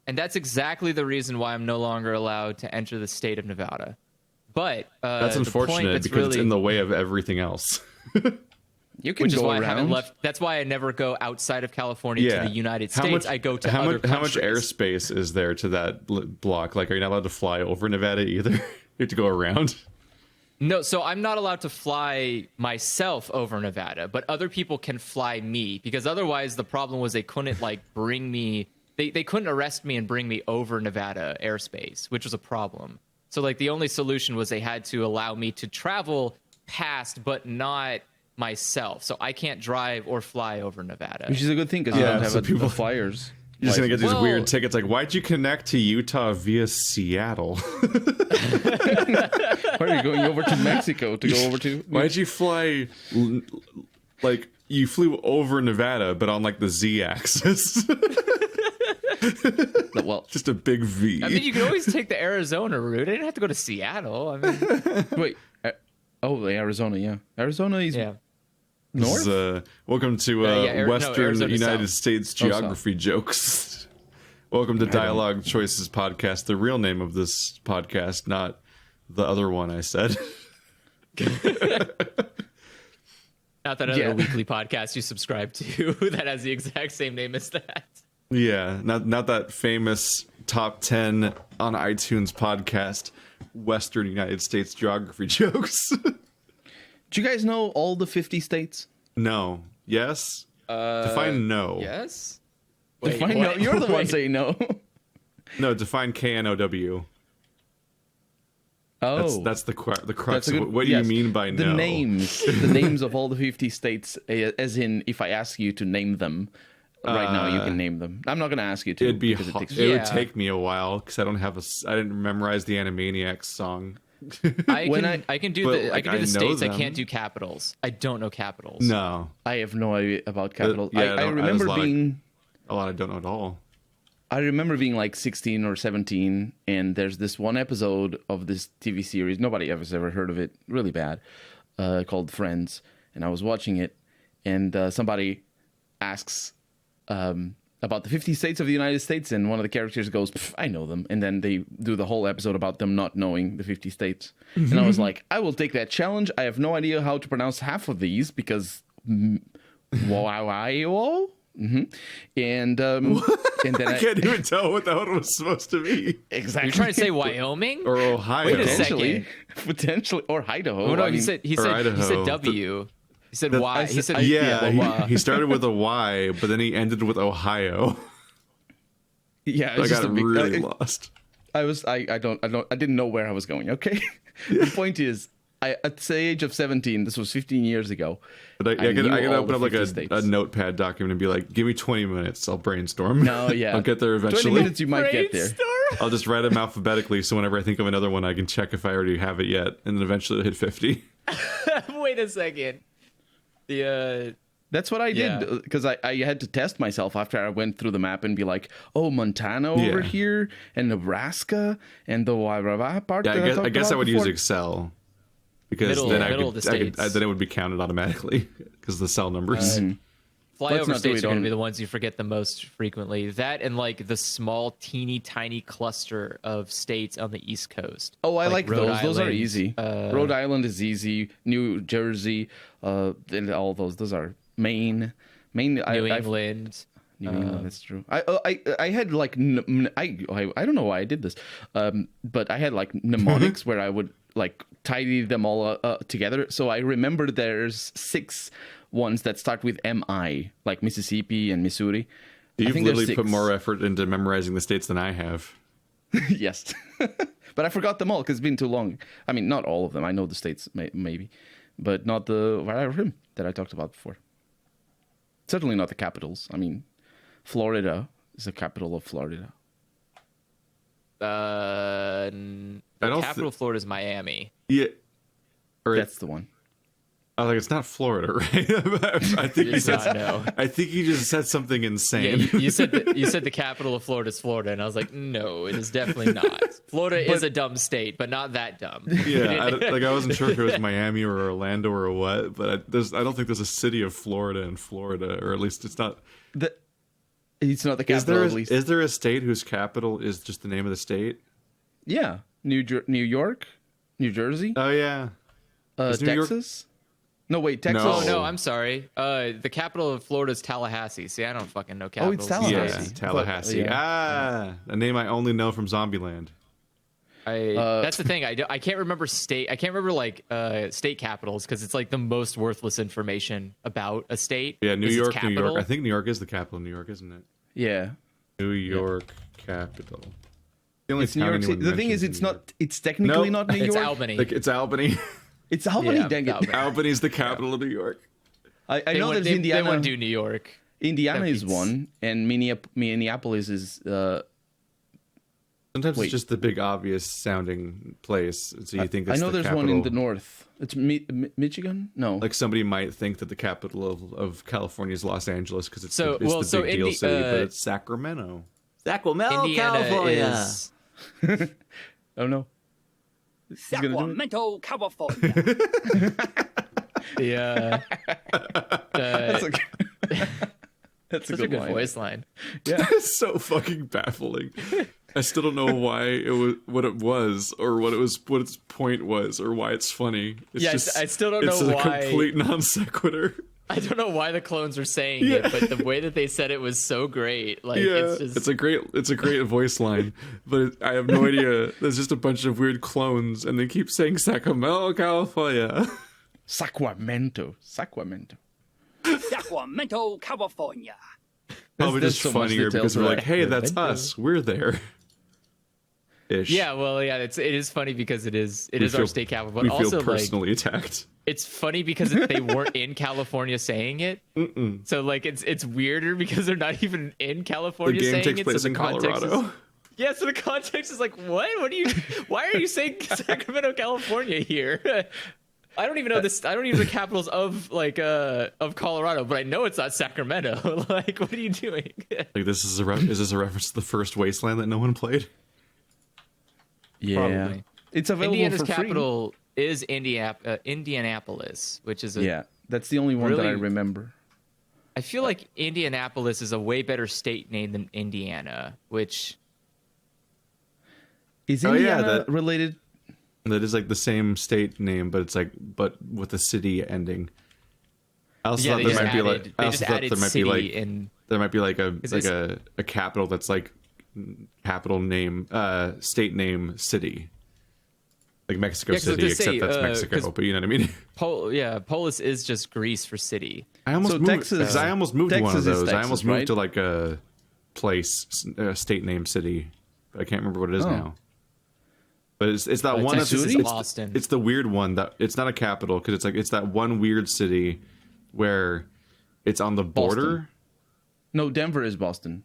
And that's exactly the reason why I'm no longer allowed to enter the state of Nevada. But that's unfortunate because it's in the way of everything else. You can which is go why around. I haven't left. That's why I never go outside of California to the United States. I go to other countries. How much airspace is there to that block? Like, are you not allowed to fly over Nevada either? You have to go around. No, so I'm not allowed to fly myself over Nevada, but other people can fly me, because otherwise the problem was they couldn't like bring me. They couldn't arrest me and bring me over Nevada airspace, which was a problem. So like the only solution was they had to allow me to travel past, but not myself. So I can't drive or fly over Nevada. Which is a good thing because you don't have people flyers. You're just going to get these weird tickets. Like, why'd you connect to Utah via Seattle? Why are you going over to Mexico to go over to? Why'd you fly, like, you flew over Nevada, but on, like, the Z-axis? Well, just a big V. I mean, you could always take the Arizona route. I didn't have to go to Seattle. I mean, wait. Arizona, yeah. Arizona is north? Welcome to Western United States geography jokes. Welcome to Dialog Choices Podcast, the real name of this podcast, not the other one I said. Not that other weekly podcast you subscribe to that has the exact same name as that. Yeah, not that famous top 10 on iTunes podcast, Western United States geography jokes. Do you guys know all the 50 states? No. Yes? Define no. Yes? Define no. You're the one saying no. No, define KNOW. Oh. That's the crux of what do you mean by no? The names of all the 50 states, as in if I ask you to name them, right now you can name them. I'm not going to ask you to. It would take me a while because I didn't memorize the Animaniacs song. I can do the states. I can't do capitals. I don't know capitals. No, I have no idea about capitals. I remember being a lot I don't know at all. I remember being like 16 or 17, and there's this one episode of this TV series. Nobody has ever heard of it. Really bad, called Friends. And I was watching it, and somebody asks about the 50 states of the United States, and one of the characters goes, I know them. And then they do the whole episode about them not knowing the 50 states. Mm-hmm. And I was like, I will take that challenge. I have no idea how to pronounce half of these because mm-hmm. And then I can't even tell what that one was supposed to be. Exactly. You're trying to say Wyoming or Ohio? Potentially, or Idaho. Oh, no, he said W. He said Y. He said he started with a Y, but then he ended with Ohio. Yeah, I got really lost. I didn't know where I was going. Okay, the point is, at the age of 17, this was 15 years ago. But I can open up like a notepad document and be like, "Give me 20 minutes, I'll brainstorm." No, yeah, I'll get there eventually. 20 minutes, you might get there. I'll just write them alphabetically, so whenever I think of another one, I can check if I already have it yet, and then eventually it'll hit 50. Wait a second. That's what I did because I had to test myself after I went through the map and be like, oh, Montana over here and Nebraska and the Wairava part. Yeah, I guess I would use Excel because then it would be counted automatically because the cell numbers. Flyover states are going to be the ones you forget the most frequently. That and like the small, teeny, tiny cluster of states on the East Coast. Oh, I like those. Island, those are easy. Rhode Island is easy. New Jersey, and all those. Those are Maine. New England. New England. That's true. I had like I don't know why I did this, but I had like mnemonics where I would like tidy them all together. So I remember there's 6 ones that start with MI, like Mississippi and Missouri. You've literally put more effort into memorizing the states than I have. Yes. But I forgot them all because it's been too long. I mean, not all of them. I know the states, maybe. But not the rim that I talked about before. Certainly not the capitals. I mean, Florida is the capital of Florida. The capital of Florida is Miami. Yeah. That's the one. I was like, it's not Florida, right? I think you said. No. I think you just said something insane. Yeah, you said the capital of Florida is Florida, and I was like, no, it is definitely not. Florida is a dumb state, but not that dumb. Yeah, I wasn't sure if it was Miami or Orlando or what, but I don't think there's a city of Florida in Florida, or at least it's not. It's not the capital, at least. Is there a state whose capital is just the name of the state? Yeah. New York? New Jersey? Oh, yeah. Texas? No, wait, Texas? Oh, no, I'm sorry. The capital of Florida is Tallahassee. See, I don't fucking know capitals. Oh, it's Tallahassee. Yeah, Tallahassee. A name I only know from Zombieland. That's the thing. I can't remember state. I can't remember like state capitals because it's like the most worthless information about a state. Yeah, New York. I think New York is the capital of New York, isn't it? Yeah. New York capital. The only It's New York City. The thing is, it's not. It's technically not New York. It's Albany. It's Albany. It's Albany. Yeah, Dang it. Albany's the capital of New York. I know there's Indiana. They won't do New York. Indiana is one, and Minneapolis is. Sometimes it's just the big obvious sounding place, so you think it's I know there's capital. one in the north. It's Michigan? No. Like somebody might think that the capital of California is Los Angeles because it's So- the well, big so deal Indi- city, but it's Sacramento. Sacramento, Indiana California. is. Oh no. He's gonna do it. Sacramento, California. Yeah. That's a, that's Such a good voice line. Yeah. It's so fucking baffling. I still don't know why it was what it was, or what its point was, or why it's funny. It's Yeah, just, I still don't it's know a why. complete non sequitur. I don't know why the clones are saying it, but the way that they said it was so great. Like, Yeah, it's just. it's a great voice line, but I have no idea. There's just a bunch of weird clones, and they keep saying Sacramento, California. Sacramento. Sacramento, California. Probably There's just so much funnier detail because to we're that. like, hey, that's us. We're there. Ish. Yeah, well, yeah, it is funny because it is our state capital, but we also feel like personally attacked. it's funny because they weren't in California saying it. So like it's weirder because they're not even in The California game saying takes it. place so in the context Colorado. is, yeah, so the context is like, what? What are you? Why are you saying Sacramento, California here? I don't even know this. I don't even know the capitals of of Colorado, but I know it's not Sacramento. Like, what are you doing? Like this is is this a reference to the first Wasteland that no one played? Yeah. Probably. It's available Indiana's for free. capital is Indianapolis, which is Yeah. That's the only one that I Really? remember. I feel like Indianapolis is a way better state name than Indiana, which Is Oh, yeah, Indiana that- related? That is like the same state name, but it's like with a city ending. I also yeah, thought they there just might be added, like they I just also thought added there might be city like in. there might be like it's- a capital that's like capital name state name city. Like Mexico Yeah, 'cause I was City, gonna except say, that's 'cause Mexico, but you know what I mean? Polis is just Greece for city. I almost So moved Texas- 'cause I almost moved to one of Texas is those. I Texas, almost moved right? to like a place, a state name city, but I can't remember what it is Oh. now. But it's that one that's Texas is it's, Boston. it's the weird one that it's not a capital because it's that one weird city where it's on the border. Boston. No, Denver is Boston.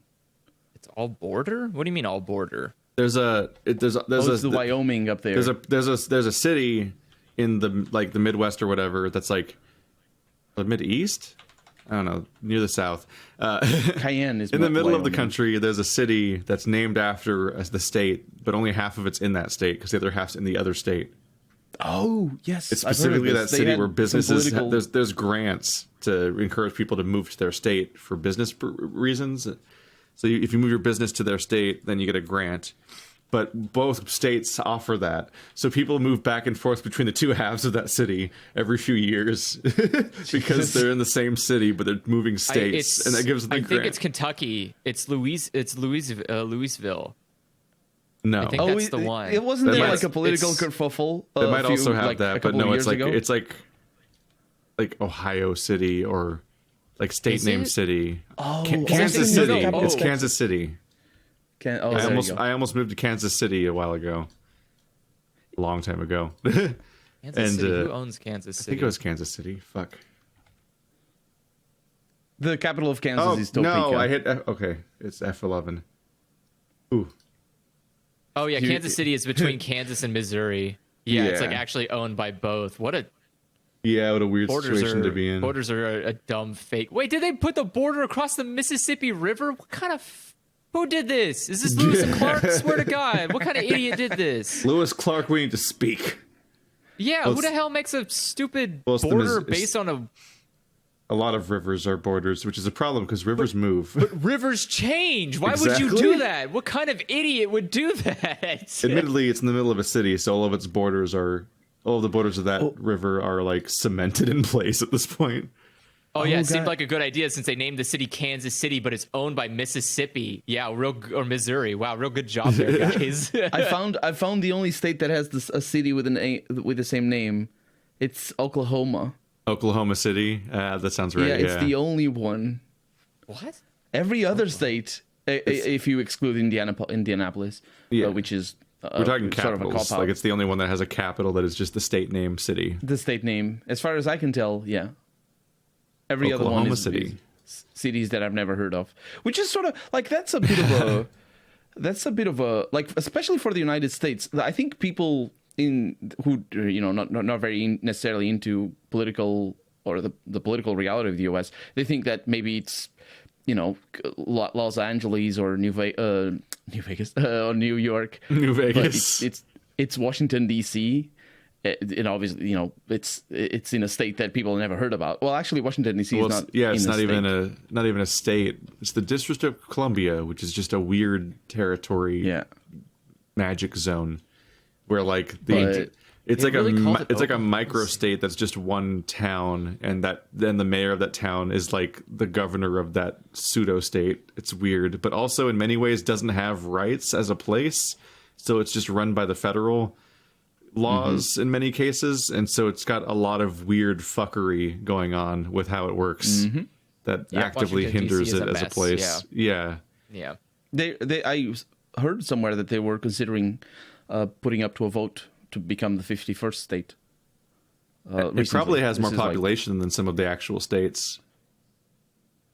It's all border. What do you mean all border? There's It's the Wyoming up there. there's a city in the the Midwest or whatever that's like the Mid-East. I don't know, near the South. Cayenne is In the middle of the Wyoming. country, there's a city that's named after the state, but only half of it's in that state because the other half's in the other state. Oh, yes. It's I've heard of specifically this. that They city had where some businesses political- there's grants to encourage people to move to their state for business reasons. So if you move your business to their state, then you get a grant. But both states offer that, so people move back and forth between the two halves of that city every few years because they're in the same city, but they're moving states, and that gives them the I grant. think it's Kentucky. It's Louisville. No, I think that's the one. It wasn't That there might- like a political it's- kerfuffle. it might also have like, a that, but couple no, years ago? it's like Ohio City or like state Is name it? city. Oh, Kansas Austin, City. no, It's oh. Kansas City. There I you almost go. I almost moved to Kansas City a while ago, a long time ago. I Kansas and, City. Who owns Kansas City? think it was Kansas City. Fuck. The capital of Kansas Oh is Topeka. no, I hit okay. It's F11. Ooh, Oh yeah, Kansas City is between Kansas and Missouri. Yeah, it's like Yeah. actually owned by both. What a yeah, what a weird situation to be in. Borders are a dumb fake. Wait, did they put the border across the Mississippi River? What kind of who did this? Is this Lewis and Clark? Swear to God, what kind of idiot did this? Lewis Clark, we need to speak. Yeah, Well, who the it's- hell makes a stupid Well, it's the border Mis- it's- based on a? a lot of rivers are borders, which is a problem because rivers move. But rivers change. Why would you Exactly. do that? What kind of idiot would do that? Admittedly, it's in the middle of a city, so all of the borders of that river are like cemented in place at this point. Oh yeah, it God. seemed like a good idea since they named the city Kansas City, but it's owned by Mississippi. Yeah, or Missouri. Wow, real good job there, guys. I found the only state that has a city with the same name. It's Oklahoma. Oklahoma City. That sounds right. Yeah, it's the only one. What? Every other state, if you exclude Indianapolis, Yeah. which is We're talking sort of a capitals. cop-out. Like it's the only one that has a capital that is just the state name city. The state name, as far as I can tell, yeah. Every other Oklahoma one is City. Cities that I've never heard of, which is sort of like that's a bit of a like, especially for the United States. I think people who not very necessarily into political or the political reality of the U.S. they think that maybe it's Los Angeles or New Vegas or New York. New But Vegas. it's Washington D.C. It obviously it's in a state that people never heard about. Well, actually, Washington D.C. is not. It's not even state. a state. It's the District of Columbia, which is just a weird territory. Yeah. Magic zone where like But it's they like really called it it's like a Oklahoma micro state that's just one town, and then the mayor of that town is like the governor of that pseudo state. It's weird, but also in many ways doesn't have rights as a place, so it's just run by the federal laws in many cases, and so it's got a lot of weird fuckery going on with how it works that actively Washington, hinders DC is it a as a mess, place. Yeah. Yeah. I heard somewhere that they were considering putting up to a vote to become the 51st state. It probably has This more is like- population than some of the actual states.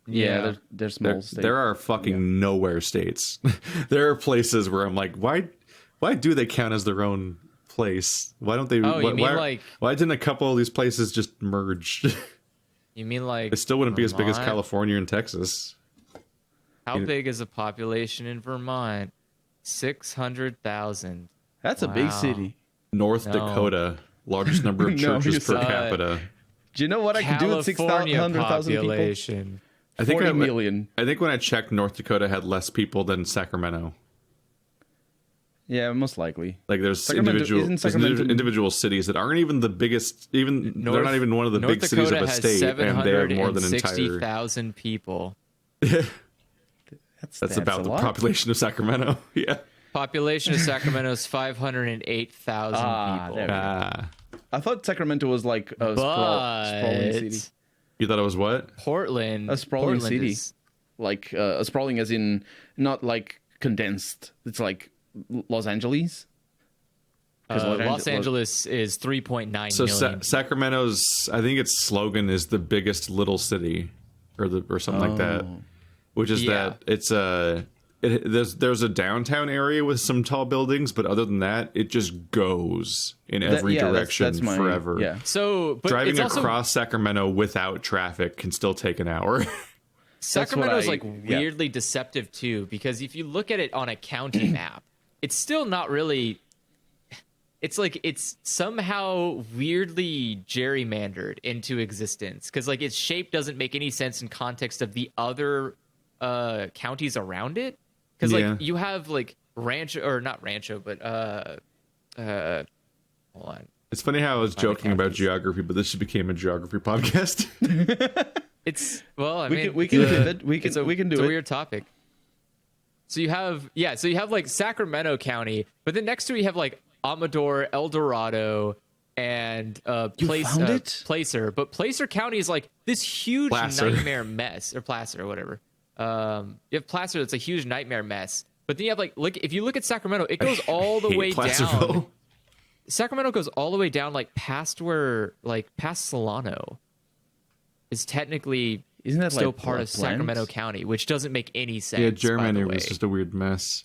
Yeah, they're small states. There are fucking nowhere states. There are places where I'm like, why do they count as their own place? Why don't they? Oh, you mean why didn't a couple of these places just merge? You mean like It still wouldn't be as big as Vermont? California and Texas. How big is the population in Vermont? 600,000. That's a big Wow. city. North No. Dakota, largest number of No, churches you per said- capita. Do you know what I could do with California 600,000 people? population. I think 40 million. I think when I checked, North Dakota had less people than Sacramento. Yeah, most likely. Like there's Sacramento- isn't Sacramento- individual cities that aren't even the biggest. They're not even one of the North big cities of Dakota a has state, and they have more than an entire. 760,000 people. That's about a the lot. population of Sacramento. Yeah. Population of Sacramento is 508,000 people. there we go. Ah. I thought Sacramento was like a sprawling city. But You thought it was what? Portland, A sprawling Portland city. is- Like a sprawling as in not like condensed. It's like Los Angeles. 'Cause Los Angeles is 3.9 So million. Sacramento's, I think its slogan is the biggest little city, or something like that. Which is Yeah. that it's there's a downtown area with some tall buildings, but other than that, it just goes in every direction that's my, forever. Yeah. So, but Driving it's also, across Sacramento without traffic can still take an hour. Sacramento is like yeah. weirdly deceptive too, because if you look at it on a county map, it's still not really. It's like it's somehow weirdly gerrymandered into existence because like its shape doesn't make any sense in context of the other counties around it. Because Yeah. like you have like Rancho or not Rancho, but hold on. It's funny how I was joking about counties. geography, but this just became a geography podcast. It's well, I We mean, can pivot. We it's can do it's it. a weird topic. So you have like Sacramento County, but then next to it you have like Amador, El Dorado, and found it? Placer. But Placer County is like this huge Placer. nightmare mess, or Placer or whatever. You have Placer that's a huge nightmare mess. But then you have like if you look at Sacramento, it goes all the Hate way Placerville. down. Sacramento goes all the way down like past Solano is technically Isn't that still like part of Plant? Sacramento County, which doesn't make any sense. Yeah, by the Germany way. was just a weird mess.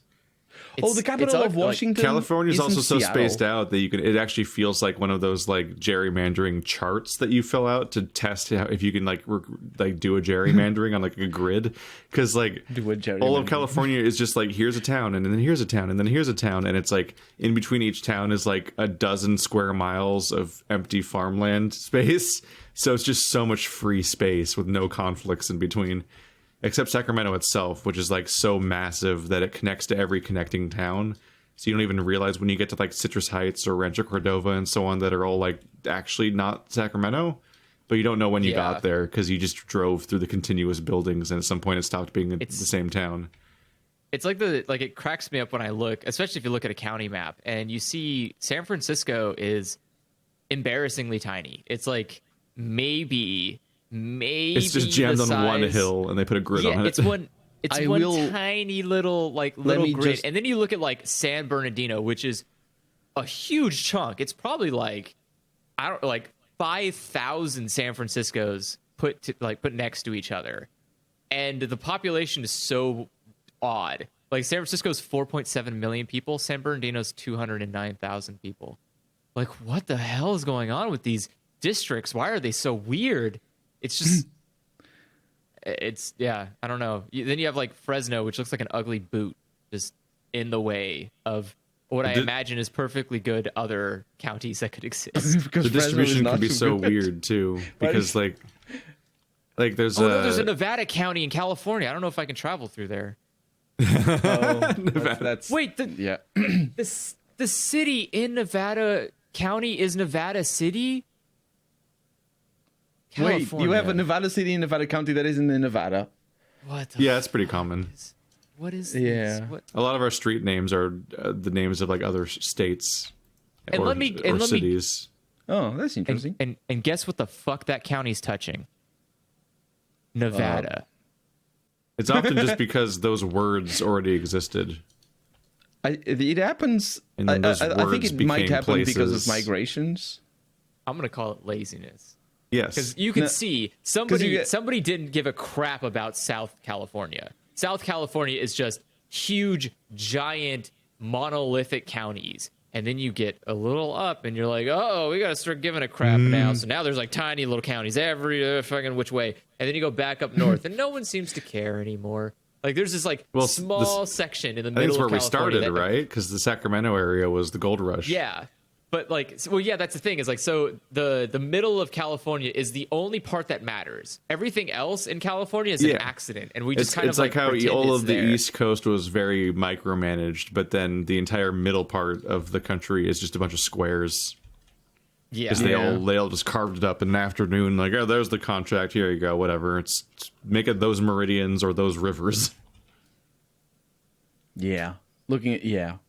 The capital of Washington. California is isn't also so Seattle. spaced out that it actually feels like one of those like gerrymandering charts that you fill out to test if you can like do a gerrymandering on like a grid, because like Do a gerrymandering. all of California is just like here's a town and then here's a town and then here's a town, and it's like in between each town is like a dozen square miles of empty farmland space, so it's just so much free space with no conflicts in between. Except Sacramento itself, which is like so massive that it connects to every connecting town. So you don't even realize when you get to like Citrus Heights or Rancho Cordova and so on that are all like actually not Sacramento. But you don't know when you got there because you just drove through the continuous buildings, and at some point it stopped being the same town. It's like it cracks me up when I look, especially if you look at a county map and you see San Francisco is embarrassing tiny. It's like maybe it's just jammed on one hill and they put a grid on it. It's one tiny little grid. And then you look at like San Bernardino, which is a huge chunk. It's probably like 5,000 San Franciscos put next to each other. And the population is so odd. Like San Francisco's 4.7 million people, San Bernardino's 209,000 people. Like what the hell is going on with these districts? Why are they so weird? It's just, I don't know. Then you have like Fresno, which looks like an ugly boot, just in the way of what I imagine is perfectly good other counties that could exist. The distribution can be so weird too, because like there's there's a Nevada county in California. I don't know if I can travel through there. That's Wait, the city in Nevada County is Nevada City. Wait, California. you have a Nevada city and Nevada County that isn't in Nevada. What? it's pretty common. What is Yeah. this? What? A lot of our street names are the names of like other states And or cities. Oh, that's interesting. And guess what the fuck that county's touching? Nevada. It's often just because those words already existed. It happens. And then those I think words it might became happen because places. of migrations. I'm gonna call it laziness. Yes. Because you can see somebody get- somebody didn't give a crap about South California. South California is just huge, giant, monolithic counties. And then you get a little up and you're like, oh, we got to start giving a crap now. So now there's like tiny little counties every fucking which way. And then you go back up north and no one seems to care anymore. Like there's this like small section in the I think middle it's where of we California. started, right? Because the Sacramento area was the gold rush. Yeah. But like, well, yeah, that's the thing is like, so the middle of California is the only part that matters. Everything else in California is an accident. And we just kind it's of like how pretend all it's of the there. East Coast was very micromanaged, but then the entire middle part of the country is just a bunch of squares. Yeah. Because they all just carved it up in an afternoon, like, oh, there's the contract, here you go, whatever. It's make it those meridians or those rivers. Yeah. Looking at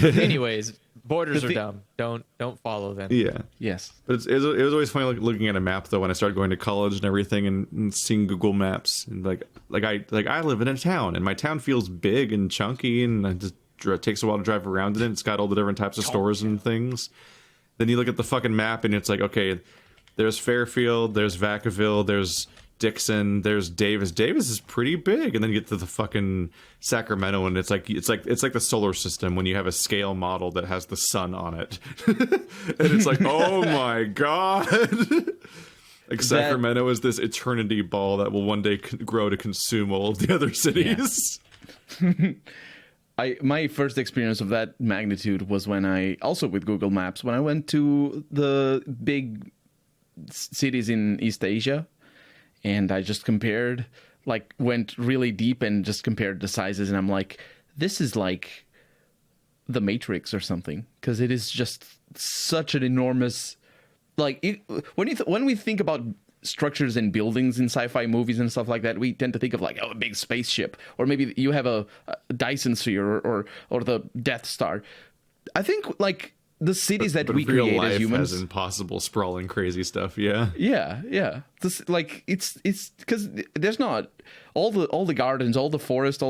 Anyways, borders are dumb. Don't follow them. Yeah. Yes. But it was always funny looking at a map though when I started going to college and everything and seeing Google Maps and I live in a town and my town feels big and chunky and it takes a while to drive around in it. It's got all the different types of stores and things. Then you look at the fucking map and it's like, okay, there's Fairfield, there's Vacaville, there's Dixon, there's Davis. Davis is pretty big, and then you get to the fucking Sacramento, and it's like the solar system when you have a scale model that has the sun on it, and it's like, oh my god, like Sacramento is this eternity ball that will one day grow to consume all of the other cities. Yeah. My first experience of that magnitude was when I also with Google Maps when I went to the big cities in East Asia. And I just compared, like, went really deep and just compared the sizes. And I'm like, this is like the Matrix or something. Because it is just such an enormous... Like, when we think about structures and buildings in sci-fi movies and stuff like that, we tend to think of, like, a big spaceship. Or maybe you have a Dyson sphere or the Death Star. I think, like... The cities that we real create life as humans has impossible, sprawling, crazy stuff. Yeah. This, like it's because there's not all the gardens, all the forest,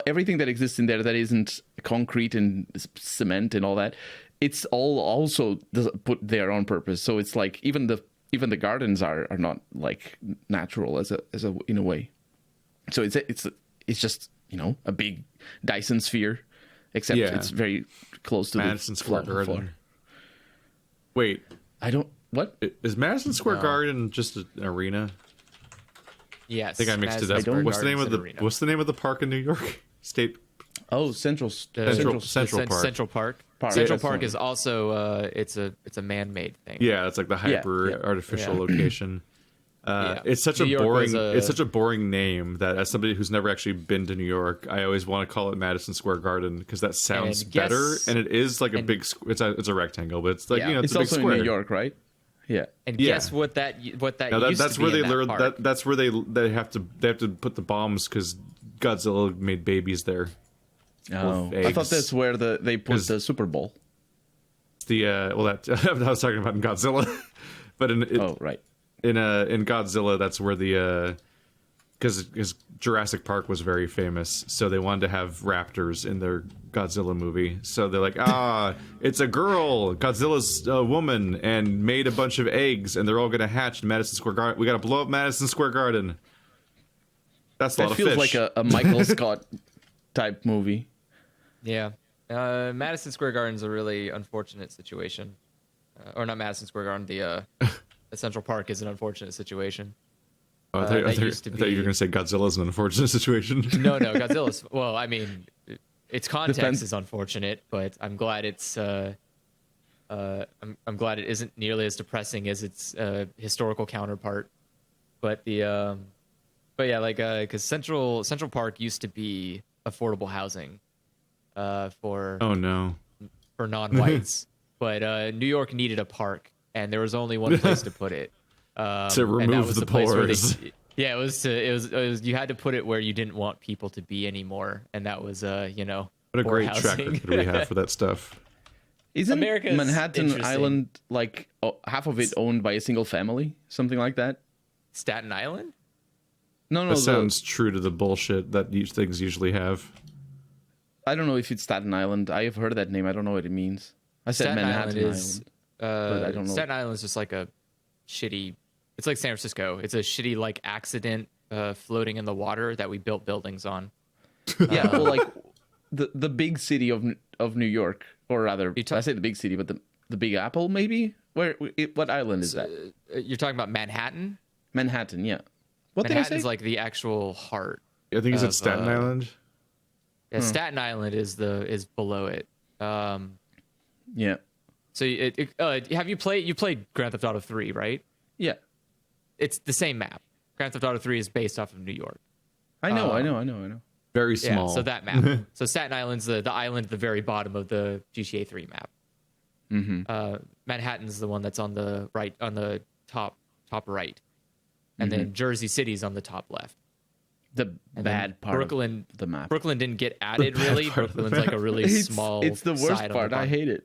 everything that exists in there that isn't concrete and cement and all that. It's all also put there on purpose. So it's like even the gardens are not like natural as a in a way. So it's just a big Dyson sphere. except Yeah. it's very close to Madison the Square floor. Garden. Wait, I don't. What? is Madison Square No. Garden just an arena? Yes. I think I mixed it up. Madison What's the name Square of the Garden's an arena. What's the name of the park in New York? State Oh, Central Central Park. Central Park. Park. Central That's Park the is also it's a man-made thing. Yeah, it's like the hyper yeah. artificial Yeah. location. Yeah. It's such New a York boring. was a- It's such a boring name that, as somebody who's never actually been to New York, I always want to call it Madison Square Garden because that sounds And guess- better. And it is like a and- big. It's a rectangle, but it's like Yeah. It's a big also square. in New York, right? Yeah. And Yeah. guess what that Now that, used that's to where be they in that learn. park. That's where they have to put the bombs because Godzilla made babies there. Oh, I eggs. thought that's where they put 'Cause- the Super Bowl. That I was talking about in Godzilla, but Oh, right. in Godzilla, that's where the because Jurassic Park was very famous, so they wanted to have raptors in their Godzilla movie. So they're like, it's a girl. Godzilla's a woman and made a bunch of eggs, and they're all going to hatch in Madison Square Garden. We got to blow up Madison Square Garden. That's a lot That of feels fish. like a Michael Scott type movie. Yeah. Madison Square Garden's a really unfortunate situation. Or not Madison Square Garden, the Central Park is an unfortunate situation. Oh, I that thought used to you were be- going to say Godzilla's an unfortunate situation. No, Godzilla's. Well, I mean, its context Depends. is unfortunate, but I'm glad it's. I'm glad it isn't nearly as depressing as its historical counterpart. But yeah, like because Central Park used to be affordable housing, for Oh no. non-whites, but New York needed a park, and there was only one place to put it. To And that remove was the place where pores. yeah, it was you had to put it where you didn't want people to be anymore, and that was What a poor great track housing. record we have for that stuff. Isn't America's Manhattan interesting. Island like half of it owned by a single family, something like that? Staten Island. No, That sounds true to the bullshit that things usually have. I don't know if it's Staten Island. I have heard that name. I don't know what it means. I said Staten Manhattan Island is. but I don't know. Staten Island is just like a shitty. It's like San Francisco. It's a shitty like accident floating in the water that we built buildings on. Yeah, well, like the big city of New York, or rather, I say the big city, but the Big Apple, maybe. What island is that? You're talking about Manhattan. Manhattan, yeah. What Manhattan's did I say? like the actual heart. I think it's at Of, Staten Island. Yeah, Staten Island is below it. Yeah, So have you played Grand Theft Auto 3, right? yeah. It's the same map. Grand Theft Auto 3 is based off of New York. I know. Very Yeah, small. so that map. So Staten Island's the island at the very bottom of the GTA 3 map. Mm-hmm. Manhattan's the one that's on the right, on the top right, and then Jersey City's on the top left. The And bad then part Brooklyn, of the map. Brooklyn didn't get added really. part of the Brooklyn's like a really small. It's the worst side on part. the I hate it.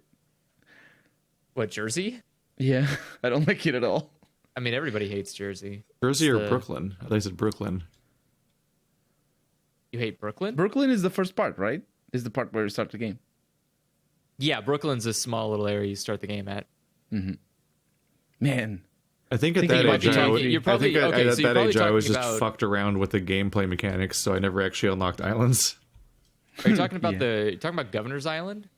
What, Jersey? Yeah, I don't like it at all. I mean, everybody hates Jersey. Jersey It's or the- Brooklyn? I thought you said Brooklyn. You hate Brooklyn? Brooklyn is the first part, right? Is the part where you start the game. Yeah, Brooklyn's a small little area you start the game at. Man, I think at Think that you might age, be talking- you're probably- I think okay, at so you're that age, probably I was talking just about- fucked around with the gameplay mechanics, so I never actually unlocked islands. Are you talking about Yeah. you're talking about Governor's Island?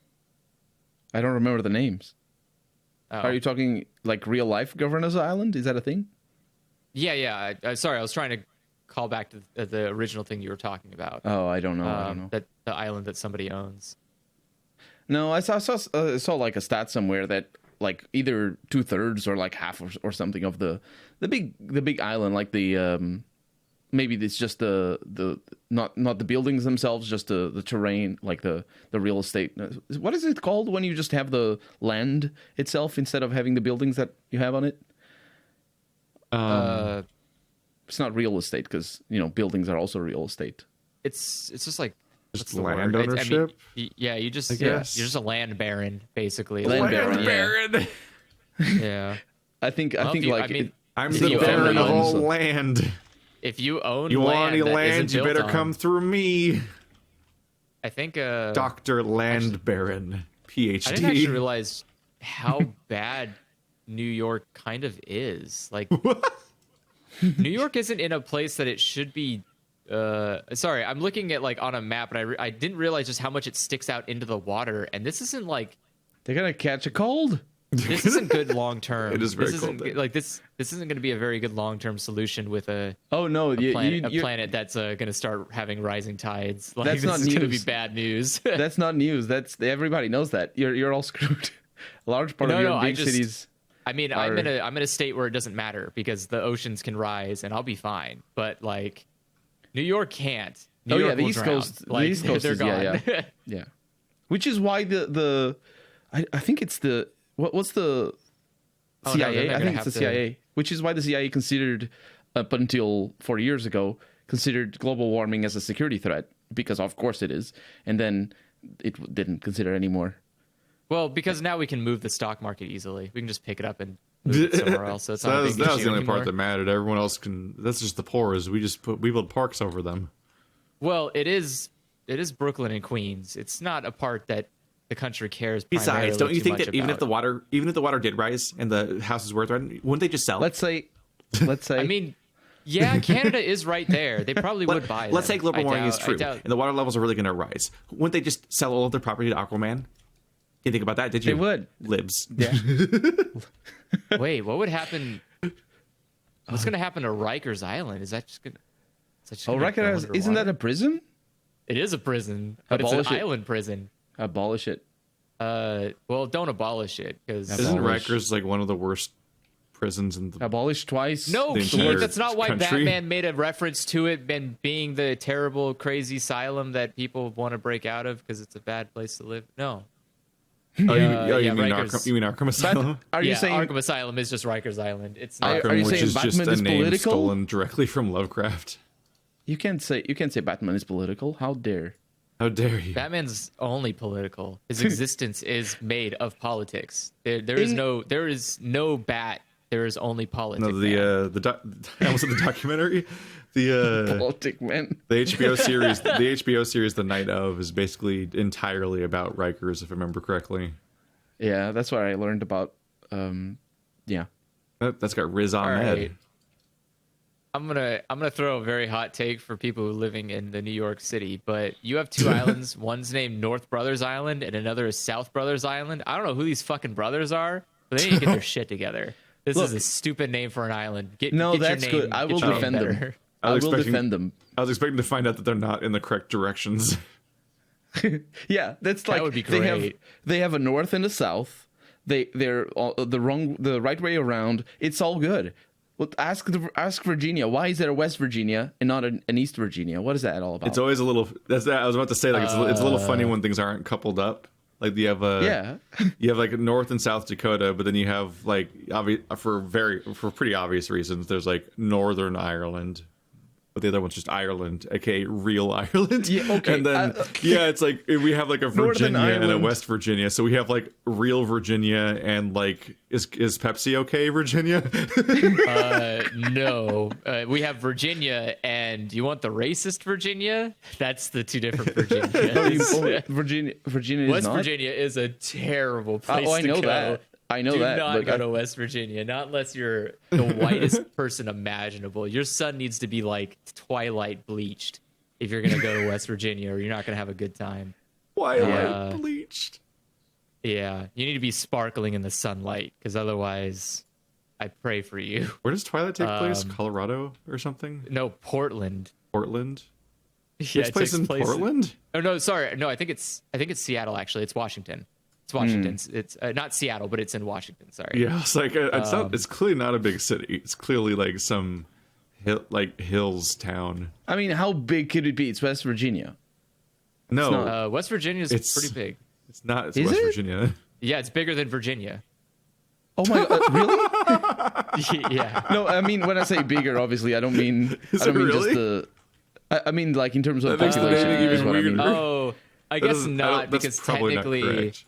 I don't remember the names. Oh. Are you talking like real life Governor's Island? Is that a thing? Yeah. Sorry, I was trying to call back to the original thing you were talking about. Oh, I don't know. That the island that somebody owns. No, I saw like a stat somewhere that like either 2/3 or like half or something of the big island, like the maybe it's just the not the buildings themselves, just the terrain, like the real estate. What is it called when you just have the land itself instead of having the buildings that you have on it? It's not real estate because buildings are also real estate. It's just like Just what's the land word? ownership? Yeah, you just guess. you're just a land baron basically. Land baron, yeah. Yeah. I think Well, if you- like I mean, I'm If the you baron own of all land. land. if you own You want land any that land? isn't You built better on, come through me, I think Doctor Land Baron, PhD. I didn't actually realize how bad New York kind of is. Like New York isn't in a place that it should be Sorry, I'm looking at like on a map, and I didn't realize just how much it sticks out into the water. And this isn't like They're gonna catch a cold. this isn't good long term. It is very this cold isn't there. like this isn't going to be a very good long term solution with a Oh no, planet that's going to start having rising tides. Like, That's this not is going to be news. bad news. That's not news. That's everybody knows that. You're all screwed. A large part of your big cities. I mean, I'm in a state where it doesn't matter because the oceans can rise and I'll be fine. But like, New York can't. New York the will East drown. Coast. Like, the East Coast they're is gone. yeah. Which is why I think it's the what's the Oh, no, they're CIA? not I gonna think it's have the to- CIA. Which is why the CIA considered up until 4 years ago considered global warming as a security threat because of course it is, and then it didn't consider anymore. Well, because now we can move the stock market easily. We can just pick it up and move it somewhere else. So it's not a big that was issue the only anymore. part that mattered. Everyone else can. That's just the poor. Is we build parks over them. Well, it is Brooklyn and Queens. It's not a part that the country cares. Besides, primarily don't you too think much that even if the about. water did rise and the houses were threatened, wouldn't they just sell? Let's say I mean, yeah, Canada is right there. They probably would buy. Let's say them. global I warming is doubt- true I doubt- and the water levels are really going to rise. Wouldn't they just sell all of their property to Aquaman? You think about that? Did you? They would. Libs. yeah. Wait, what would happen? What's going to happen to Rikers Island? Is that just going? Oh, Rikers, isn't that a prison? It is a prison, but Abolish it's an it. island prison. Abolish it. Well, don't abolish it because Isn't Abolish. Rikers like one of the worst prisons in the? Abolish twice. no, the Keith, entire that's not why country? Batman made a reference to it and being the terrible, crazy asylum that people want to break out of because it's a bad place to live. No. Oh, yeah, you mean Rikers. Arkham? You mean Arkham Asylum? Are you Yeah, saying Arkham Asylum is just Rikers Island? It's not. Are you which saying is just Batman a is name political? stolen directly from Lovecraft? you can't say Batman is political? How dare? How dare you? Batman's only political. His existence is made of politics. There is no bat. There is only politics. No, I almost said the documentary. The Politic man. the HBO series The Night of is basically entirely about Rikers, if I remember correctly. Yeah, that's what I learned about. Yeah. That's got Riz All Ahmed. right. I'm gonna throw a very hot take for people living in the New York City, but you have two islands. One's named North Brothers Island, and another is South Brothers Island. I don't know who these fucking brothers are, but they need to get their shit together. This is a stupid name for an island. Get No, your that's name- good. I get will your name defend them. better. I was will expecting- defend them. I was expecting to find out that they're not in the correct directions. Yeah, that's like would be They great. have a north and a south. They're all, the right way around. It's all good. Well, ask Virginia. Why is there a West Virginia and not an East Virginia? What is that all about? It's always a little. That's I was about to say. Like it's a little funny when things aren't coupled up. Like you have you have like North and South Dakota, but then you have like for pretty obvious reasons. There's like Northern Ireland, but the other one's just Ireland, aka real Ireland. Yeah, okay. And then it's like we have like a Virginia and a Ireland. West Virginia. So we have like real Virginia and like is Pepsi okay, Virginia? No, we have Virginia, and you want the racist Virginia? That's the two different Virginias. Virginia is West not? Virginia is a terrible place I to know go. that. I know Do that. not but go to West Virginia, not unless you're the whitest person imaginable. Your son needs to be like Twilight bleached if you're going to go to West Virginia, or you're not going to have a good time. Why am Yeah. I bleached? Yeah, you need to be sparkling in the sunlight, because otherwise, I pray for you. Where does Twilight take place? Colorado or something? No, Portland. Portland? Yeah, Takes place in Portland? Oh no, sorry, no, I think it's Seattle. Actually, it's Washington. It's Washington. It's not Seattle, but it's in Washington. Sorry. Yeah, it's like it's clearly not a big city. It's clearly like some hills town. I mean, how big could it be? It's West Virginia. No, West Virginia is It's- pretty big. it's not. It's Is West it? Virginia. Yeah, it's bigger than Virginia. Oh my god, really? Yeah. No, I mean when I say bigger, obviously I don't mean Is I don't it mean really? just the. I mean like in terms of That makes the population. name is even what I weirder. mean. Oh, I guess That's not, because probably not technically correct.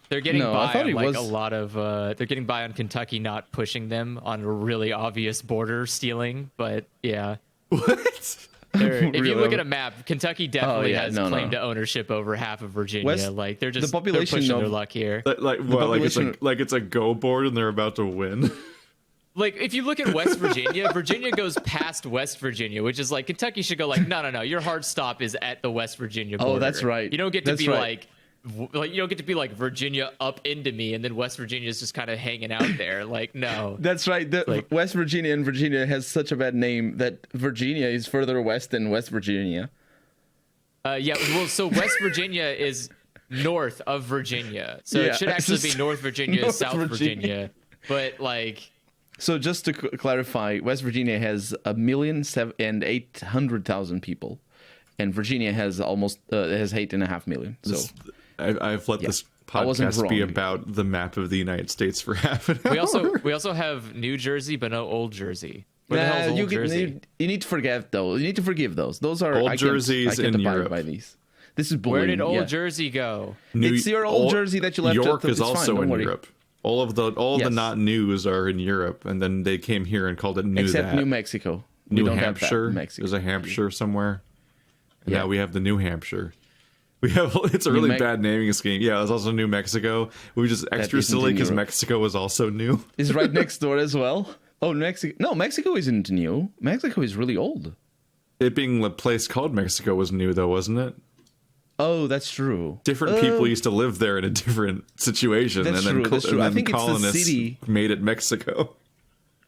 they're getting No, I by thought on it like was- a lot of. They're getting by on Kentucky not pushing them on a really obvious border stealing. But yeah, What? if you Really? look at a map, Kentucky definitely yeah, has no, claim no. to ownership over half of Virginia. West- like they're just the population they're pushing of- their luck here. Like what? population- Like it's a go board and they're about to win. like if you look at West Virginia, Virginia goes past West Virginia, which is like Kentucky should go like, no, your hard stop is at the West Virginia border. Oh, that's right. You don't get to That's be right. like you don't get to be like Virginia up into me, and then West Virginia is just kind of hanging out there. Like, no. That's right. West Virginia and Virginia has such a bad name that Virginia is further west than West Virginia. Yeah, well, so West Virginia is north of Virginia, so Yeah, it should actually be just North Virginia, North South Virginia. Virginia. But like, So just to clarify, West Virginia has 1,800,000 people, and Virginia has almost has 8.5 million. So I've let this I wasn't podcast be wrong. about the map of the United States for half an hour. we also have New Jersey, but no Old Jersey. Where the hell's Old you Jersey? need to forget those. You need to forgive those. Those are Old I Jerseys can't in abide Europe. by these. This is bullying. Where did Old yeah. Jersey go? It's your old Jersey that you left at York the- is it's fine, also don't in worry. Europe. All the Yes. not news are in Europe, and then they came here and called it New Except that. New Mexico. We New don't have that Hampshire. in Mexico. There's a Hampshire somewhere. And Yeah. now we have the New Hampshire. We have it's a really Mex- bad naming scheme. Yeah, there's also New Mexico. We just extra isn't silly in because Europe. Mexico was also new. Is right next door as well. Oh, Mexico. No, Mexico isn't new. Mexico is really old. It being a place called Mexico was new though, wasn't it? Oh, that's true. Different people used to live there in a different situation, That's and then, true, that's true. and I then think it's the colonists city. made it Mexico.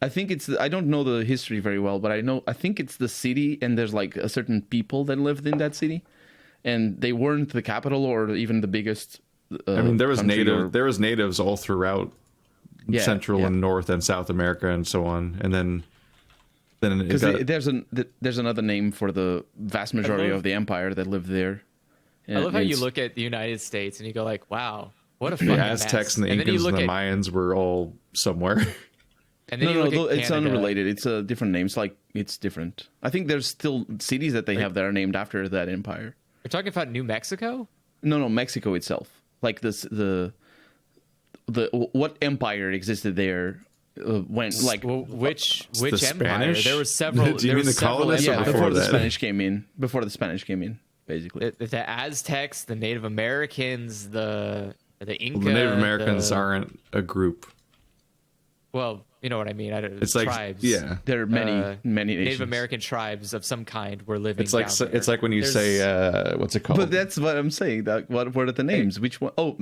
I think it's. I don't know the history very well, but I think it's the city, and there's like a certain people that lived in that city, and they weren't the capital or even the biggest. I mean, there was country there was natives all throughout Yeah, Central yeah. and North and South America and so on, and then it because got, there's another name for the vast majority love- of the empire that lived there. I love how you It's- look at the United States and you go like, "Wow, what a the fucking Aztecs mess." and the then you Incas look and the at, Mayans were all somewhere. and then No, you look no, at it's Canada. unrelated. It's a different name. It's like it's different. I think there's still cities that they have that are named after that empire. You're talking about New Mexico? No, Mexico itself. Like the what empire existed there when like Well, which the empire? Spanish? There were several. Do you there mean were the several colonists or yeah empires. before the that? Spanish came in. Before the Spanish came in, basically. The Aztecs, the Native Americans, the Inca. The Native Americans the- aren't a group. Well, you know what I mean. It's like tribes. yeah, There are many nations. Native American tribes of some kind were living. it's like down there. it's like when you There's- say what's it called? But that's what I'm saying. That what are the names? Which one? Oh,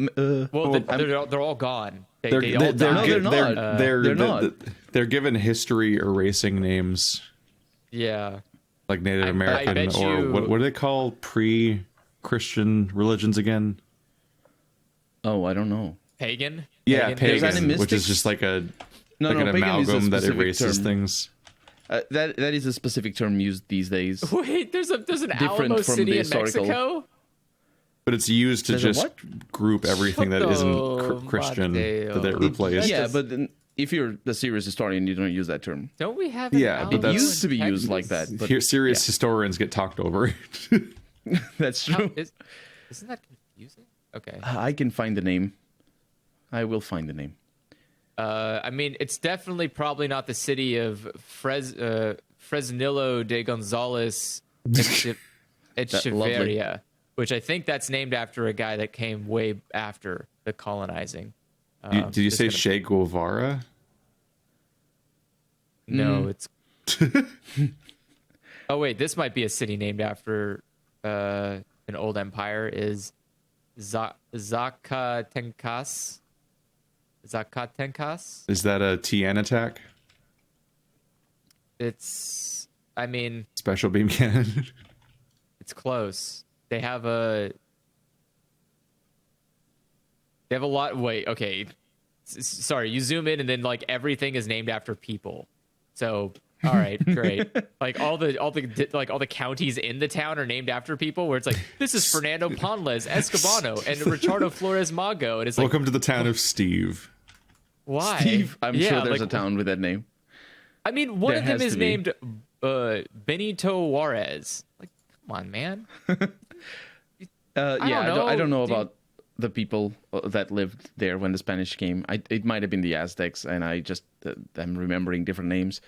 Well, I'm- they're all gone. They they're all died. No, they're not. They're not. They're given history erasing names Yeah. like Native I American bet or you- what do they call pre-Christian religions again? oh, I don't know. Pagan. Yeah, There's pagan, which is animistics? just like an No, an pagan is a amalgam that specific erases term. things. That is a specific term used these days. Wait, there's an Different Alamo from City the in historical. Mexico. But it's used to There's a just what? group everything that isn't Choco Christian Mateo. that it replaced. Yeah, just- but then if you're the serious historian, you don't use that term. Don't we have? Yeah, an but It that's- used to be Alamo in used like Texas? that, but Here, serious historians get talked over. that's How- true. Isn't that confusing? Okay. I can find the name. I will find the name. I mean, it's definitely probably not the city of Fresnillo de Gonzales Echeverria, which I think that's named after a guy that came way after the colonizing. Did you just say gonna- Che Guevara? No, it's. Oh wait, this might be a city named after an old empire. Is Zacatencas? Zacatencas? Is that a Tien attack? It's. I mean, Special beam cannon? it's close. They have a. They have a lot. Wait, okay. Sorry, you zoom in and then like everything is named after people. So, all right, great. Like all the counties in the town are named after people. Where it's like this is Fernando Ponles Escobano and Ricardo Flores Mago, and it's like Welcome to the town of Steve. why? Steve, I'm Yeah, sure there's like, a town with that name. I mean, one There of them has is to be. named Benito Juarez. Like, come on, man. I don't know Dude. about the people that lived there when the Spanish came. It might have been the Aztecs, and I just I'm remembering different names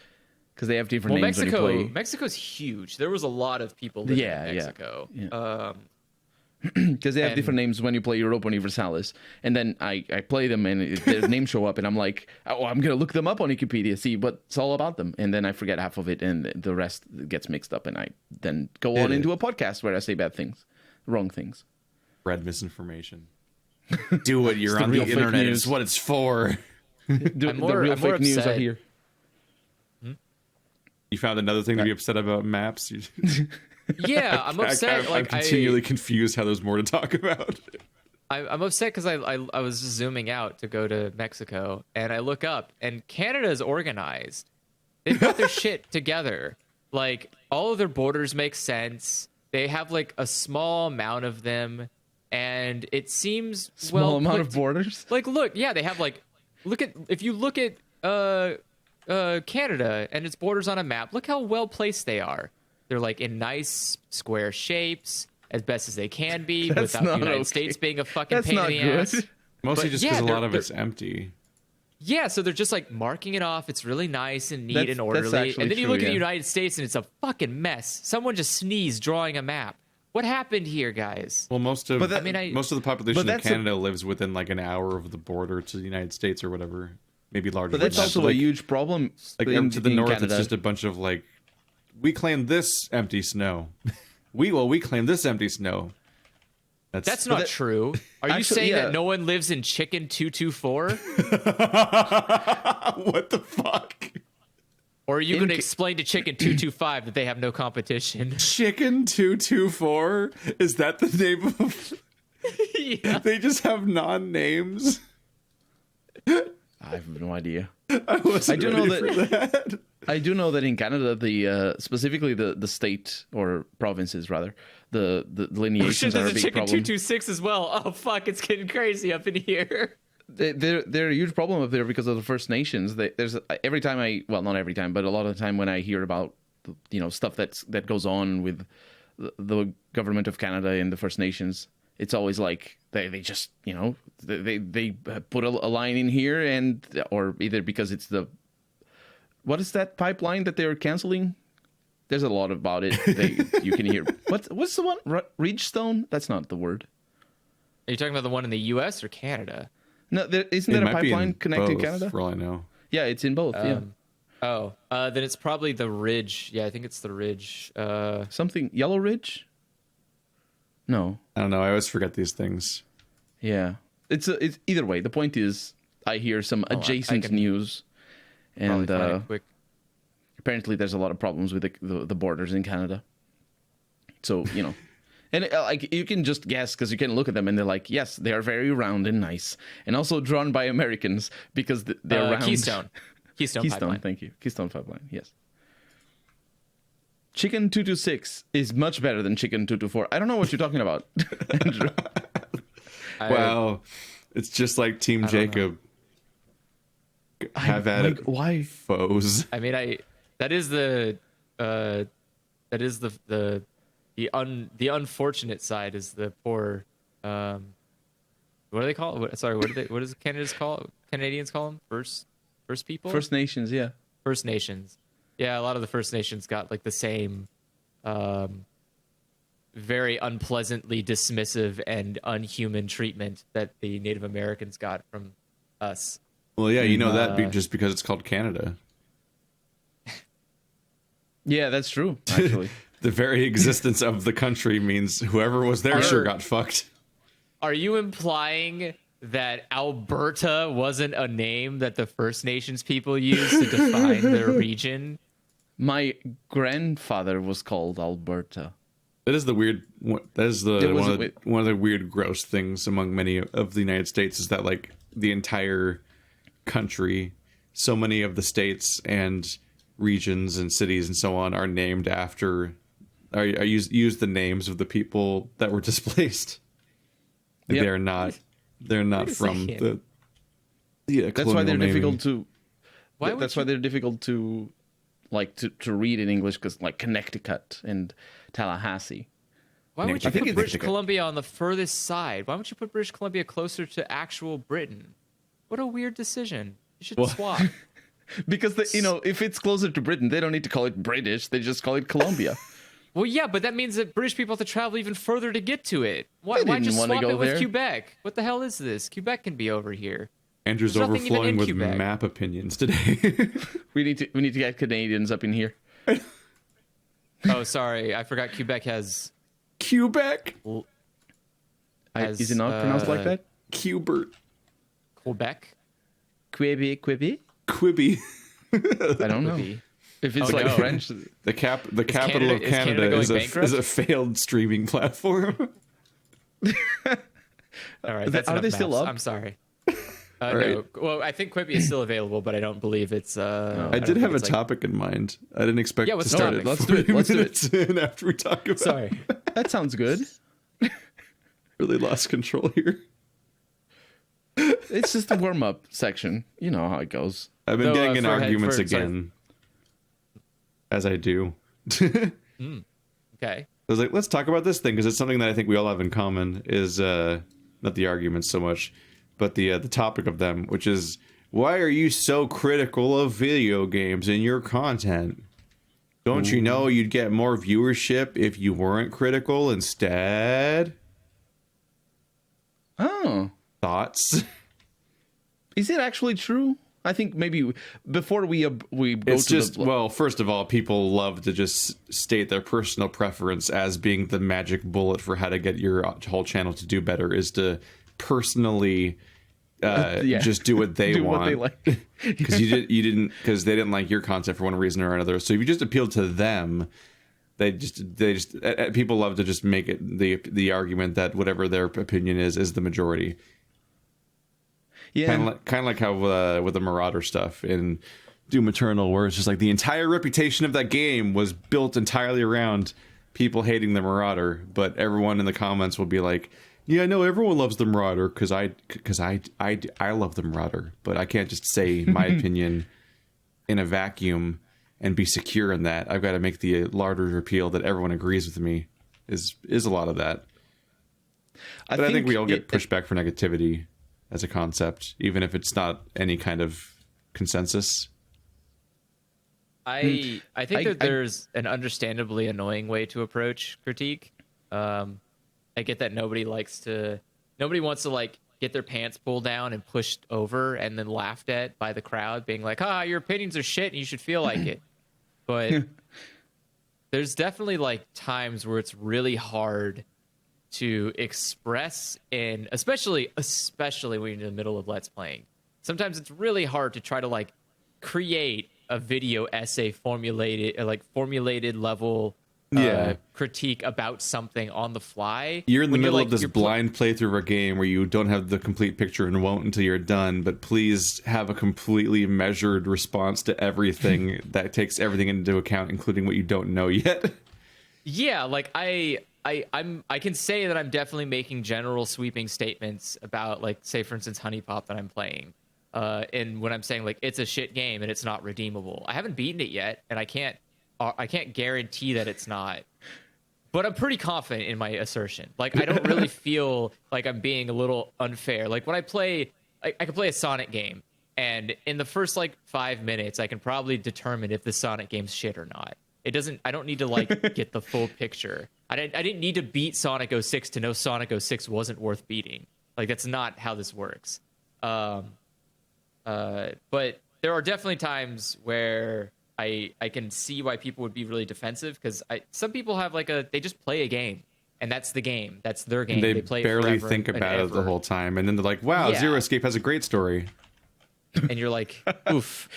because they have different Well, names when you play. Mexico's huge. There was a lot of people living Yeah, in yeah, Mexico. yeah. because they have And- different names when you play Europa Universalis. And then I play them and their names show up and I'm like, oh, I'm going to look them up on Wikipedia, see what's all about them. And then I forget half of it and the rest gets mixed up. And I then go on into a podcast where I say bad things, wrong things. Red misinformation. Do it. You're the on the real fake internet. news. It's what it's for. The I'm more fake news are upset. here. You found another thing to be upset about maps. Yeah, I'm upset. I'm continually confused how there's more to talk about. I'm upset because I was just zooming out to go to Mexico, and I look up, and Canada is organized. They've got their shit together. Like, all of their borders make sense. They have, like, a small amount of them, and it seems Small amount of borders. Like, look, yeah, they have, like, if you look at Canada and its borders on a map, look how well placed they are. They're, like, in nice square shapes as best as they can be That's without the not United okay. States being a fucking That's pain not in the good. ass. Mostly But just yeah, because a lot they're- of it's empty. Yeah, so they're just like marking it off. It's really nice and neat That's- and that's orderly. actually And then you true, look at yeah. the United States and it's a fucking mess. Someone just sneezed drawing a map. What happened here, guys? Well, most of But that- most of the population but of that's Canada lives within like an hour of the border to the United States or whatever. Maybe larger. But that's than that. also So, a like, huge problem. like in, to the in north. Canada. It's just a bunch of like, we claim this empty snow. we claim this empty snow. That's not true. Are you Actually, saying yeah. that no one lives in Chicken 224? What the fuck? Or are you going to explain to Chicken 225 that they have no competition? Chicken 224? Is that the name of? Yeah. They just have non-names. I have no idea. I wasn't I do know ready for that. I do know that in Canada, the specifically the state or provinces rather, the Oh, delineations shit, are there's a a big Chicken problem. 226 as well. Oh, fuck, it's getting crazy up in here. They're a huge problem up there because of the First Nations. There's every time not every time, but a lot of the time when I hear about stuff that goes on with the government of Canada and the First Nations, it's always like they just they put a line in here or either because it's what is that pipeline that they're canceling? There's a lot about it. You can hear what's the one Ridgestone? That's not the word. Are you talking about the one in the U.S. or Canada? No, isn't It there a might be in pipeline connecting both, Canada? for all I know. Yeah, it's in both. Yeah, Then it's probably the Ridge. Yeah, I think it's the Ridge. something Yellow Ridge. No, I don't know. I always forget these things. yeah, it's either way. The point is, I hear some I adjacent can news, Probably and find it quick. apparently there's a lot of problems with the borders in Canada. So and like you can just guess because you can look at them and they're like, yes, they are very round and nice, and also drawn by Americans because they're round. Keystone Pipeline. Thank you, Keystone Pipeline. Yes. Chicken 226 is much better than Chicken 224. I don't know what you're talking about, Andrew. Wow, it's just like Team Jacob. Have at it, Why? foes. I mean, that is the unfortunate side is the poor. What do they call it? What does Canadians call them? First people. First Nations, yeah. First Nations. Yeah, a lot of the First Nations got like the same, very unpleasantly dismissive and unhuman treatment that the Native Americans got from us. Well, yeah, just because it's called Canada. Yeah, that's true, actually. The very existence of the country means whoever was there sure got fucked. Are you implying that Alberta wasn't a name that the First Nations people used to define their region? My grandfather was called Alberta. That is the weird. That is It was one of the weird, gross things among many of the United States is that like the entire country, so many of the states and regions and cities and so on are named after. I use the names of the people that were displaced. Yep. They're not. They're not from second. the. That's why they're difficult to. Why would That's why they're difficult to, like to read in English because like Connecticut and Tallahassee. Why would you I think put it's British Connecticut. Columbia on the furthest side? Why would you put British Columbia closer to actual Britain? What a weird decision. You should swap. Because if it's closer to Britain, they don't need to call it British. They just call it Columbia. Well, yeah, but that means that British people have to travel even further to get to it. Why didn't just wanna swap go it with there. Quebec? What the hell is this? Quebec can be over here. Andrew's There's nothing even overflowing in with Quebec. map opinions today. We need to get Canadians up in here. Oh, sorry, I forgot Quebec has. Quebec, Is it not pronounced like that? Qbert, Quebec. Quebec. Quibby. I don't know. Maybe. If it's Oh, like no. French, The capital Canada- of is Canada Canada going is bankrupt? a failed streaming platform. All right, that's Are enough they still maps. up? I'm sorry. All No. right. Well, I think Quibi is still available, but I don't believe it's. I did have a topic in mind. I didn't expect Yeah, to what's start the it. topic? Let's do it. 40 Let's do it. minutes in after we talk about. Sorry. that sounds good. Really lost control here. It's just the warm up section. You know how it goes. I've been No, getting in for- arguments for- sorry. again, as I do. I Okay. was like, let's talk about this thing because it's something that I think we all have in common. Is not the arguments so much, but the topic of them, which is why are you so critical of video games in your content? Don't you know you'd get more viewership if you weren't critical instead? Oh, Thoughts? is it actually true? I think maybe before we go It's to just, the well, first of all, people love to just state their personal preference as being the magic bullet for how to get your whole channel to do better is to personally Yeah. just do what they do want. what they like. Because they didn't like your content for one reason or another. So if you just appeal to them, they just people love to just make it the argument that whatever their opinion is the majority. Yeah, Kind of like how with the Marauder stuff in Doom Eternal, where it's just like the entire reputation of that game was built entirely around people hating the Marauder, but everyone in the comments will be like, "Yeah, no, everyone loves the Marauder because I love the Marauder, but I can't just say my opinion in a vacuum and be secure in that. I've got to make the larger appeal that everyone agrees with me." Is a lot of that. But I think we all get pushed back for negativity as a concept, even if it's not any kind of consensus. I think I- that there's an understandably annoying way to approach critique. I get that nobody wants to like get their pants pulled down and pushed over and then laughed at by the crowd, being like, your opinions are shit and you should feel like it. But there's definitely like times where it's really hard to express in, especially when you're in the middle of Let's Playing. Sometimes it's really hard to try to like create a video essay formulated level critique about something on the fly. You're in the when middle like- of this you're blind playthrough of a game where you don't have the complete picture and won't until you're done, but please have a completely measured response to everything that takes everything into account, including what you don't know yet. Yeah, like I can say that I'm definitely making general sweeping statements about, like, say for instance Honey Pop that I'm playing. And when I'm saying like it's a shit game and it's not redeemable. I haven't beaten it yet, and I can't guarantee that it's not. But I'm pretty confident in my assertion. Like, I don't really feel like I'm being a little unfair. Like, when I play, I can play a Sonic game, and in the first, like, 5 minutes, I can probably determine if the Sonic game's shit or not. I don't need to, like, get the full picture. I didn't need to beat Sonic 06 to know Sonic 06 wasn't worth beating. Like, that's not how this works. But there are definitely times where I can see why people would be really defensive, because some people have like they just play a game and that's the game. That's their game. They play it barely forever think and about it the ever. whole time, and then they're like, "Wow, Yeah. Zero Escape has a great story." And you're like, oof.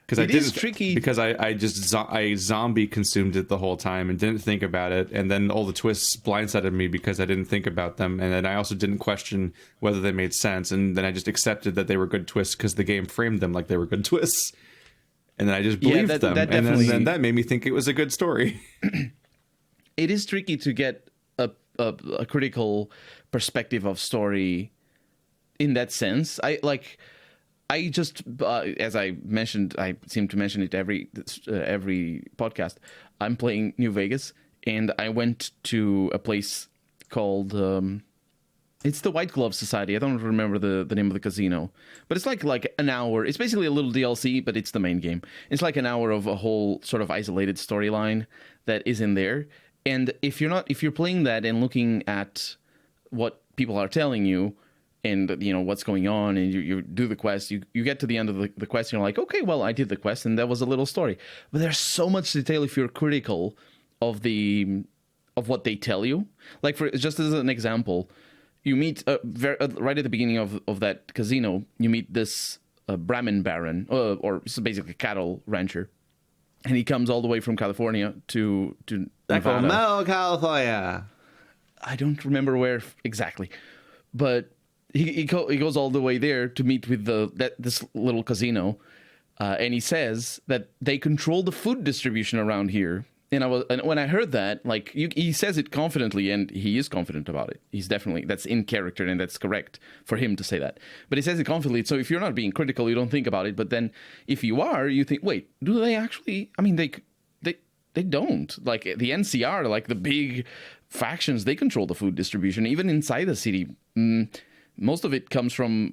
Because I It is didn't tricky. because I zombie consumed it the whole time and didn't think about it, and then all the twists blindsided me because I didn't think about them, and then I also didn't question whether they made sense, and then I just accepted that they were good twists because the game framed them like they were good twists, and then I just believed them, that and definitely- then that made me think it was a good story. it is tricky to get a critical perspective of story in that sense. I just, as I mentioned, I seem to mention it every podcast. I'm playing New Vegas, and I went to a place called it's the White Glove Society. I don't remember the name of the casino, but it's like an hour. It's basically a little DLC, but it's the main game. It's like an hour of a whole sort of isolated storyline that is in there, And if you're playing that and looking at what people are telling you, and what's going on, and you do the quest, you get to the end of the quest, and you're like, okay, well, I did the quest, and that was a little story. But there's so much detail if you're critical of what they tell you. Like, for just as an example, you meet right at the beginning of that casino, you meet this Brahmin baron, or basically cattle rancher, and he comes all the way from California to Nevada. Sacramento, California. I don't remember where exactly, but he goes all the way there to meet with this little casino, and he says that they control the food distribution around here. And when I heard that, like, he says it confidently, and he is confident about it. That's in character, and that's correct for him to say that. But he says it confidently. So if you're not being critical, you don't think about it. But then if you are, you think, wait, do they actually? I mean, they don't. Like, the NCR, like the big factions, they control the food distribution, even inside the city. Most of it comes from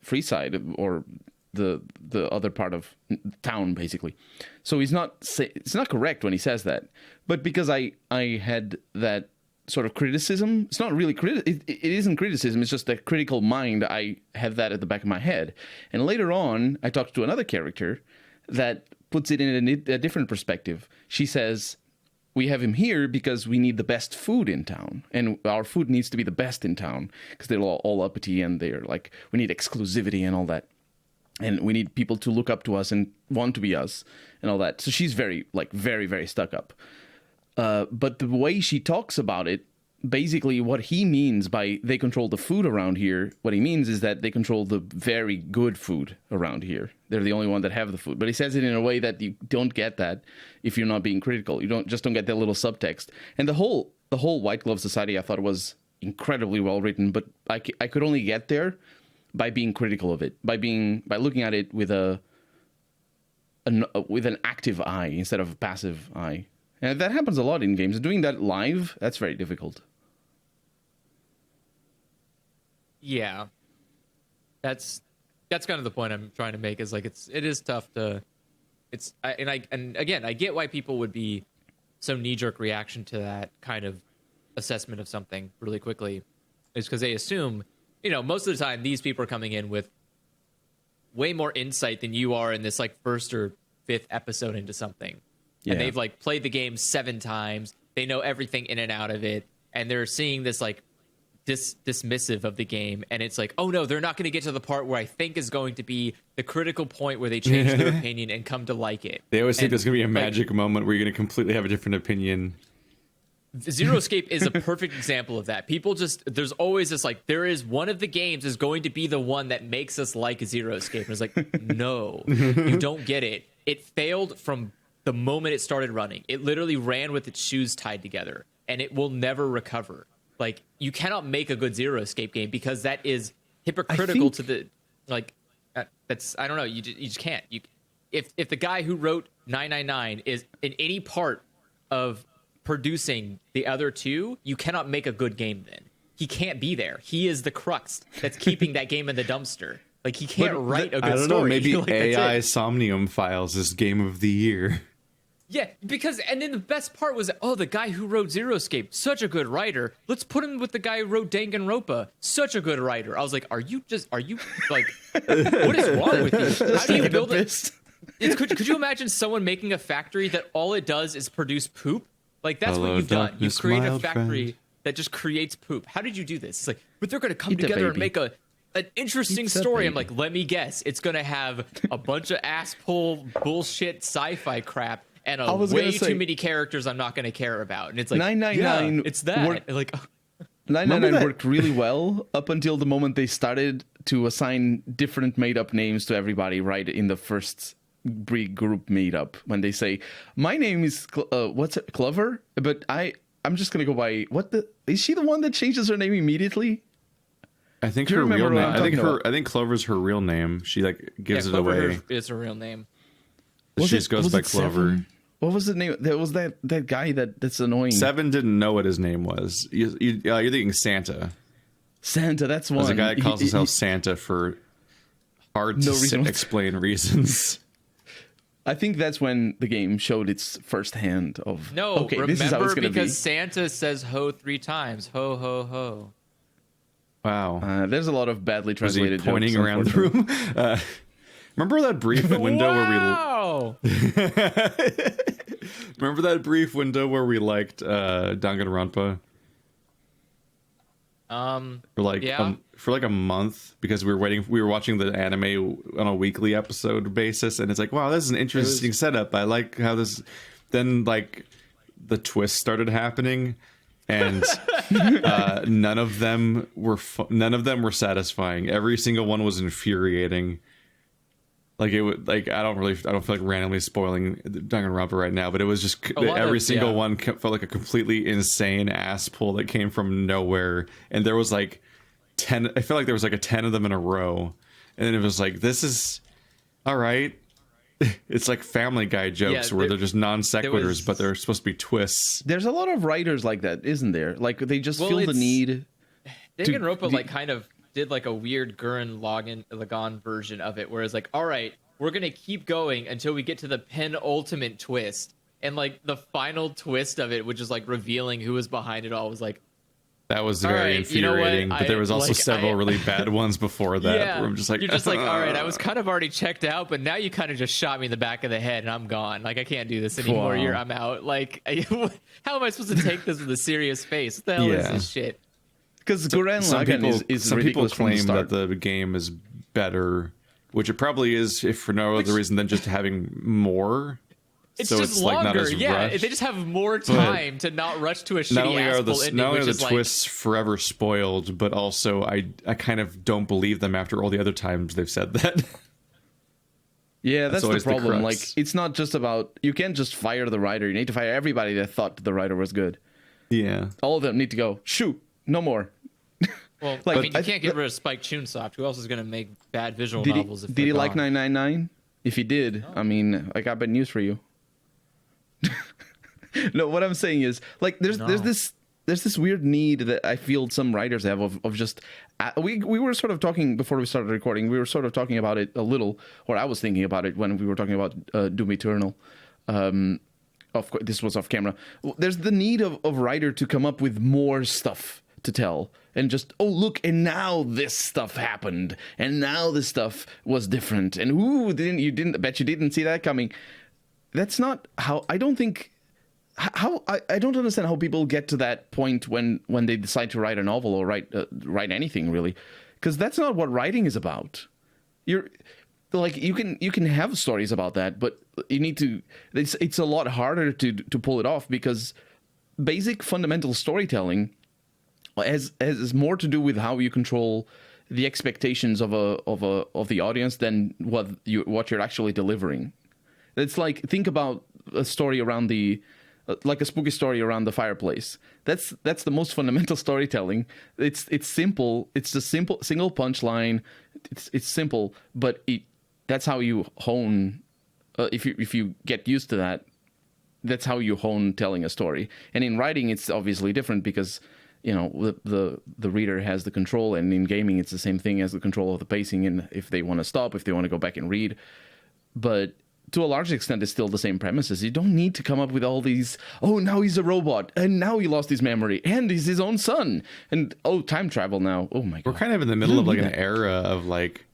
Freeside, or the other part of town, basically. So it's not correct when he says that. But because I had that sort of criticism, it's not really it isn't criticism, it's just a critical mind. I had that at the back of my head. And later on, I talked to another character that puts it in a different perspective. She says, we have him here because we need the best food in town, and our food needs to be the best in town because they're all uppity, and they're like, we need exclusivity and all that, and we need people to look up to us and want to be us and all that. So she's very, very stuck up. But the way she talks about it, basically what he means by they control the food around here, what he means is that they control the very good food around here. They're the only one that have the food. But he says it in a way that you don't get that if you're not being critical. You don't get that little subtext. And the whole White Glove Society, I thought, was incredibly well written, but I could only get there by being critical of it, by looking at it with an active eye instead of a passive eye. And that happens a lot in games. Doing that live, that's very difficult. Yeah, that's kind of the point I'm trying to make. Is like it is tough to. And again, I get why people would be so knee-jerk reaction to that kind of assessment of something really quickly, is because they assume, most of the time these people are coming in with way more insight than you are in this like first or fifth episode into something. Yeah. And they've like played the game 7 times. They know everything in and out of it, and they're seeing this like dismissive of the game, and it's like, oh no, they're not going to get to the part where I think is going to be the critical point where they change their opinion and come to like it. They always think there's going to be a magic moment where you're going to completely have a different opinion. Zero Escape is a perfect example of that. People there's always this like, there is one of the games is going to be the one that makes us like Zero Escape, and it's like, no, you don't get it. It failed from the moment it started running. It literally ran with its shoes tied together, and it will never recover. Like, you cannot make a good Zero Escape game because that is hypocritical to the, like, that's, I don't know, you just can't. If the guy who wrote 999 is in any part of producing the other two, you cannot make a good game then. He can't be there. He is the crux that's keeping that game in the dumpster. Like, he can't write a good story. I don't know, maybe like, AI Somnium Files is Game of the Year. Yeah, because, and then the best part was, the guy who wrote Zero Escape, such a good writer. Let's put him with the guy who wrote Danganronpa, such a good writer. I was like, are you like, what is wrong with you? How do you build it? Could you imagine someone making a factory that all it does is produce poop? Like, that's what you've done. You create a factory that just creates poop. How did you do this? It's like, but they're going to come together and make an interesting story. I'm like, let me guess. It's going to have a bunch of ass-pull bullshit sci-fi crap and way too many characters I'm not going to care about. And it's like, 999, it's that. Like, 999 worked really well up until the moment they started to assign different made-up names to everybody right in the first group meetup, when they say, my name is Clover, but I'm just going to go by, is she the one that changes her name immediately? I think her real name. I think Clover's her real name. She like gives it away. It's her real name. She just goes by Clover. 7? What was the name? There was that guy that's annoying. 7 didn't know what his name was. You're thinking Santa. Santa, that's one. There's a guy that calls himself Santa for hard to explain reasons. I think that's when the game showed its first hand of No, okay, remember, this is how it's going to because be. Santa says ho 3 times. Ho, ho, ho. Wow. There's a lot of badly Was he translated pointing jokes, around the room? Remember that brief window Wow! Remember that brief window where we liked Danganronpa? For like a month, because we were watching the anime on a weekly episode basis, and it's like, wow, this is an interesting setup. I like how this. Then like the twists started happening, and none of them were satisfying. Every single one was infuriating. Like it would, like I don't feel like randomly spoiling Danganronpa right now, but it was just every single one felt like a completely insane ass pull that came from nowhere, and there was like 10. I feel like there was like a 10 of them in a row, and then it was like, this is all right. It's like Family Guy jokes where they're just non sequiturs, but they're supposed to be twists. There's a lot of writers like that, isn't there? Like they just feel the need. Danganronpa like kind of did like a weird Gurren Lagann version of it, where it's like, all right, we're gonna keep going until we get to the penultimate twist, and like the final twist of it, which is like revealing who was behind it all, was like, that was very infuriating. But there was also several really bad ones before that. Yeah, where I'm just like, you're just like, all right, I was kind of already checked out, but now you kind of just shot me in the back of the head, and I'm gone. Like I can't do this anymore. Wow. I'm out. Like, how am I supposed to take this with a serious face? What the hell is this shit? Because Gurren Lagann is some people ridiculous from the claim start. that the game is better, which it probably is, if for no other reason than just having more. It's so just it's longer. like not as yeah, rushed. they just have more time to not rush to a Not shitty only ass are full ending, not only which are is the like, twists forever spoiled, but also I kind of don't believe them after all the other times they've said that. Yeah, that's the always the problem. crux. Like, it's not just about, you can't just fire the writer. You need to fire everybody that thought the writer was good. Yeah. All of them need to go, shoot, no more. well, like, I mean, you can't get rid of Spike Chunsoft. Who else is going to make bad visual Did novels? he, If did he they're like gone? 999? If he did, I mean, I got bad news for you. No, what I'm saying is, like, there's this weird need that I feel some writers have of just we were sort of talking before we started recording. We were sort of talking about it a little, or I was thinking about it when we were talking about Doom Eternal. Of course, this was off camera. There's the need of writer to come up with more stuff to tell, and just, oh look, and now this stuff happened, and now this stuff was different, and I bet you didn't see that coming. That's not how I don't think. I don't understand how people get to that point when they decide to write a novel or write anything really, because that's not what writing is about. You're like, you can have stories about that, but you need to. It's a lot harder to pull it off, because basic fundamental storytelling has more to do with how you control the expectations of the audience than what you're actually delivering. It's like, think about a story around like a spooky story around the fireplace. That's the most fundamental storytelling. It's simple. It's a single punchline. It's simple, but that's how you hone. If you get used to that, that's how you hone telling a story. And in writing, it's obviously different, because the reader has the control, and in gaming, it's the same thing as the control of the pacing. And if they want to stop, if they want to go back and read, but to a large extent, it's still the same premises. You don't need to come up with all these, oh, now he's a robot, and now he lost his memory, and he's his own son, and oh, time travel now. Oh my God. We're kind of in the middle of like an era of like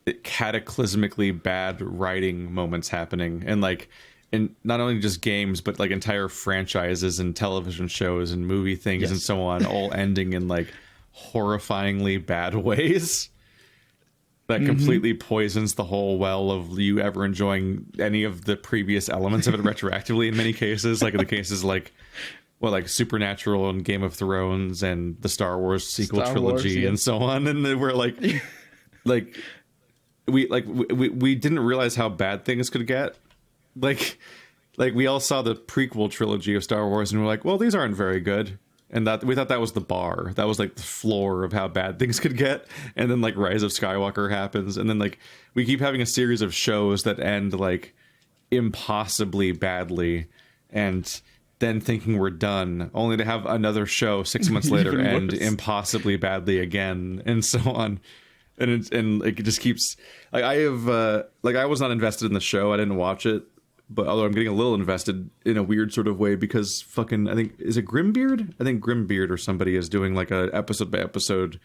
cataclysmically bad writing moments happening, and like in not only just games, but like entire franchises and television shows and movie things and so on, all ending in like horrifyingly bad ways. That completely poisons the whole well of you ever enjoying any of the previous elements of it retroactively in many cases. Like in the cases like Supernatural and Game of Thrones and the Star Wars sequel trilogy and so on. And then we're like, we didn't realize how bad things could get. Like we all saw the prequel trilogy of Star Wars and we're like, well, these aren't very good. And that we thought that was the bar. That was like the floor of how bad things could get. And then like Rise of Skywalker happens. And then like we keep having a series of shows that end like impossibly badly. And then thinking we're done, only to have another show 6 months later end impossibly badly again, and so on. and it just keeps like I was not invested in the show. I didn't watch it, but although I'm getting a little invested in a weird sort of way because fucking I think is it Grimbeard? I think Grimbeard or somebody is doing like a episode by episode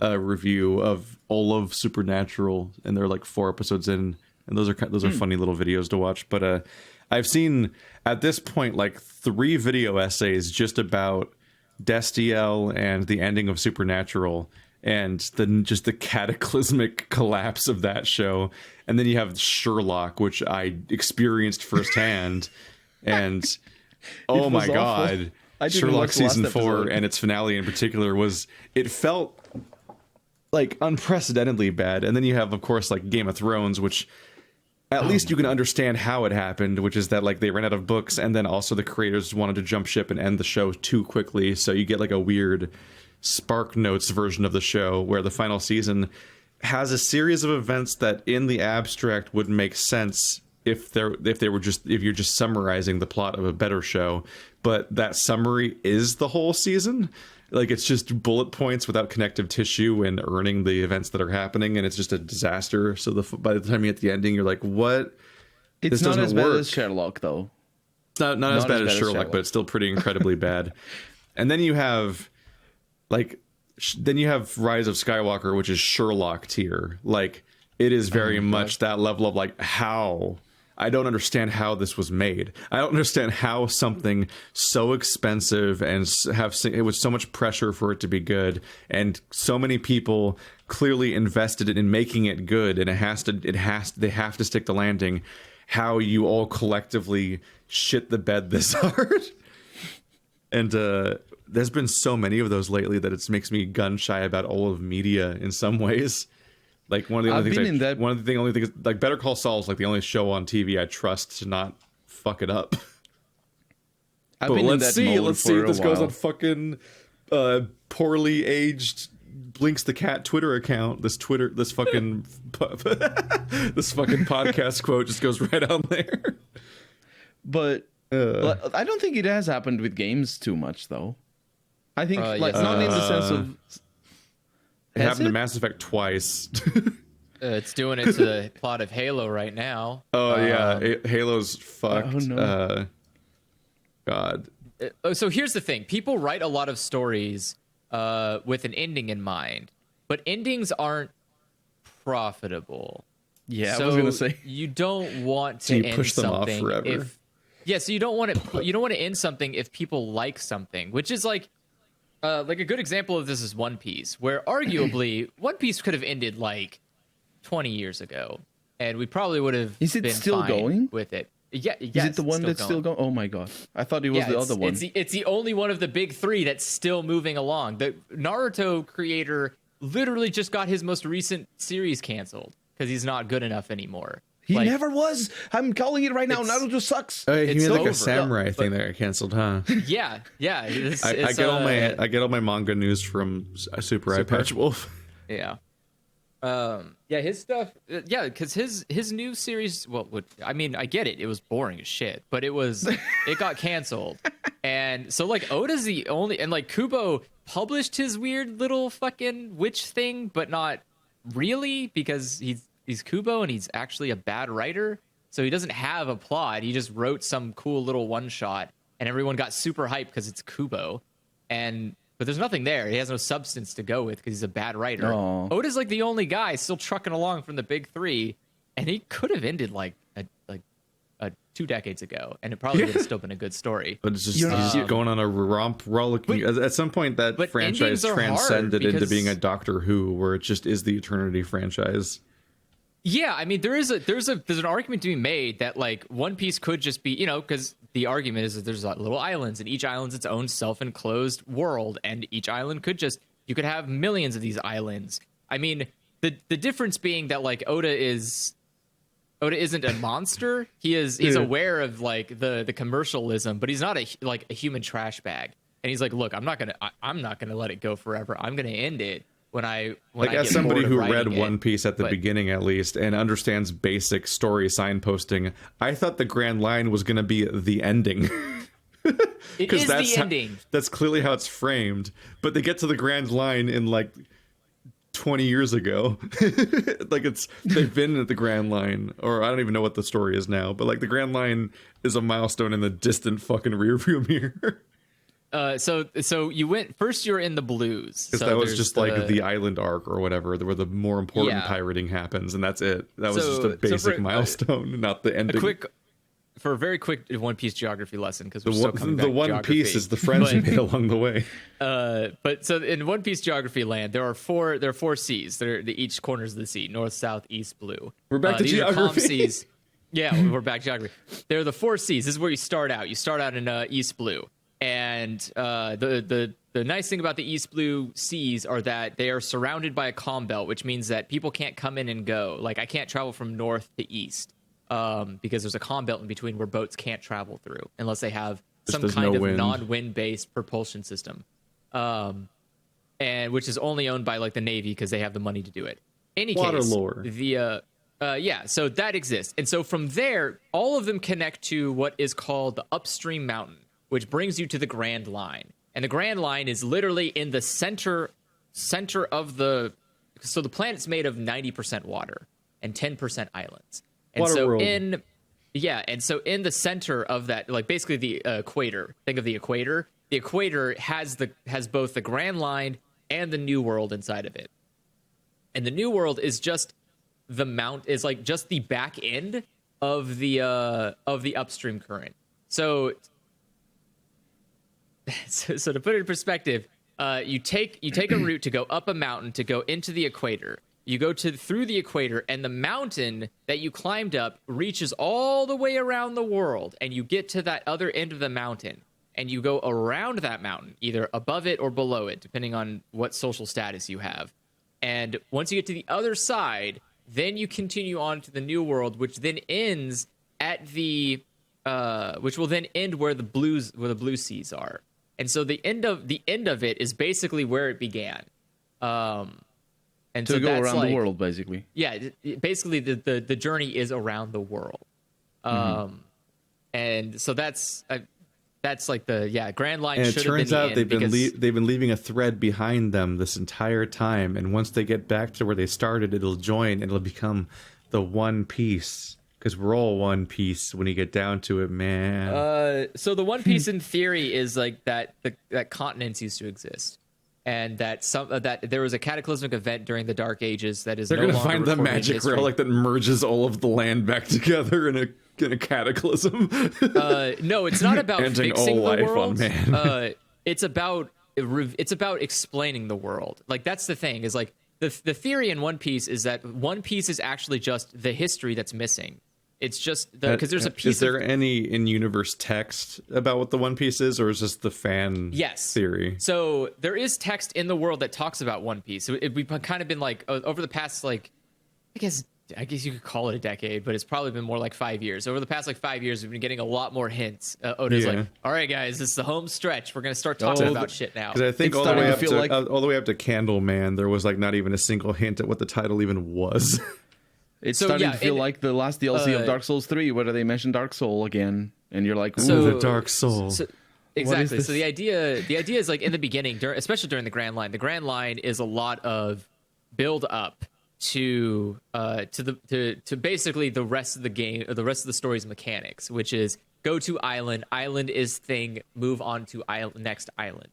review of all of Supernatural, and they're like 4 episodes in, and those are funny little videos to watch. But I've seen at this point like 3 video essays just about Destiel and the ending of Supernatural and just the cataclysmic collapse of that show. And then you have Sherlock, which I experienced firsthand. And oh my God, Sherlock season 4 and its finale in particular it felt like unprecedentedly bad. And then you have, of course, like Game of Thrones, which at least you can understand how it happened, which is that like they ran out of books, and then also the creators wanted to jump ship and end the show too quickly. So you get like a weird Spark Notes version of the show where the final season has a series of events that in the abstract would make sense if you're just summarizing the plot of a better show, but that summary is the whole season. Like it's just bullet points without connective tissue and earning the events that are happening, and it's just a you So by the time you get the ending, you're like, "What?" It's not as bad as Sherlock, though. It's not as bad as Sherlock, but it's still pretty incredibly bad. And then you have Rise of Skywalker, which is Sherlock tier. Like it is very much that level of like how. I don't understand how this was made. I don't understand how something so expensive and it was so much pressure for it to be good, and so many people clearly invested in making it good, and they have to stick the landing. How you all collectively shit the bed this hard. And there's been so many of those lately that it makes me gun shy about all of media in some ways. Like one of the only things is like Better Call Saul is like the only show on TV I trust to not fuck it up. Let's see if this goes on fucking poorly aged Blinks the Cat Twitter account. This fucking this fucking podcast quote just goes right on there. But I don't think it has happened with games too much though. I think not in the sense of. It happened to Mass Effect twice. It's doing it to the plot of Halo right now. Oh, yeah. Halo's fucked. Oh, no. God. So here's the thing. People write a lot of stories with an ending in mind, but endings aren't profitable. Yeah, so I was going to say. You don't want to end push them something off forever. So you don't want to end something if people like something, which is like a good example of this is One Piece, where arguably One Piece could have ended like 20 years ago, and we probably would have. Is it been still fine going with it? Yeah, is it the one that's still going? Oh my god, I thought it was the other one. It's the only one of the big 3 that's still moving along. The Naruto creator literally just got his most recent series canceled because he's not good enough anymore. He never was. I'm calling it right now. Naruto sucks. Oh, you mean like a samurai thing that got canceled, huh? Yeah. I get all my manga news from Super Eye Patch Wolf. Yeah. His stuff. Yeah, because his new series. Well, I mean, I get it. It was boring as shit, but it got canceled, and so like Oda's the only, and like Kubo published his weird little fucking witch thing, but not really because he's Kubo and he's actually a bad writer, so he doesn't have a plot. He just wrote some cool little one shot, and everyone got super hyped because it's Kubo, but there's nothing there. He has no substance to go with because he's a bad writer. Aww. Oda's like the only guy still trucking along from the big 3, and he could have ended like 2 decades ago, and it probably would have still been a good story. But it's just he's going on a rollicking. At some point, that franchise transcended into being a Doctor Who, where it just is the Eternity franchise. Yeah, I mean, there's an argument to be made that like One Piece could just be, because the argument is that there's little islands, and each island's its own self-enclosed world, and each island you could have millions of these islands. I mean, the difference being that like Oda isn't a monster. He's aware of like the commercialism, but he's not a human trash bag. And he's like, look, I'm not gonna let it go forever. I'm gonna end it. When I as somebody who read One Piece at the beginning at least and understands basic story signposting, I thought the grand line was going to be the ending. It is the ending. That's clearly how it's framed. But they get to the grand line in like 20 years ago. Like they've been at the Grand Line, or I don't even know what the story is now, but like the Grand Line is a milestone in the distant fucking rearview mirror. So you went first. You're in the Blues. Because that was just like the island arc or whatever, where the more important pirating happens, and that's it. That was just a basic milestone, not the ending. For a very quick One Piece geography lesson, because the One Piece is the friends you made along the way. But so in One Piece geography land, there are four seas. They're each corners of the sea: north, south, east, blue. We're back to geography. Are calm seas. Yeah, we're back to geography. They're the four seas. This is where you start out. You start out in east blue. And the nice thing about the East Blue Seas are that they are surrounded by a calm belt, which means that people can't come in and go. Like, I can't travel from north to east because there's a calm belt in between where boats can't travel through unless they have some kind of non-wind-based propulsion system, and which is only owned by like the Navy because they have the money to do it. Any Water case, lore. So that exists, and so from there, all of them connect to what is called the upstream mountain, which brings you to the Grand Line. And the Grand Line is literally in the center of the... So the planet's made of 90% water and 10% islands. And water so world. in the center of that, like basically the equator, think of the equator. The equator has both the Grand Line and the New World inside of it. And the New World is just is like just the back end of the upstream current. So to put it in perspective, you take a route to go up a mountain to go into the equator. You go through the equator, and the mountain that you climbed up reaches all the way around the world, and you get to that other end of the mountain, and you go around that mountain, either above it or below it, depending on what social status you have. And once you get to the other side, then you continue on to the New World, which then ends at which will then end where the blue seas are. And so the end of it is basically where it began. And to so go that's around like, the world, basically. Yeah, basically the journey is around the world. And so that's like the Grand Line. And it should have turns been out they've been leaving a thread behind them this entire time. And once they get back to where they started, it'll join and it'll become the One Piece. Because we're all one piece when you get down to it, man. So the One Piece in theory is like that continents used to exist, and that there was a cataclysmic event during the Dark Ages that is They're no gonna longer find the recorded in magic history. relic that merges all of the land back together in a cataclysm. No, it's not about Ending fixing all the life world. on man. It's about explaining the world. Like that's the thing is like the theory in One Piece is that One Piece is actually just the history that's missing. It's just because there's a piece. Is there any in-universe text about what the One Piece is, or is this the fan theory? So there is text in the world that talks about One Piece. So we've kind of been like over the past I guess you could call it a decade, but it's probably been more like 5 years. Over the past 5 years, we've been getting a lot more hints. Oda's like, all right, guys, this is the home stretch. We're gonna start talking about shit now. Because I think all the way up to Candleman, there was not even a single hint at what the title even was. It's starting to feel like the last DLC of Dark Souls 3, where they mention Dark Soul again, and you're like, ooh, the Dark Soul. Exactly. So the idea is like in the beginning, especially during the Grand Line. The Grand Line is a lot of build up to basically the rest of the game, or the rest of the story's mechanics, which is go to island. Island is thing. Move on to next island.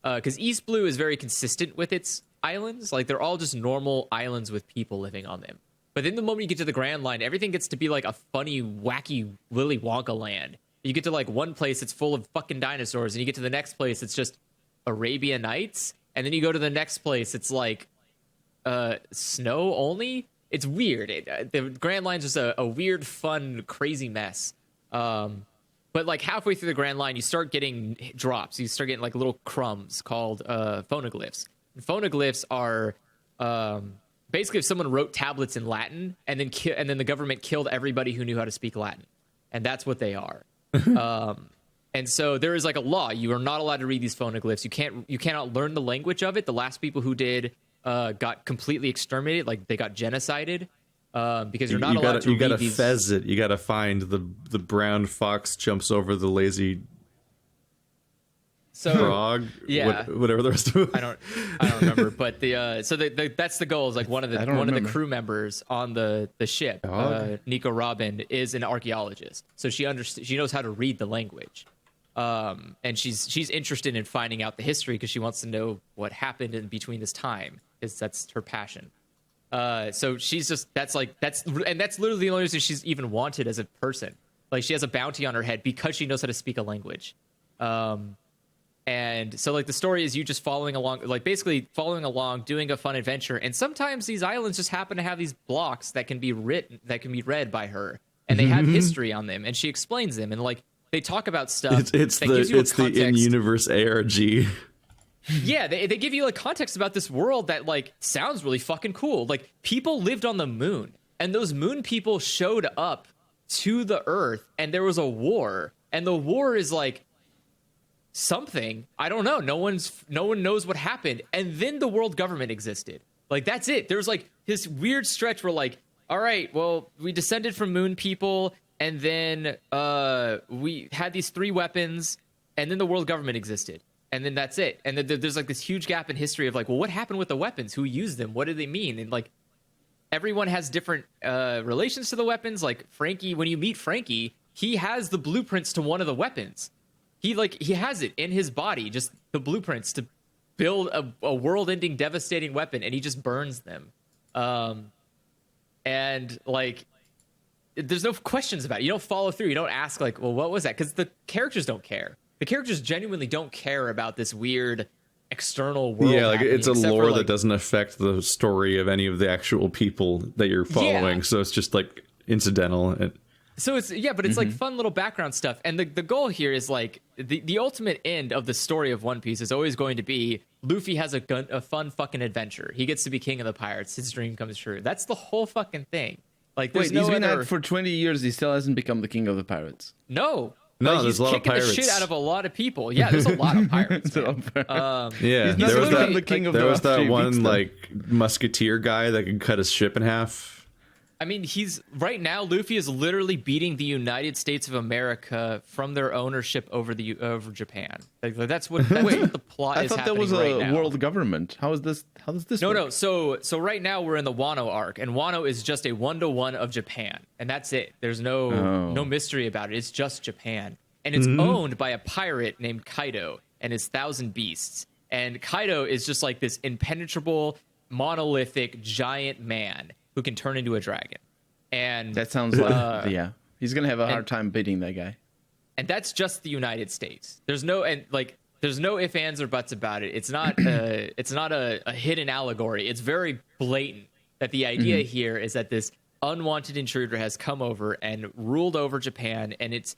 Because East Blue is very consistent with its islands. Like they're all just normal islands with people living on them. But then the moment you get to the Grand Line, everything gets to be like a funny, wacky Willy Wonka land. You get to one place it's full of fucking dinosaurs, and you get to the next place it's just Arabian Nights, and then you go to the next place it's like snow only. It's weird. The Grand Line's just a weird, fun, crazy mess. But halfway through the Grand Line, you start getting drops. You start getting little crumbs called phonoglyphs. And phonoglyphs are basically if someone wrote tablets in Latin and then the government killed everybody who knew how to speak Latin, and that's what they are. And so there is a law. You are not allowed to read these phonoglyphs. You cannot learn the language of it. The last people who did got completely exterminated. They got genocided because you're not allowed to read these. You got to fez it. You got to find the brown fox jumps over the lazy So frog, yeah. whatever the rest of it. I don't remember, but that's the goal. Is like one of the crew members on the ship, Nico Robin, is an archaeologist, so she knows how to read the language, and she's interested in finding out the history because she wants to know what happened in between this time. That's her passion. So she's just that's literally the only reason she's even wanted as a person. Like she has a bounty on her head because she knows how to speak a language. And so like the story is you just following along, doing a fun adventure. And sometimes these islands just happen to have these blocks that can be read by her, and they have history on them, and she explains them, and like they talk about stuff. It's the in-universe ARG. Yeah, they give you like context about this world that like sounds really fucking cool. Like people lived on the moon, and those moon people showed up to the Earth, and there was a war, and the war is like something, I don't know, no one knows what happened, and then the world government existed. Like that's it. There's like this weird stretch where like, all right, well, we descended from moon people, and then we had these 3 weapons, and then the world government existed, and then that's it. And then there's like this huge gap in history of like, well, what happened with the weapons? Who used them? What do they mean? And like everyone has different relations to the weapons. Like Frankie, when you meet Frankie, he has the blueprints to one of the weapons. He has it in his body, just the blueprints to build a world-ending, devastating weapon, and he just burns them. And like, there's no questions about it. You don't follow through. You don't ask like, well, what was that? Because the characters don't care. The characters genuinely don't care about this weird external world. Yeah, like it's a lore that doesn't affect the story of any of the actual people that you're following. Yeah. So it's just like incidental. So it's but it's like fun little background stuff. And the goal here is like the ultimate end of the story of One Piece is always going to be Luffy has a fun fucking adventure. He gets to be king of the pirates. His dream comes true. That's the whole fucking thing. Like wait, he's been at for 20 years. He still hasn't become the king of the pirates. No, there's a lot of pirates. The shit out of a lot of people. Yeah, there's a lot of pirates. There was that one like musketeer guy that could cut his ship in half. I mean, right now. Luffy is literally beating the United States of America from their ownership over Japan. Like, that's what the plot is. I thought there was a world government. How does this? No. So right now we're in the Wano arc, and Wano is just a 1-to-1 of Japan, and that's it. There's no mystery about it. It's just Japan, and it's owned by a pirate named Kaido and his 1,000 beasts. And Kaido is just like this impenetrable, monolithic giant man who can turn into a dragon. And that sounds like he's gonna have a hard time beating that guy. And that's just the United States. There's no ifs, ands, or buts about it. It's not a hidden allegory. It's very blatant that the idea here is that this unwanted intruder has come over and ruled over Japan, and it's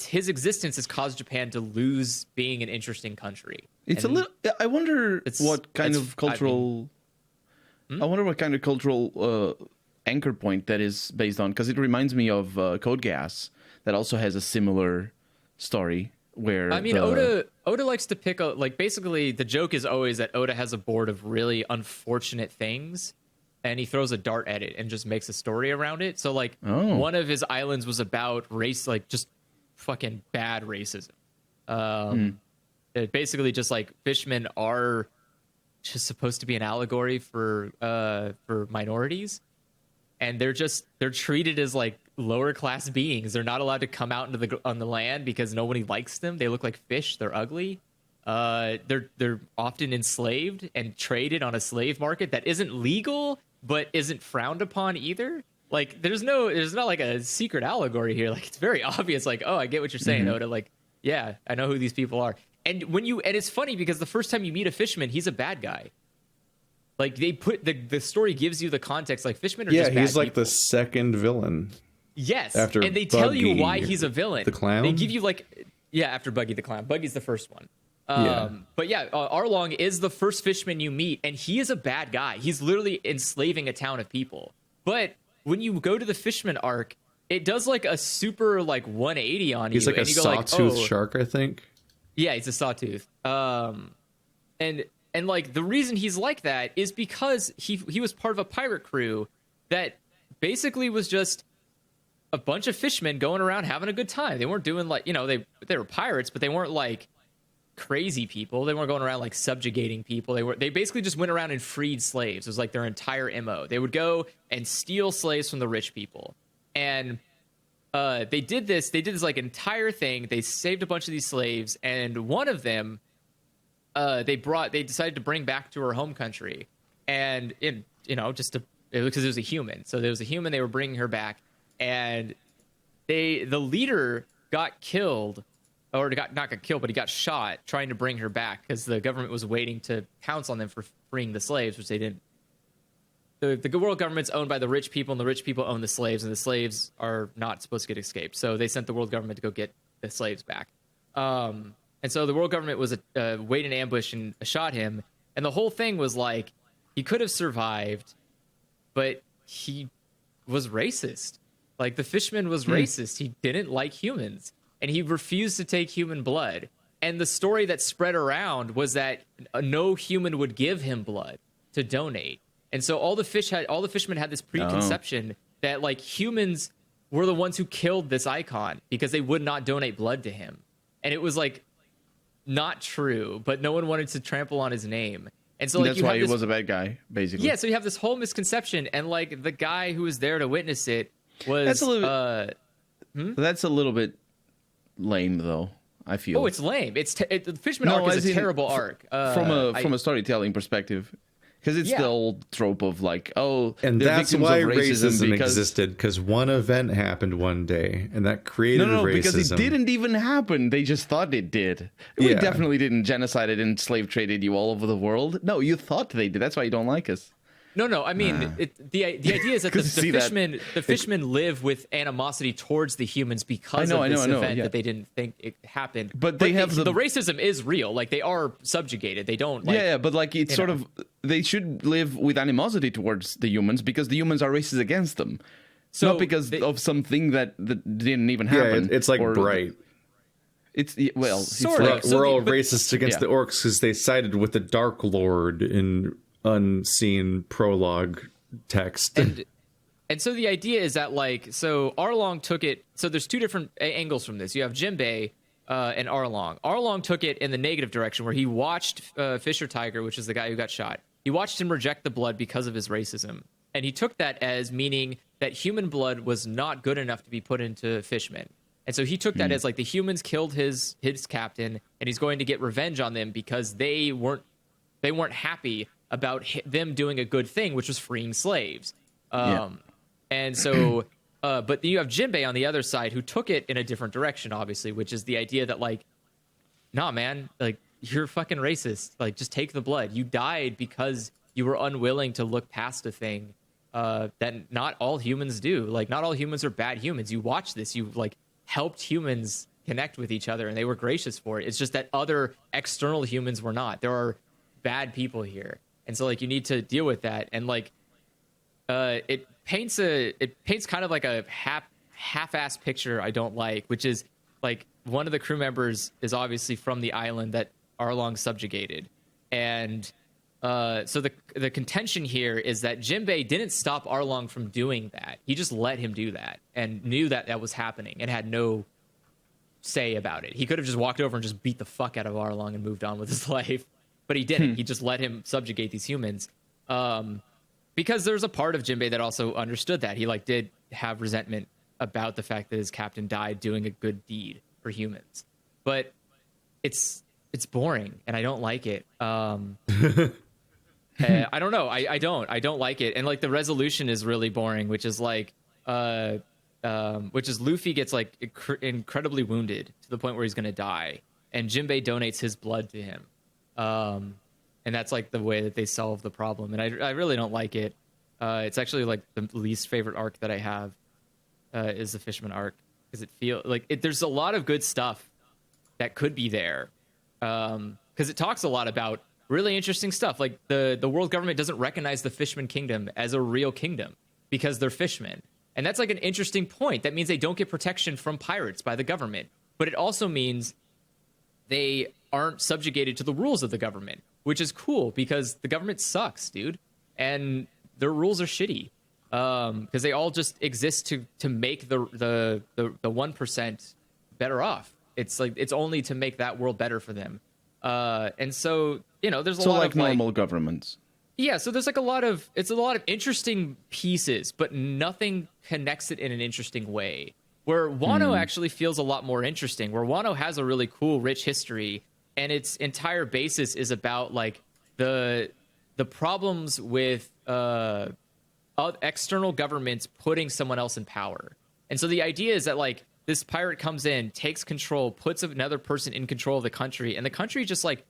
his existence has caused Japan to lose being an interesting country. It's and a little. I wonder what kind of cultural. I wonder what kind of cultural anchor point that is based on, because it reminds me of Code Geass, that also has a similar story where. I mean, Oda likes to pick basically the joke is always that Oda has a board of really unfortunate things, and he throws a dart at it and just makes a story around it. So like one of his islands was about race, like just fucking bad racism. It basically just like fishermen are just supposed to be an allegory for minorities, and they're treated as like lower class beings. They're not allowed to come out on the land because nobody likes them. They look like fish. They're ugly. They're often enslaved and traded on a slave market that isn't legal but isn't frowned upon either. Like there's not like a secret allegory here. Like it's very obvious. Like, oh, I get what you're saying, Oda. Like, yeah, I know who these people are. And it's funny because the first time you meet a fisherman, he's a bad guy. Like they put the story gives you the context. Like fishermen are just bad he's like people. The second villain. Yes, after and they tell you why he's a villain. The clown. They give you after Buggy the clown. Buggy's the first one. But Arlong is the first fisherman you meet, and he is a bad guy. He's literally enslaving a town of people. But when you go to the Fisherman arc, it does like a super like 180 on you. He's like a sawtooth shark, I think. Yeah, he's a sawtooth. And like the reason he's like that is because he was part of a pirate crew that basically was just a bunch of fishermen going around having a good time. They weren't doing like, they were pirates, but they weren't like crazy people. They weren't going around like subjugating people. They basically just went around and freed slaves. It was like their entire MO. They would go and steal slaves from the rich people. And they did this like entire thing. They saved a bunch of these slaves, and one of them they decided to bring back to her home country. And because it was a human. So there was a human, they were bringing her back, and the leader got killed, or not got killed, but he got shot trying to bring her back because the government was waiting to pounce on them for freeing the slaves, which they didn't. The world government's owned by the rich people, and the rich people own the slaves, and the slaves are not supposed to get escaped. So they sent the world government to go get the slaves back. And so the world government was waiting in ambush and shot him. And the whole thing was like, he could have survived, but he was racist. Like, the Fishman was racist. He didn't like humans, and he refused to take human blood. And the story that spread around was that no human would give him blood to donate. And so all the fishermen had this preconception that like humans were the ones who killed this icon because they would not donate blood to him. And it was like not true, but no one wanted to trample on his name. And so like, that's why he was a bad guy, basically. Yeah, so you have this whole misconception, and like the guy who was there to witness it was that's a little bit lame, though. I feel. Oh, it's lame. The Fisherman Arc is a terrible arc from a storytelling perspective. Because it's the old trope of like, and that's why racism existed, because one event happened one day, and that created racism. Because it didn't even happen. They just thought it did. We definitely didn't genocided and slave traded you all over the world. No, you thought they did. That's why you don't like us. No. I mean, the idea is that the fishermen live with animosity towards the humans because of this event that they didn't think it happened. But the racism is real. Like, they are subjugated. They don't. Like, but like it's sort of, they should live with animosity towards the humans because the humans are racist against them. So not because of something that didn't even happen. Yeah, it's like Bright. It's we're all racist against the orcs because they sided with the Dark Lord in unseen prologue text. And so the idea is that like, so Arlong took it, so there's two different angles from this. You have Jinbei and Arlong. Arlong took it in the negative direction, where he watched Fisher Tiger, which is the guy who got shot. He watched him reject the blood because of his racism, and he took that as meaning that human blood was not good enough to be put into fishmen. And so he took that as like the humans killed his captain, and he's going to get revenge on them because they weren't happy about them doing a good thing, which was freeing slaves. And so, but you have Jinbei on the other side who took it in a different direction, obviously, which is the idea that like, nah, man, like, you're fucking racist. Like, just take the blood. You died because you were unwilling to look past a thing that not all humans do. Like, not all humans are bad humans. You watch this, you like helped humans connect with each other, and they were gracious for it. It's just that other external humans were not. There are bad people here. And so like, you need to deal with that. And like, it paints kind of like a half-assed picture I don't like, which is like, one of the crew members is obviously from the island that Arlong subjugated. And so the contention here is that Jinbei didn't stop Arlong from doing that. He just let him do that and knew that that was happening and had no say about it. He could have just walked over and just beat the fuck out of Arlong and moved on with his life. But he didn't. He just let him subjugate these humans. Because there's a part of Jinbei that also understood that. He like did have resentment about the fact that his captain died doing a good deed for humans. But it's boring, and I don't like it. I don't know. I don't like it. And like, the resolution is really boring, which is like which is Luffy gets like incredibly wounded to the point where he's going to die, and Jinbei donates his blood to him. And that's like the way that they solve the problem. And I really don't like it. It's actually like the least favorite arc that I have is the Fisherman Arc, because it feels like there's a lot of good stuff that could be there. Because it talks a lot about really interesting stuff. Like the world government doesn't recognize the Fishman Kingdom as a real kingdom because they're fishmen. And that's like an interesting point. That means they don't get protection from pirates by the government. But it also means they aren't subjugated to the rules of the government, which is cool because the government sucks, dude. And their rules are shitty because they all just exist to make the 1% better off. It's like, it's only to make that world better for them. And so, there's a So lot like of normal governments. yeah, so there's like a lot of interesting pieces, but nothing connects it in an interesting way. Where Wano actually feels a lot more interesting, where Wano has a really cool, rich history, and its entire basis is about like the problems with external governments putting someone else in power. And so the idea is that like this pirate comes in, takes control, puts another person in control of the country, and the country just like,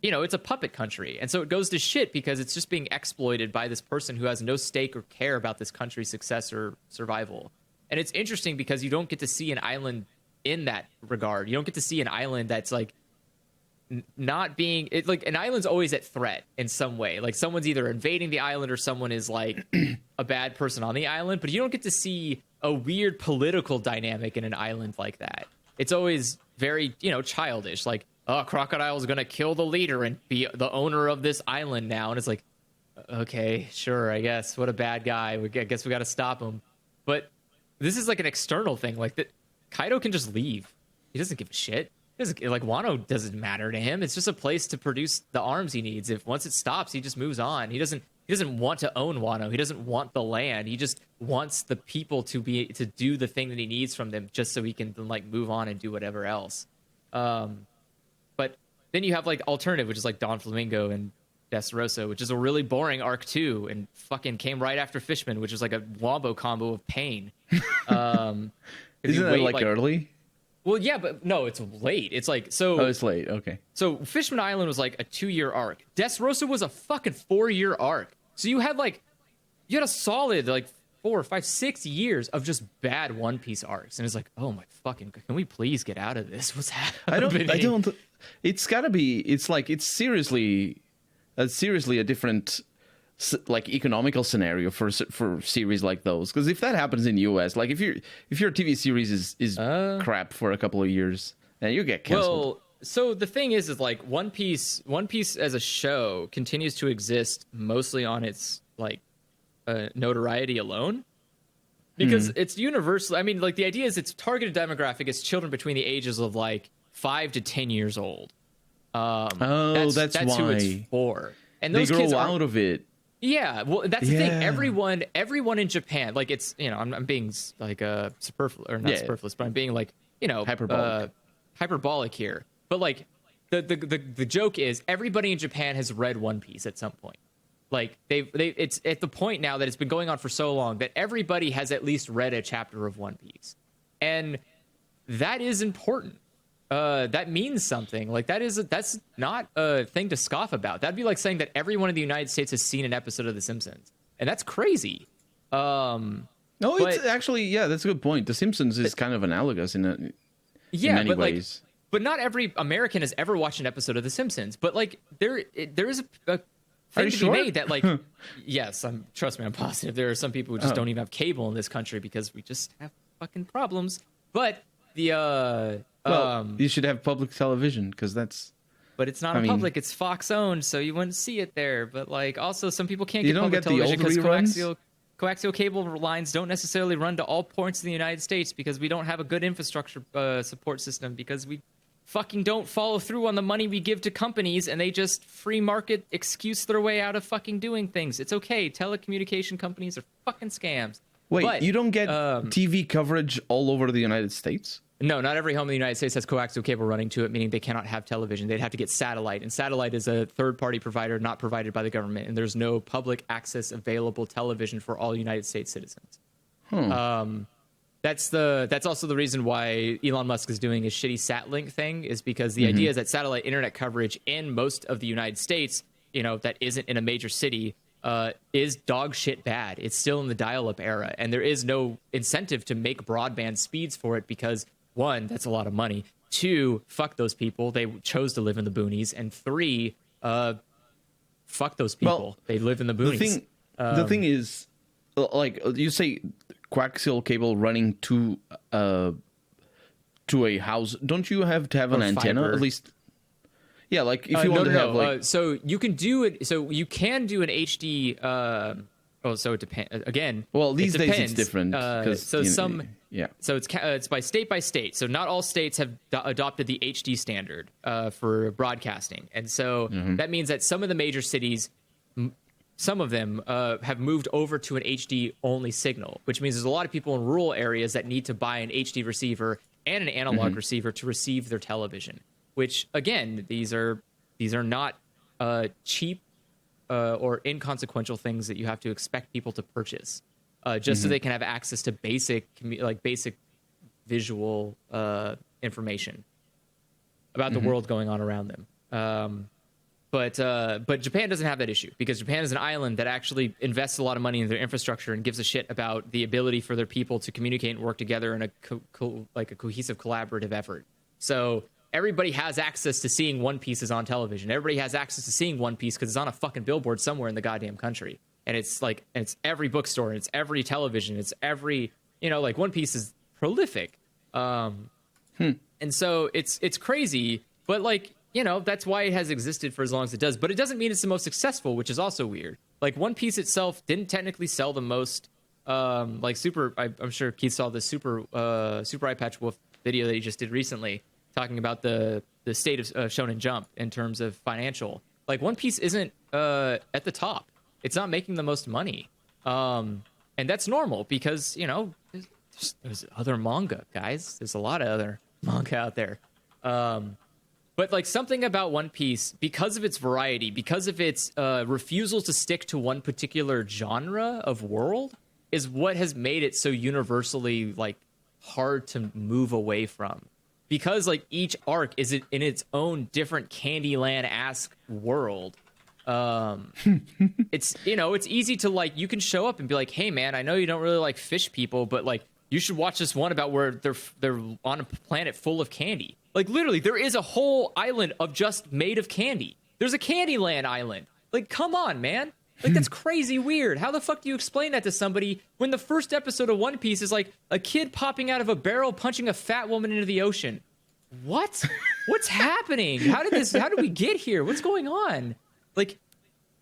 it's a puppet country. And so it goes to shit because it's just being exploited by this person who has no stake or care about this country's success or survival. And it's interesting because you don't get to see an island in that regard. You don't get to see an island that's like not being like an island's always at threat in some way. Like someone's either invading the island or someone is like a bad person on the island, but you don't get to see a weird political dynamic in an island like that. It's always very, childish. Like, oh, Crocodile's going to kill the leader and be the owner of this island now. And it's like, okay, sure, I guess. What a bad guy. I guess we got to stop him. But this is like an external thing. Like that, Kaido can just leave. He doesn't give a shit. Like Wano doesn't matter to him. It's just a place to produce the arms he needs. If once it stops, he just moves on. He doesn't want to own Wano. He doesn't want the land. He just wants the people to do the thing that he needs from them, just so he can like move on and do whatever else. But then you have like alternative, which is like Don Flamingo and Dressrosa, which is a really boring arc too, and fucking came right after Fishman, which is like a wombo combo of pain. Isn't that like early? Well, yeah, but no, it's late. It's like so. Oh, it's late. Okay. So Fishman Island was like a 2-year arc. Dressrosa was a fucking 4-year arc. So you had a solid like 4, 5, 6 years of just bad One Piece arcs, and it's like, oh my fucking, can we please get out of this? What's happening? I don't. It's gotta be. It's like it's seriously a different like economical scenario for series like those. Because if that happens in the US, like if your TV series is crap for a couple of years, then you get canceled. Well, so the thing is like One Piece as a show continues to exist mostly on its like notoriety alone, because it's universal. I mean, like the idea is its targeted demographic is children between the ages of like 5 to 10 years old. That's why. Who it's for. And those they grow kids out of it. Yeah, well, that's the thing. Everyone in Japan, like it's, I'm being like superfluous, or not superfluous, but I'm being like, hyperbolic here. But like the joke is everybody in Japan has read One Piece at some point. Like it's at the point now that it's been going on for so long that everybody has at least read a chapter of One Piece, and that is important. That means something. Like that's not a thing to scoff about. That'd be like saying that everyone in the United States has seen an episode of The Simpsons, and that's crazy. It's actually, that's a good point. The Simpsons is kind of analogous in many ways. But not every American has ever watched an episode of The Simpsons. But like there is a thing to be made that like, yes, trust me, I'm positive there are some people who just don't even have cable in this country because we just have fucking problems. But the you should have public television because that's. But it's not public; it's Fox owned, so you wouldn't see it there. But like, also, some people can't get public television because coaxial cable lines don't necessarily run to all points in the United States because we don't have a good infrastructure support system, because we fucking don't follow through on the money we give to companies, and they just free market excuse their way out of fucking doing things. It's okay. Telecommunication companies are fucking scams. Wait, but, you don't get TV coverage all over the United States? No, not every home in the United States has coaxial cable running to it, meaning they cannot have television. They'd have to get satellite, and satellite is a third-party provider not provided by the government, and there's no public access available television for all United States citizens. That's also the reason why Elon Musk is doing his shitty Satlink thing, is because the idea is that satellite internet coverage in most of the United States, that isn't in a major city, is dog shit bad. It's still in the dial-up era, and there is no incentive to make broadband speeds for it because, 1, that's a lot of money. 2, fuck those people. They chose to live in the boonies. And 3, fuck those people. Well, they live in the boonies. The thing is, like you say, coaxial cable running to a house. Don't you have to have an antenna at least? Yeah, like if you want to have like. So you can do it. So you can do an HD Oh, so it depends. Again, Well, these it days depends. it's different. So some, yeah. So it's by state. So not all states have adopted the HD standard for broadcasting, and so that means that some of the major cities, some of them have moved over to an HD only signal, which means there's a lot of people in rural areas that need to buy an HD receiver and an analog receiver to receive their television. Which again, these are not cheap or inconsequential things that you have to expect people to purchase just so they can have access to basic visual information about the world going on around them. But Japan doesn't have that issue because Japan is an island that actually invests a lot of money in their infrastructure and gives a shit about the ability for their people to communicate and work together in a cohesive, collaborative effort. So everybody has access to seeing One Piece is on television. Everybody has access to seeing One Piece because it's on a fucking billboard somewhere in the goddamn country. And it's every bookstore, and it's every television, it's every, One Piece is prolific. And so it's crazy, but that's why it has existed for as long as it does. But it doesn't mean it's the most successful, which is also weird. Like One Piece itself didn't technically sell the most, I'm sure Keith saw the Super Eye Patch Wolf video that he just did recently, talking about the state of Shonen Jump in terms of financial. Like One Piece isn't at the top. It's not making the most money. And that's normal because, there's other manga, guys. There's a lot of other manga out there. But something about One Piece, because of its variety, because of its refusal to stick to one particular genre of world, is what has made it so universally hard to move away from. Because each arc is in its own different Candyland-esque world. It's it's easy to you can show up and be like, hey man, I know you don't really like fish people, but you should watch this one about where they're on a planet full of candy. Literally, there is a whole island of just made of candy. There's a Candyland island. Come on, man. That's crazy weird. How the fuck do you explain that to somebody when the first episode of One Piece is a kid popping out of a barrel punching a fat woman into the ocean? What? What's happening? How did we get here? What's going on?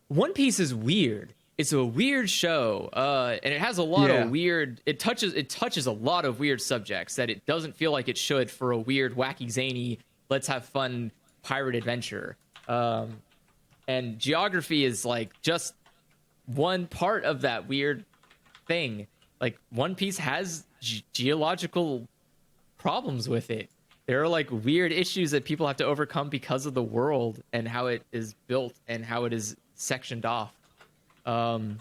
One Piece is weird. It's a weird show, and it has a lot of weird. It touches a lot of weird subjects that it doesn't feel like it should for a weird, wacky, zany, let's have fun pirate adventure. And geography is just one part of that weird thing. One Piece has geological problems with it. There are weird issues that people have to overcome because of the world and how it is built and how it is sectioned off. And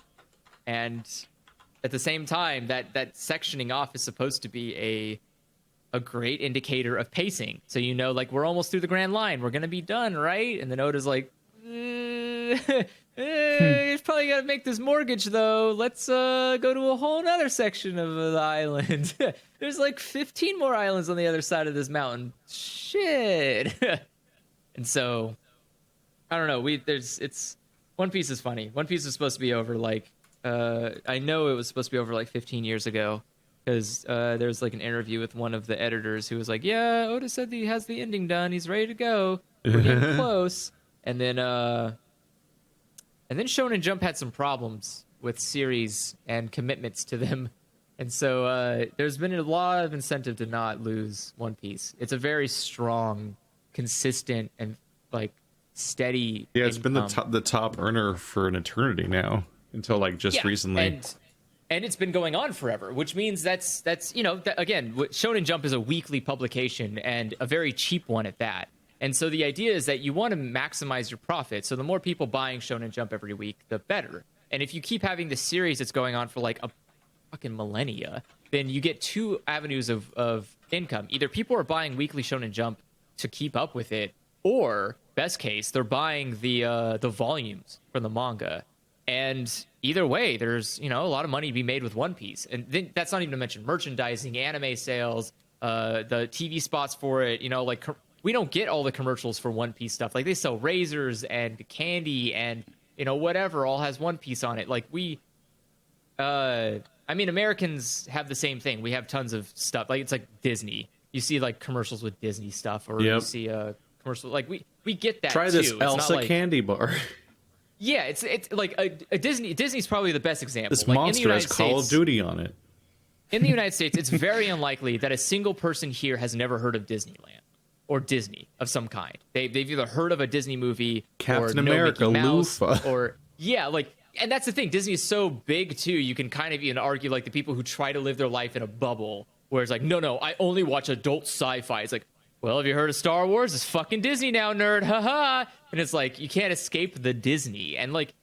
at the same time, that sectioning off is supposed to be a great indicator of pacing. So we're almost through the Grand Line. We're gonna be done, right? And the Oda's you probably got to make this mortgage though. Let's go to a whole other section of the island. There's 15 more islands on the other side of this mountain. Shit. And so I don't know. One Piece is funny. One Piece was supposed to be over I know it was supposed to be over 15 years ago because there's an interview with one of the editors who was yeah, Oda said that he has the ending done. He's ready to go. We're getting close. And then Shonen Jump had some problems with series and commitments to them. And so there's been a lot of incentive to not lose One Piece. It's a very strong, consistent, and steady. Yeah, it's been income. the top earner for an eternity now until just recently. And it's been going on forever, which means that's again, Shonen Jump is a weekly publication and a very cheap one at that. And so the idea is that you want to maximize your profit. So the more people buying Shonen Jump every week, the better. And if you keep having this series that's going on for a fucking millennia, then you get two avenues of income. Either people are buying weekly Shonen Jump to keep up with it, or best case, they're buying the volumes from the manga. And either way, there's a lot of money to be made with One Piece. And then that's not even to mention merchandising, anime sales, the TV spots for it. We don't get all the commercials for One Piece stuff. They sell razors and candy and whatever all has One Piece on it. Americans have the same thing. We have tons of stuff. It's Disney. You see commercials with Disney stuff, or you see commercials we get that. Try too. this Elsa candy bar. Yeah, it's like a Disney's probably the best example. This like, monster has Call of Duty on it. In the United States, it's very unlikely that a single person here has never heard of Disneyland or Disney of some kind. They've either heard of a Disney movie Captain or America, Mickey Mouse, Lufa. or and that's the thing. Disney is so big too. You can kind of even argue like the people who try to live their life in a bubble, where it's like, no, I only watch adult sci-fi. It's like, well, have you heard of Star Wars? It's fucking Disney now, nerd. Haha. And it's like you can't escape the Disney. And like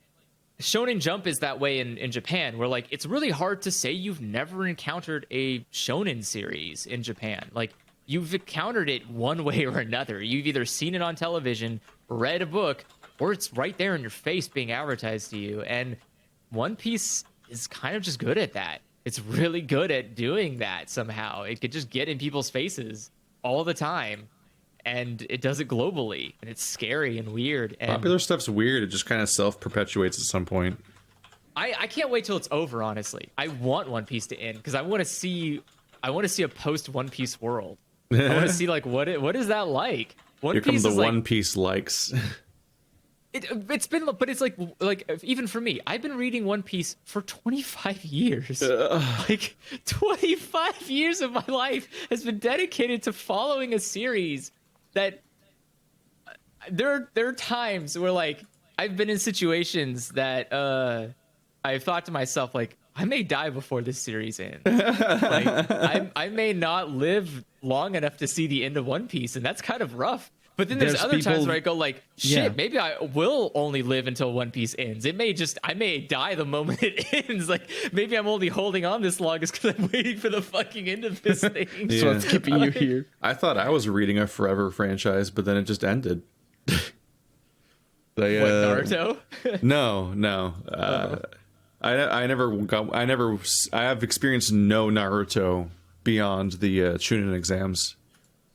Shonen Jump is that way in Japan, where like it's really hard to say you've never encountered a shonen series in Japan. Like you've encountered it one way or another. You've either seen it on television, read a book, or it's right there in your face being advertised to you. And One Piece is kind of just good at that. It's really good at doing that somehow. It could just get in people's faces all the time, and it does it globally, and it's scary and weird. And Popular stuff's weird. It just kind of self-perpetuates at some point. I can't wait till it's over, honestly. I want One Piece to end because I want to see a post One Piece world. I want to see like what is that like? Here come the One Piece likes. It's been, but it's like even for me, I've been reading One Piece for 25 years. Like 25 years of my life has been dedicated to following a series that there are times where like I've been in situations that I've thought to myself like I may die before this series ends. Like I may not live long enough to see the end of One Piece, and that's kind of rough. But then there's other times where I go like, shit, maybe I will only live until One Piece ends. I may die the moment it ends. Like maybe I'm only holding on this long is because I'm waiting for the fucking end of this thing. Yeah. So it's keeping you here. I thought I was reading a forever franchise, but then it just ended. Naruto? No. I have experienced no Naruto beyond the Chunin exams.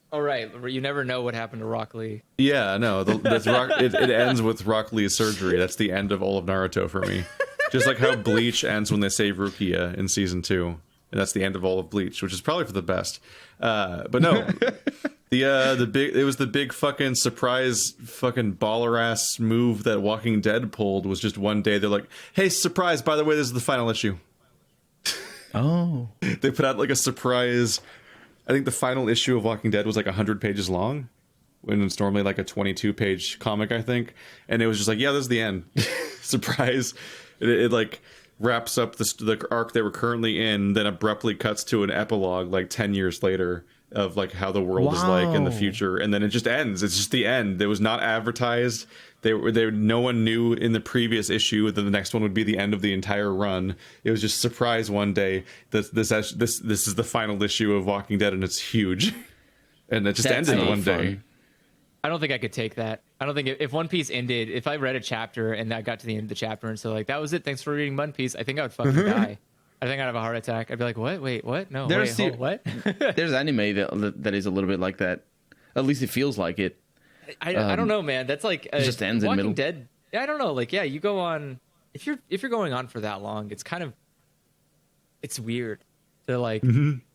All right, you never know what happened to Rock Lee. Yeah, no, it ends with Rock Lee's surgery. That's the end of all of Naruto for me. Just like how Bleach ends when they save Rukia in season 2, and that's the end of all of Bleach, which is probably for the best. But no, it was the big fucking surprise fucking baller ass move that Walking Dead pulled. Was just one day they're like, hey, surprise! By the way, this is the final issue. Oh, They put out like a surprise. I think the final issue of Walking Dead was like 100 pages long, when it's normally like a 22-page comic, I think. And it was just like, yeah, this is the end. Surprise. It like wraps up the arc they were currently in, then abruptly cuts to an epilogue like 10 years later of like how the world is like in the future, and then it just ends. It's just the end. It was not advertised. No one knew in the previous issue that the next one would be the end of the entire run. It was just surprise one day that this is the final issue of Walking Dead, and it's huge, and it just ended one day. I don't think I could take that. I don't think if One Piece ended, if I read a chapter and I got to the end of the chapter and so like that was it, thanks for reading One Piece, I think I would fucking die. I think I'd have a heart attack. I'd be like, what? Wait, what? No, what? There's anime that is a little bit like that. At least it feels like it. I don't know, man. That's like it just ends in Walking middle. Dead. I don't know. Like, yeah, you go on if you're going on for that long, it's weird to like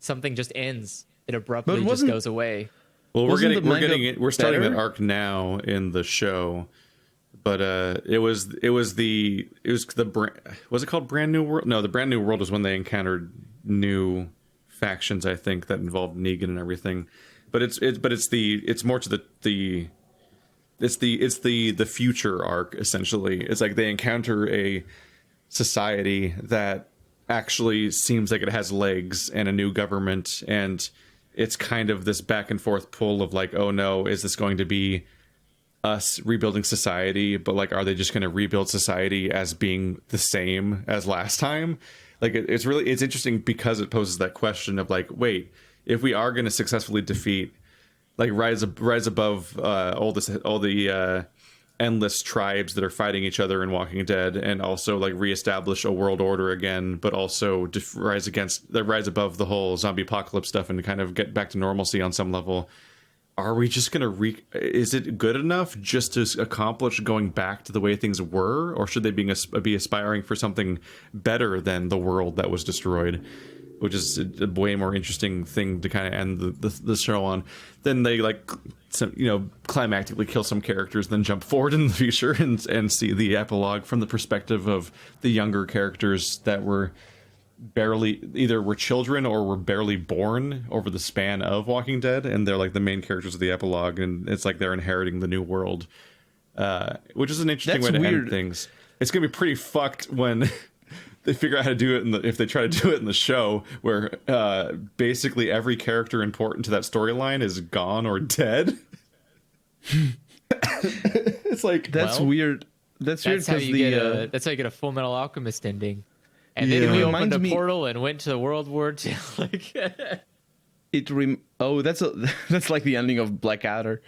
something just ends. It abruptly just goes away. Well, we're starting that arc now in the show, but was it called Brand New World? No, the Brand New World is when they encountered new factions, I think, that involved Negan and everything. But it's more to the future arc, essentially. It's like they encounter a society that actually seems like it has legs and a new government, and it's kind of this back and forth pull of like, oh no, is this going to be us rebuilding society? But like, are they just going to rebuild society as being the same as last time? Like, it's interesting because it poses that question of like, wait, if we are going to successfully defeat, like rise above all the endless tribes that are fighting each other in Walking Dead, and also like reestablish a world order again, but also rise above the whole zombie apocalypse stuff and kind of get back to normalcy on some level. Are we just gonna is it good enough just to accomplish going back to the way things were, or should they be aspiring for something better than the world that was destroyed? which is a way more interesting thing to kind of end the show on. Then they like climactically kill some characters, then jump forward in the future and see the epilogue from the perspective of the younger characters that were either were children or were barely born over the span of Walking Dead, and they're like the main characters of the epilogue, and it's like they're inheriting the new world, which is an interesting way to end things. It's gonna be pretty fucked when they figure out how to do it if they try to do it in the show, where basically every character important to that storyline is gone or dead. It's like that's weird. That's weird because that's how you get a Full Metal Alchemist ending. And then we opened a portal and went to World War II. Like that's like the ending of Blackadder.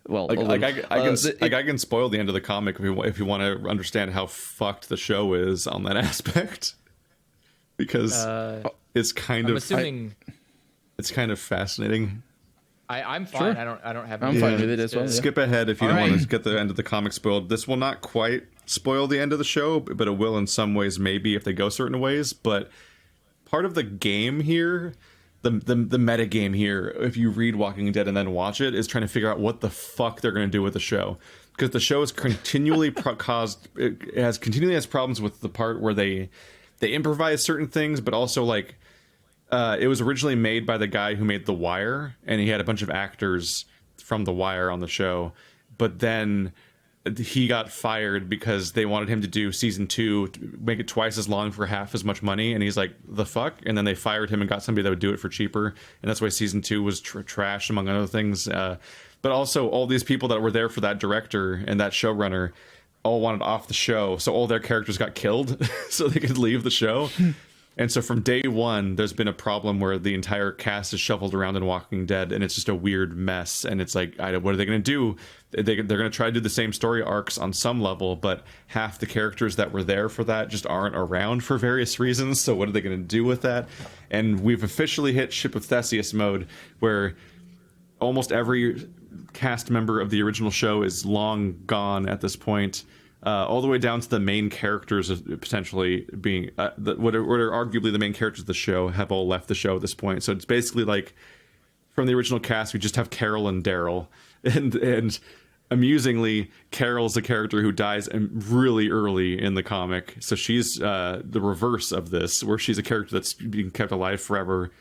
Well, I can spoil the end of the comic if you want to understand how fucked the show is on that aspect, because it's kind of fascinating. I'm fine. Sure. I don't have. I'm fine with it as well. Skip ahead if you don't want to get the end of the comic spoiled. This will not quite spoil the end of the show, but it will in some ways, maybe if they go certain ways. But part of the game here, the meta game here, if you read Walking Dead and then watch it, is trying to figure out what the fuck they're going to do with the show, because the show has continually has problems with the part where they improvise certain things, but also like. It was originally made by the guy who made The Wire, and he had a bunch of actors from The Wire on the show. But then he got fired because they wanted him to do season 2, to make it twice as long for half as much money. And he's like, the fuck? And then they fired him and got somebody that would do it for cheaper. And that's why season 2 was trash, among other things. But also all these people that were there for that director and that showrunner all wanted off the show. So all their characters got killed so they could leave the show. And so from day one, there's been a problem where the entire cast is shuffled around in Walking Dead, and it's just a weird mess. And it's like, what are they going to do? They're going to try to do the same story arcs on some level, but half the characters that were there for that just aren't around for various reasons. So what are they going to do with that? And we've officially hit Ship of Theseus mode, where almost every cast member of the original show is long gone at this point. All the way down to the main characters potentially being what are arguably the main characters of the show have all left the show at this point. So it's basically like from the original cast, we just have Carol and Daryl, and amusingly, Carol's a character who dies really early in the comic. So she's the reverse of this, where she's a character that's being kept alive forever,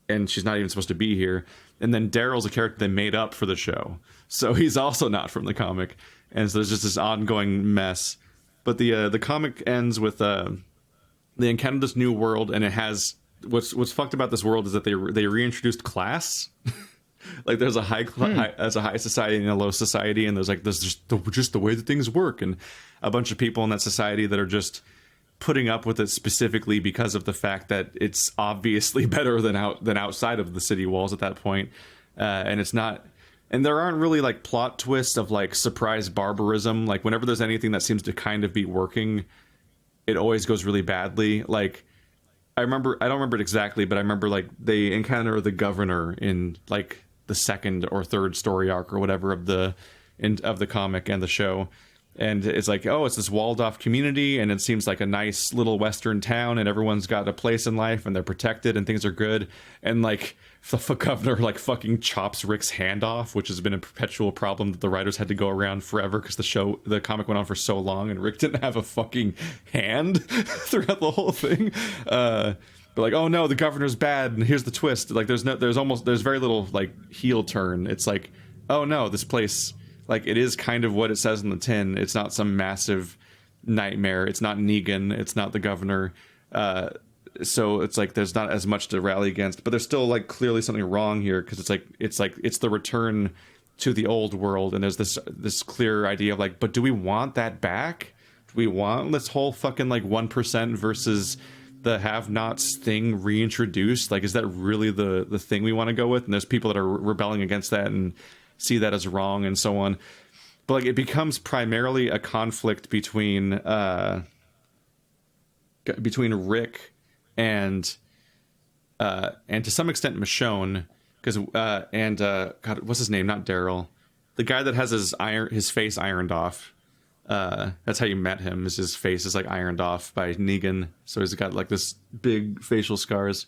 and she's not even supposed to be here. And then Daryl's a character they made up for the show, so he's also not from the comic. And so there's just this ongoing mess. But the comic ends with they encounter this new world, and it has what's fucked about this world is that they reintroduced class. Like there's a high society and a low society, and there's just the way that things work, and a bunch of people in that society that are just putting up with it specifically because of the fact that it's obviously better than outside of the city walls at that point, and it's not. And there aren't really like plot twists of like surprise barbarism. Like whenever there's anything that seems to kind of be working, it always goes really badly. Like I don't remember it exactly, but I remember like they encounter the governor in like the second or third story arc or whatever of the comic and the show. And it's like, oh, it's this walled off community, and it seems like a nice little Western town, and everyone's got a place in life, and they're protected, and things are good. And like the governor like fucking chops Rick's hand off, which has been a perpetual problem that the writers had to go around forever because the comic went on for so long, and Rick didn't have a fucking hand throughout the whole thing. But like, oh no, the governor's bad, and here's the twist. Like there's very little like heel turn. It's like, oh no, this place. Like, it is kind of what it says in the tin. It's not some massive nightmare. It's not Negan. It's not the governor. So it's like there's not as much to rally against. But there's still, like, clearly something wrong here, because it's the return to the old world. And there's this clear idea of, like, but do we want that back? Do we want this whole fucking, like, 1% versus the have-nots thing reintroduced? Like, is that really the thing we want to go with? And there's people that are rebelling against that and see that as wrong and so on. But like it becomes primarily a conflict between Rick and to some extent Michonne, because God, what's his name? Not Daryl, the guy that has his face ironed off. That's how you met him. Is his face is like ironed off by Negan, so he's got like this big facial scars.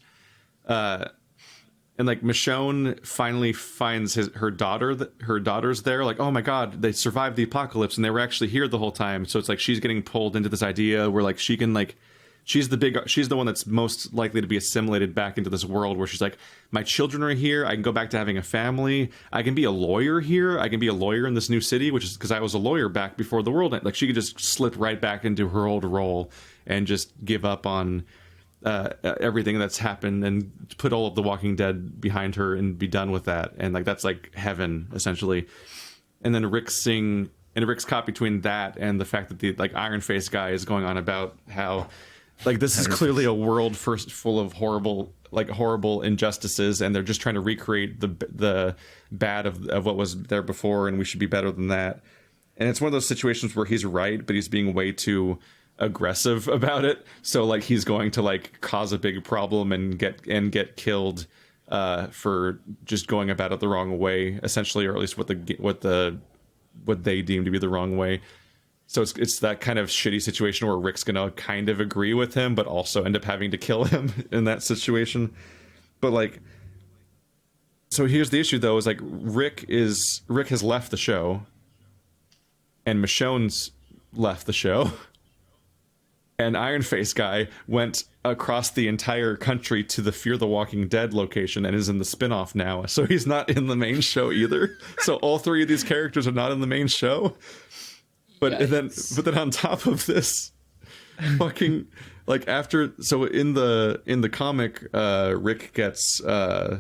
And like Michonne finally finds her daughter's there, like, oh my god, they survived the apocalypse and they were actually here the whole time. So it's like she's getting pulled into this idea where like she can like she's the one that's most likely to be assimilated back into this world where she's like, my children are here, I can go back to having a family, I can be a lawyer here, I can be a lawyer in this new city, which is because I was a lawyer back before the world. Like she could just slip right back into her old role and just give up on everything that's happened and put all of the Walking Dead behind her and be done with that. And like that's like heaven essentially. And then Rick's caught between that and the fact that the like Iron Face guy is going on about how like this is clearly a world first full of horrible injustices, and they're just trying to recreate the bad of what was there before, and we should be better than that. And it's one of those situations where he's right, but he's being way too aggressive about it. So like he's going to like cause a big problem and get killed for just going about it the wrong way, essentially, or at least what they deem to be the wrong way. So it's that kind of shitty situation where Rick's gonna kind of agree with him, but also end up having to kill him in that situation. But like, so here's the issue though: is like Rick has left the show, and Michonne's left the show. And Iron Face guy went across the entire country to the Fear the Walking Dead location and is in the spinoff now. So he's not in the main show either. So all three of these characters are not in the main show. But then on top of this, fucking like after, so in the comic, Rick gets in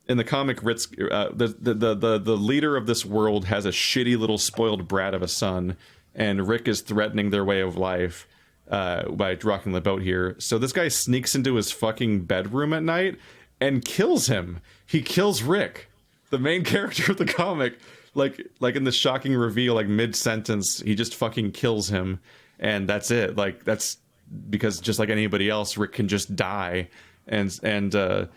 the comic, Rick's the leader of this world has a shitty little spoiled brat of a son, and Rick is threatening their way of life by rocking the boat here. So this guy sneaks into his fucking bedroom at night and kills him. He kills Rick, the main character of the comic. Like in the shocking reveal, like mid-sentence, he just fucking kills him, and that's it. Like that's because just like anybody else, Rick can just die, and that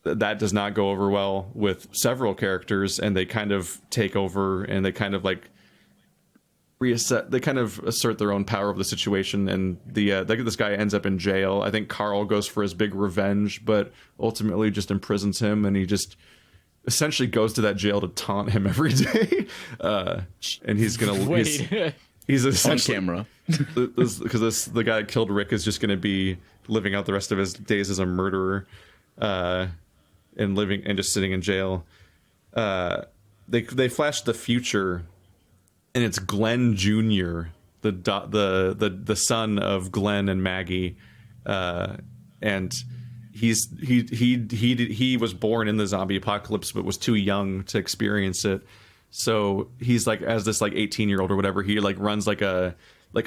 does not go over well with several characters, and they kind of take over, and they kind of like reassert, they kind of assert their own power of the situation, and this guy ends up in jail. I think Carl goes for his big revenge, but ultimately just imprisons him, and he just essentially goes to that jail to taunt him every day, and he's gonna he's essentially on camera because the guy that killed Rick is just gonna be living out the rest of his days as a murderer, and living and just sitting in jail. They flash the future, and it's Glenn Jr., the son of Glenn and Maggie, and he was born in the zombie apocalypse but was too young to experience it. So he's like, as this like 18-year-old or whatever, he like runs like a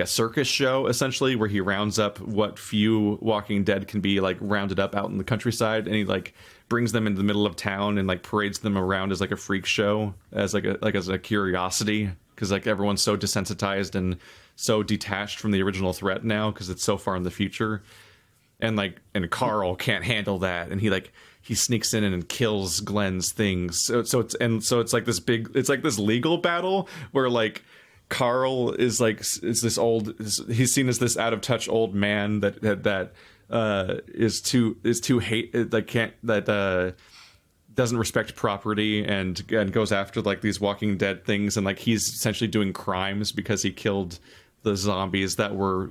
circus show essentially, where he rounds up what few Walking Dead can be like rounded up out in the countryside, and he like brings them into the middle of town and like parades them around as like a freak show, as as a curiosity, because like everyone's so desensitized and so detached from the original threat now because it's so far in the future. And Carl can't handle that, and he sneaks in and kills Glenn's things. So it's like this big, it's like this legal battle where like Carl is like, it's this old, he's seen as this out of touch old man that doesn't respect property and goes after like these Walking Dead things, and like he's essentially doing crimes because he killed the zombies that were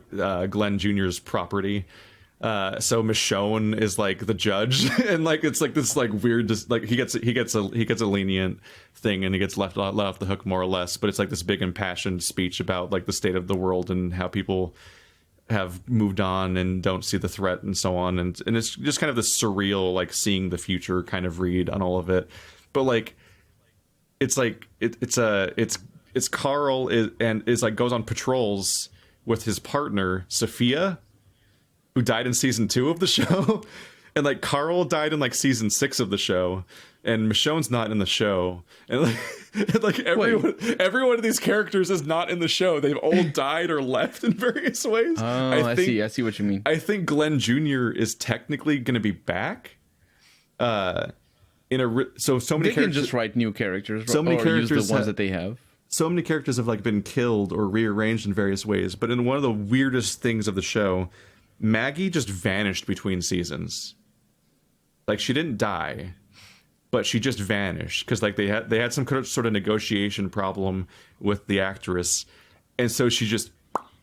Glenn Jr.'s property. So Michonne is like the judge, and like it's like this like weird, just like he gets a lenient thing, and he gets let off the hook more or less. But it's like this big impassioned speech about like the state of the world and how people have moved on and don't see the threat and so on, and it's just kind of this surreal like seeing the future kind of read on all of it. But like it's Carl is like goes on patrols with his partner Sophia, who died in season 2 of the show. And like Carl died in like season 6 of the show, and Michonne's not in the show. And like every one of these characters is not in the show. They've all died or left in various ways. Oh, I see what you mean. I think Glenn Jr. is technically going to be back. So many they can just write new characters. So many characters use the ones that they have. So many characters have like been killed or rearranged in various ways. But in one of the weirdest things of the show, Maggie just vanished between seasons. like she didn't die, but she just vanished because like they had some sort of negotiation problem with the actress, and so she just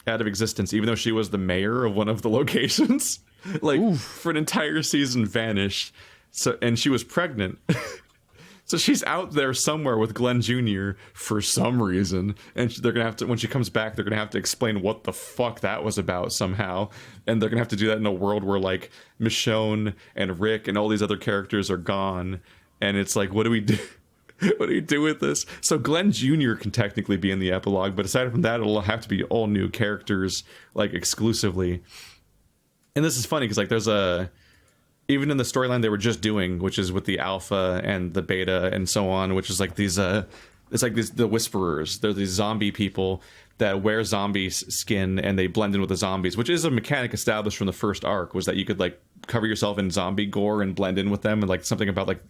out of existence, even though she was the mayor of one of the locations. Like for an entire season vanished. So, and she was pregnant. So she's out there somewhere with Glenn Jr. for some reason, and they're gonna have to, when she comes back, they're gonna have to explain what the fuck that was about somehow, and they're gonna have to do that in a world where like Michonne and Rick and all these other characters are gone, and it's like, what do we do? What do you do with this? So Glenn Jr. can technically be in the epilogue, but aside from that, it'll have to be all new characters, like exclusively. And this is funny because like there's even in the storyline they were just doing, which is with the alpha and the beta and so on, which is like these it's like the whisperers. They're these zombie people that wear zombie skin and they blend in with the zombies, which is a mechanic established from the first arc, was that you could like cover yourself in zombie gore and blend in with them, and like something about like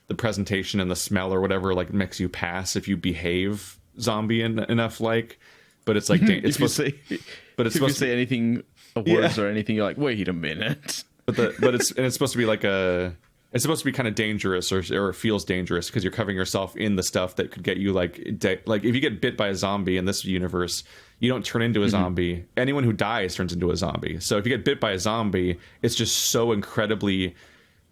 the presentation and the smell or whatever like makes you pass if you behave zombie enough, like. But it's like it's supposed to say anything words or anything, you're like, wait a minute. But it's supposed to be like it's supposed to be kind of dangerous or it feels dangerous because you're covering yourself in the stuff that could get you like if you get bit by a zombie in this universe, you don't turn into a zombie. Anyone who dies turns into a zombie. So if you get bit by a zombie, it's just so incredibly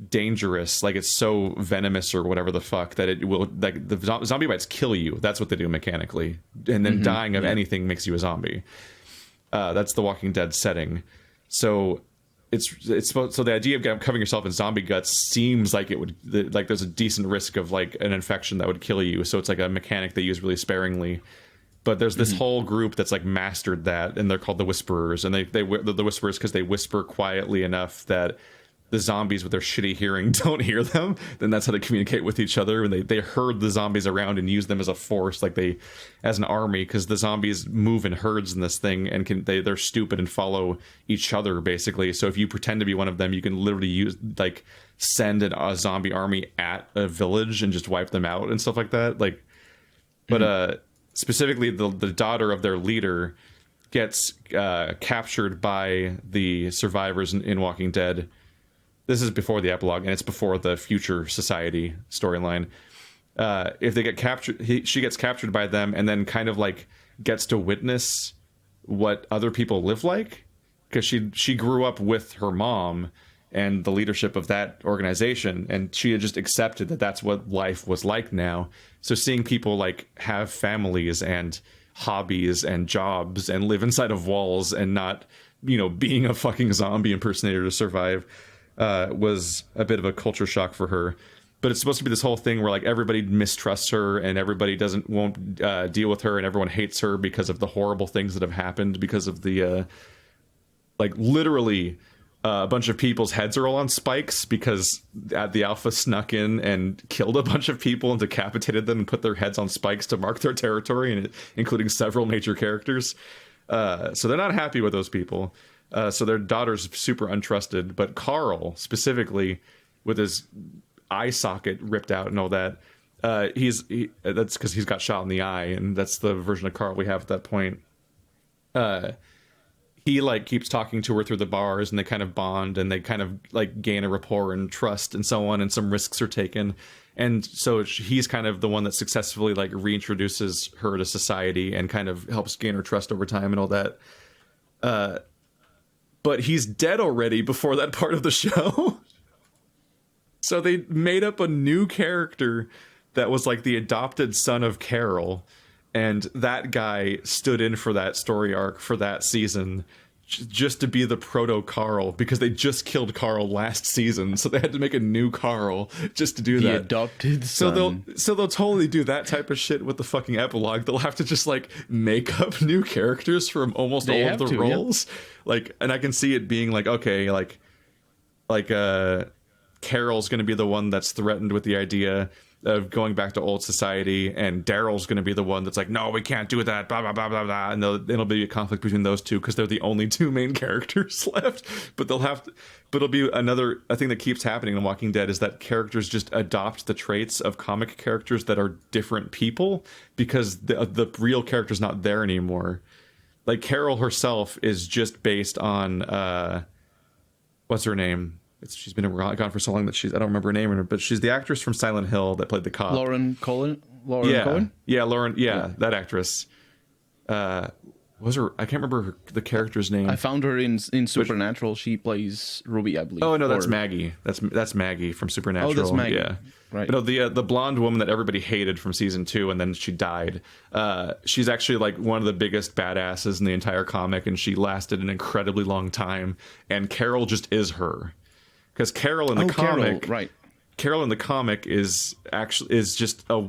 dangerous, like it's so venomous or whatever the fuck that it will, like the zombie bites kill you. That's what they do mechanically, and then dying of anything makes you a zombie. That's the Walking Dead setting. So it's so the idea of covering yourself in zombie guts seems like it would, like there's a decent risk of like an infection that would kill you. So it's like a mechanic they use really sparingly. But there's this whole group that's like mastered that, and they're called the Whisperers, and they're the Whisperers because they whisper quietly enough that the zombies with their shitty hearing don't hear them. Then that's how they communicate with each other, and they herd the zombies around and use them as a force, like as an army, because the zombies move in herds in this thing, and they're stupid and follow each other basically. So if you pretend to be one of them, you can literally send a zombie army at a village and just wipe them out and stuff like that. Like, but specifically the daughter of their leader gets captured by the survivors in Walking Dead. This is before the epilogue, and it's before the future society storyline. If they get captured, she gets captured by them, and then kind of like gets to witness what other people live like, because she grew up with her mom and the leadership of that organization, and she had just accepted that that's what life was like now. So seeing people like have families and hobbies and jobs and live inside of walls and not, being a fucking zombie impersonator to survive, was a bit of a culture shock for her. But it's supposed to be this whole thing where like everybody mistrusts her and everybody won't deal with her, and everyone hates her because of the horrible things that have happened, because of the literally a bunch of people's heads are all on spikes because the Alpha snuck in and killed a bunch of people and decapitated them and put their heads on spikes to mark their territory, and including several major characters. So they're not happy with those people. So their daughter's super untrusted, but Carl specifically, with his eye socket ripped out and all that, that's because he's got shot in the eye, and that's the version of Carl we have at that point. He like keeps talking to her through the bars, and they kind of bond, and they kind of like gain a rapport and trust and so on, and some risks are taken. And so he's kind of the one that successfully like reintroduces her to society and kind of helps gain her trust over time and all that. But he's dead already before that part of the show. So they made up a new character that was like the adopted son of Carol. And that guy stood in for that story arc for that season just to be the proto Carl, because they just killed Carl last season. So they had to make a new Carl just to do that. The adopted son. So they'll totally do that type of shit with the fucking epilogue. They'll have to just like make up new characters from almost all of the roles. Yep. Like, and I can see it being like, okay, like Carol's going to be the one that's threatened with the idea of going back to old society, and Daryl's going to be the one that's like, no, we can't do that, blah, blah, blah, blah, blah. And it'll be a conflict between those two because they're the only two main characters left. But it'll be another, a thing that keeps happening in Walking Dead is that characters just adopt the traits of comic characters that are different people because the real character's not there anymore. Like Carol herself is just based on, what's her name? she's been gone for so long that I don't remember her name, but she's the actress from Silent Hill that played the cop. Lauren Cohen. Yeah, Lauren. Yeah, that actress. Was her? I can't remember the character's name. I found her in Supernatural. She plays Ruby, I believe. Oh no, that's Maggie. That's Maggie from Supernatural. Oh, that's Maggie. Yeah, right. No, the blonde woman that everybody hated from season 2, and then she died. She's actually like one of the biggest badasses in the entire comic, and she lasted an incredibly long time. And Carol just is her, because Carol in the comic, Carol, right? Carol in the comic is just a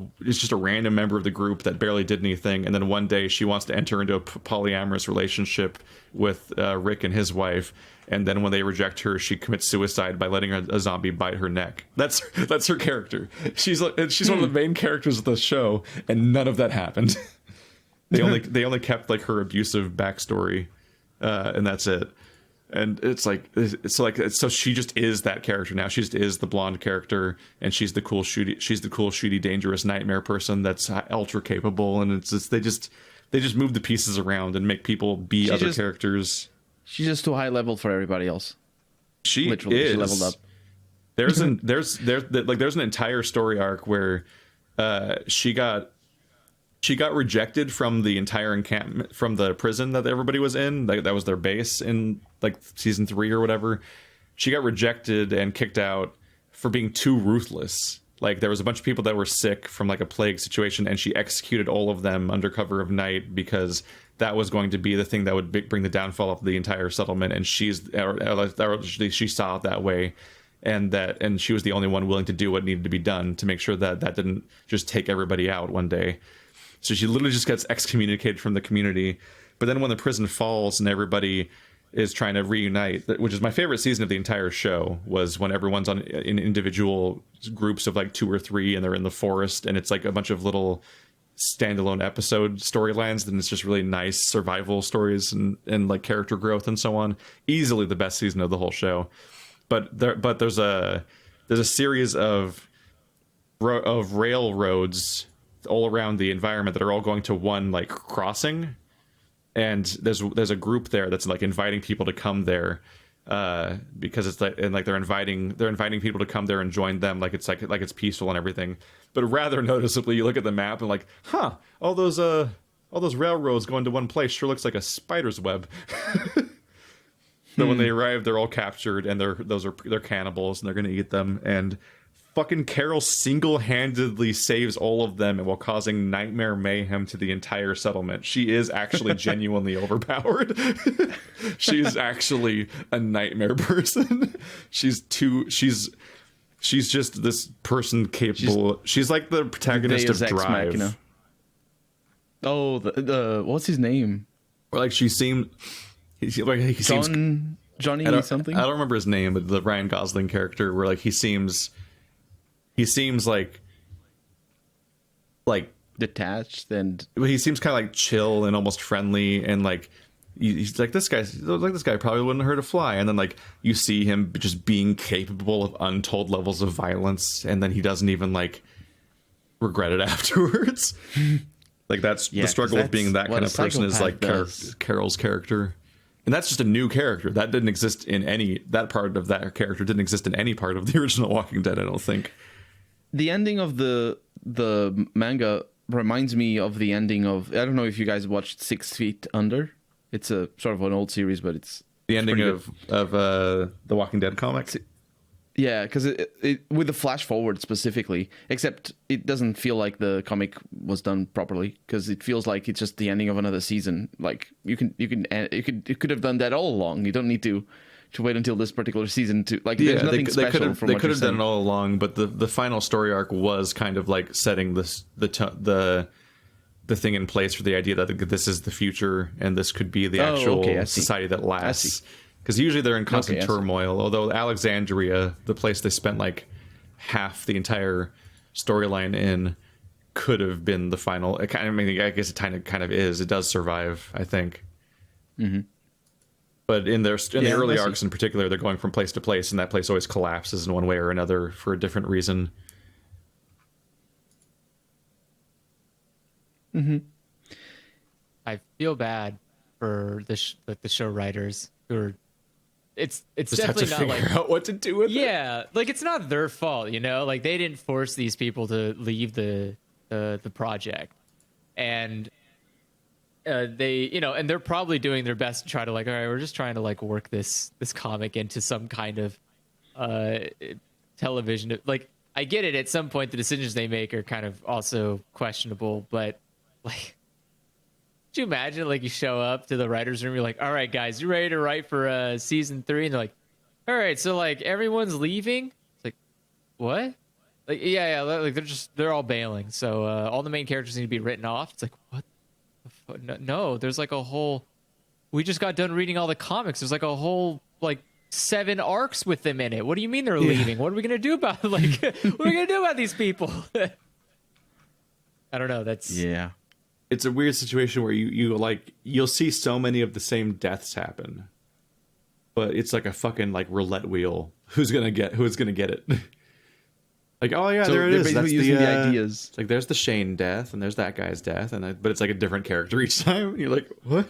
random member of the group that barely did anything, and then one day she wants to enter into a polyamorous relationship with Rick and his wife, and then when they reject her, she commits suicide by letting a zombie bite her neck. That's her character. She's one of the main characters of the show, and none of that happened. they only kept like her abusive backstory, and that's it. And so she just is that character now. She just is the blonde character, and she's the cool shooty, dangerous nightmare person that's ultra capable. And it's just they just move the pieces around and make people be other characters. She's just too high level for everybody else. She leveled up. There's an entire story arc where she got rejected from the entire encampment, from the prison that everybody was in. That was their base in like season 3 or whatever. She got rejected and kicked out for being too ruthless. Like there was a bunch of people that were sick from like a plague situation, and she executed all of them under cover of night because that was going to be the thing that would bring the downfall of the entire settlement. And she saw it that way. And she was the only one willing to do what needed to be done to make sure that didn't just take everybody out one day. So she literally just gets excommunicated from the community. But then when the prison falls and everybody is trying to reunite, which is my favorite season of the entire show, was when everyone's in individual groups of like 2 or 3, and they're in the forest, and it's like a bunch of little standalone episode storylines. Then it's just really nice survival stories and like character growth and so on. Easily the best season of the whole show. But there's a series of railroads all around the environment that are all going to one like crossing, and there's a group there that's like inviting people to come there because it's like, and like they're inviting people to come there and join them, like it's peaceful and everything. But rather noticeably, you look at the map and like, all those railroads going to one place sure looks like a spider's web. But when they arrive, they're all captured, and they're cannibals, and they're going to eat them. And fucking Carol single-handedly saves all of them while causing nightmare mayhem to the entire settlement. She is actually genuinely overpowered. She's actually a nightmare person. She's just this person capable. She's like the protagonist of Drive. Machina. Oh, the what's his name? Or like he seems Johnny something. I don't remember his name, but the Ryan Gosling character, where like he seems like detached, and he seems kind of like chill and almost friendly, and like he's like this guy probably wouldn't hurt a fly. And then like you see him just being capable of untold levels of violence, and then he doesn't even like regret it afterwards. Like that's the struggle of being that kind of person, is like Carol's character. And that's just a new character that didn't exist in that part of that character didn't exist in any part of the original Walking Dead, I don't think. The ending of the manga reminds me of the ending of, I don't know if you guys watched 6 Feet Under. It's a sort of an old series, but it's the ending of the Walking Dead comic. Yeah, because it with the flash forward specifically, except it doesn't feel like the comic was done properly, because it feels like it's just the ending of another season. Like you could have done that all along. You don't need to wait until this particular season to like. There's nothing special from what could you're have done saying. it all along, but the final story arc was kind of like setting the thing in place for the idea that this is the future and this could be the actual society that lasts. Because usually they're in constant turmoil. Although Alexandria, the place they spent like half the entire storyline in, could have been the final. I guess it kind of is. It does survive, I think. Mm-hmm. But in the early arcs in particular, they're going from place to place, and that place always collapses in one way or another for a different reason. Mm-hmm. I feel bad for the show writers who are it's Just have to definitely not figure like out what to do with it. yeah, like it's not their fault, you know. Like they didn't force these people to leave the project, and they, you know, and they're probably doing their best to try to like, all right, we're just trying to like work this comic into some kind of television. Like I get it. At some point, the decisions they make are kind of also questionable, but like. Could you imagine, like, you show up to the writer's room, you're like, all right, guys, you ready to write for season 3? And they're like, all right, so, like, everyone's leaving? It's like, what? Like, yeah, like, they're all bailing. So all the main characters need to be written off. It's like, what the fuck? No, there's, like, a whole... We just got done reading all the comics. There's, like, a whole, like, 7 arcs with them in it. What do you mean they're leaving? What are we going to do about it? Like, what are we going to do about these people? I don't know. That's... Yeah. It's a weird situation where you'll see so many of the same deaths happen, but it's like a fucking like roulette wheel. Who's gonna get it? Like, oh yeah, So there it they're is. basically That's using the the ideas. It's like there's the Shane death and there's that guy's death, but it's like a different character each time. And you're like, what?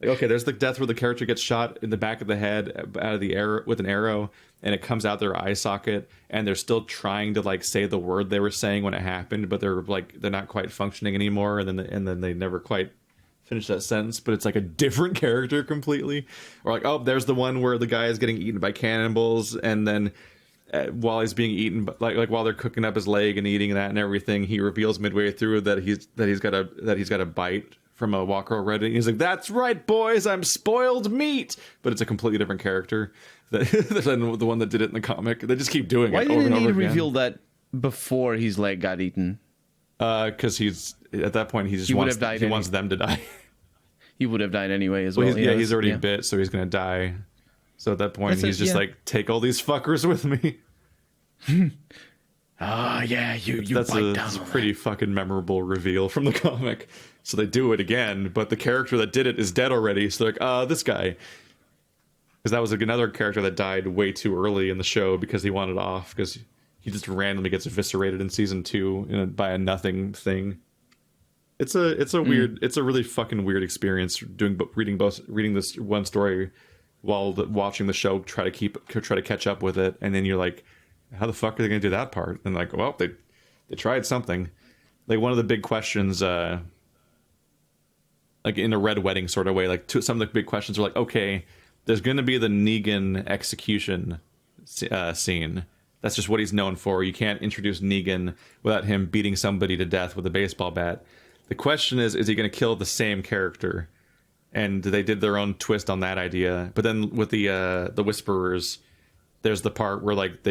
Like, okay, there's the death where the character gets shot in the back of the head out of the arrow with an arrow, and it comes out their eye socket, and they're still trying to like say the word they were saying when it happened, but they're not quite functioning anymore, and then they never quite finish that sentence. But it's like a different character completely. Or like, oh, there's the one where the guy is getting eaten by cannibals, and then while he's being eaten, like while they're cooking up his leg and eating that and everything, he reveals midway through that he's got a bite from a Walker already. He's like, "That's right, boys, I'm spoiled meat." But it's a completely different character than the one that did it in the comic. They just keep doing Why it over and didn't he over again. reveal that before his leg got eaten? Because he's at that point he just He would wants have died he any- wants them to die. He would have died anyway as well. Well, he's already yeah. bit, so he's gonna die. So at that point, That's he's just like, "Take all these fuckers with me." Oh yeah, you That's bite a down on pretty fucking memorable reveal from the comic. So they do it again, but the character that did it is dead already. So they're like, this guy. Because that was another character that died way too early in the show because he wanted off, because he just randomly gets eviscerated in season 2 by a nothing thing. It's a weird, it's a really fucking weird experience reading this one story while watching the show, try to catch up with it, and then you're like, how the fuck are they going to do that part? And like, well, they tried something. Like one of the big questions, like in a Red Wedding sort of way, like some of the big questions are like, okay, there's going to be the Negan execution scene. That's just what he's known for. You can't introduce Negan without him beating somebody to death with a baseball bat. The question is he going to kill the same character? And they did their own twist on that idea. But then with the Whisperers, there's the part where like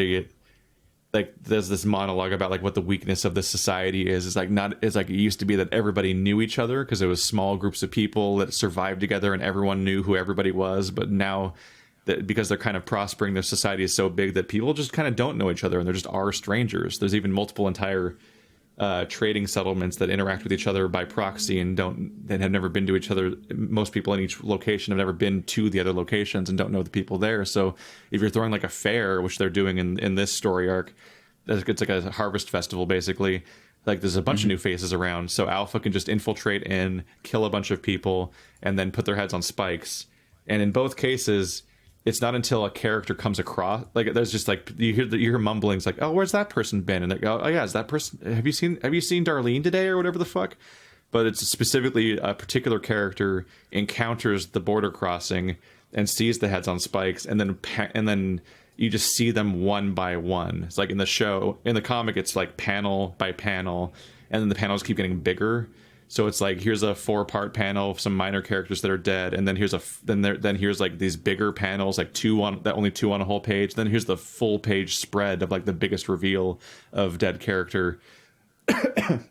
there's this monologue about like what the weakness of this society is. It's like it used to be that everybody knew each other because it was small groups of people that survived together and everyone knew who everybody was. But now that because they're kind of prospering, their society is so big that people just kind of don't know each other and there just are strangers. There's even multiple entire trading settlements that interact with each other by proxy and have never been to each other. Most people in each location have never been to the other locations and don't know the people there. So if you're throwing like a fair, which they're doing in this story arc, it's like a harvest festival basically. Like there's a bunch of new faces around, so Alpha can just infiltrate in, kill a bunch of people, and then put their heads on spikes. And in both cases, it's not until a character comes across, like there's just like you hear mumblings like, oh, where's that person been? And they go, oh yeah, is that person? Have you seen Darlene today or whatever the fuck? But it's specifically a particular character encounters the border crossing and sees the heads on spikes, and then you just see them one by one. It's like in the comic, it's like panel by panel, and then the panels keep getting bigger. So it's like here's a 4-part panel of some minor characters that are dead, and then here's like these bigger panels, like only two on a whole page. Then here's the full page spread of like the biggest reveal of dead character. And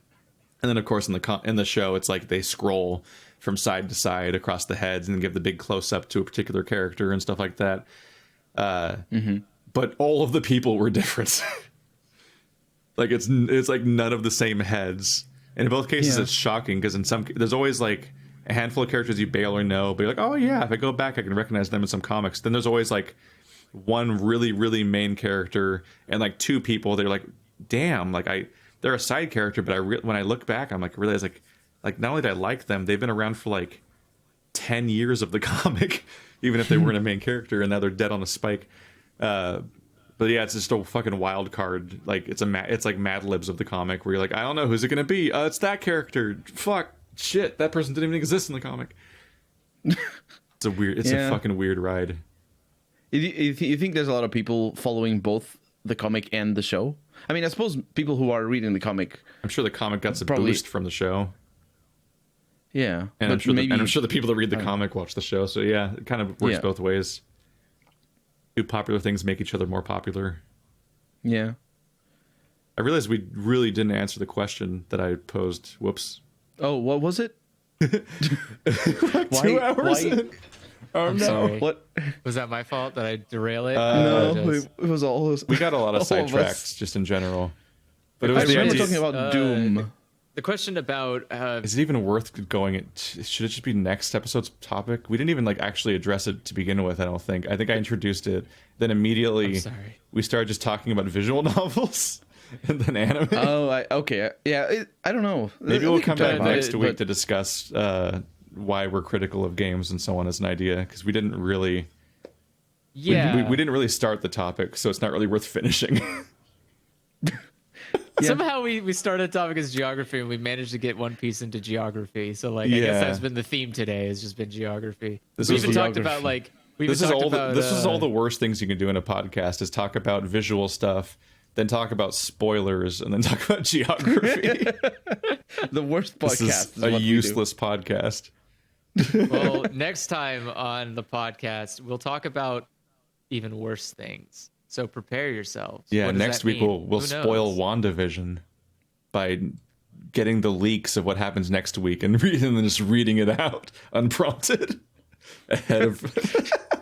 then of course in the show, it's like they scroll from side to side across the heads and give the big close up to a particular character and stuff like that. But all of the people were different. Like it's like none of the same heads. And in both cases, It's shocking because there's always like a handful of characters you barely know, but you're like, oh yeah, if I go back, I can recognize them in some comics. Then there's always like one really, really main character and like 2 people. They're like, damn, like they're a side character, but when I look back, I'm like, I realize like not only did I like them, they've been around for like 10 years of the comic. even if they weren't a main character, and now they're dead on a spike. But yeah, it's just a fucking wild card. Like it's like Mad Libs of the comic, where you're like, I don't know who's it gonna be. It's that character. Fuck, shit, that person didn't even exist in the comic. It's a fucking weird ride. You think there's a lot of people following both the comic and the show? I mean, I suppose people who are reading the comic. I'm sure the comic got some probably boost from the show. Yeah, And I'm sure the people that read the comic watch the show. So yeah, it kind of works both ways. Do popular things make each other more popular? Yeah. I realized we really didn't answer the question that I posed. Whoops. Oh, what was it? 2 hours. Oh I'm no! sorry. What? Was that my fault? Did I derail it? No, Apologize. it was all. We got a lot of all of us. sidetracks just in general. But it I was the remember idea. talking about Doom. The question about Is it even worth going? Should it just be next episode's topic? We didn't even actually address it to begin with. I don't think. I think I introduced it. Then immediately, I'm sorry. we started just talking about visual novels and then anime. Oh, okay. Yeah, I don't know. Maybe we'll We can come talk back about next it, week but- to discuss why we're critical of games and so on as an idea, because we didn't really. yeah. We didn't really start the topic, so it's not really worth finishing. Somehow we started the topic as geography, and we managed to get One Piece into geography. So like, I guess Yeah. that's been the theme today. Has just been geography. This We was even talked geography. about like This is all the worst things you can do in a podcast is talk about visual stuff, then talk about spoilers, and then talk about geography. The worst This podcast is a useless podcast. Well, next time on the podcast, we'll talk about even worse things. So prepare yourselves. Yeah, What does next that week mean? we'll Who spoil knows? WandaVision by getting the leaks of what happens next week and then just reading it out unprompted ahead of.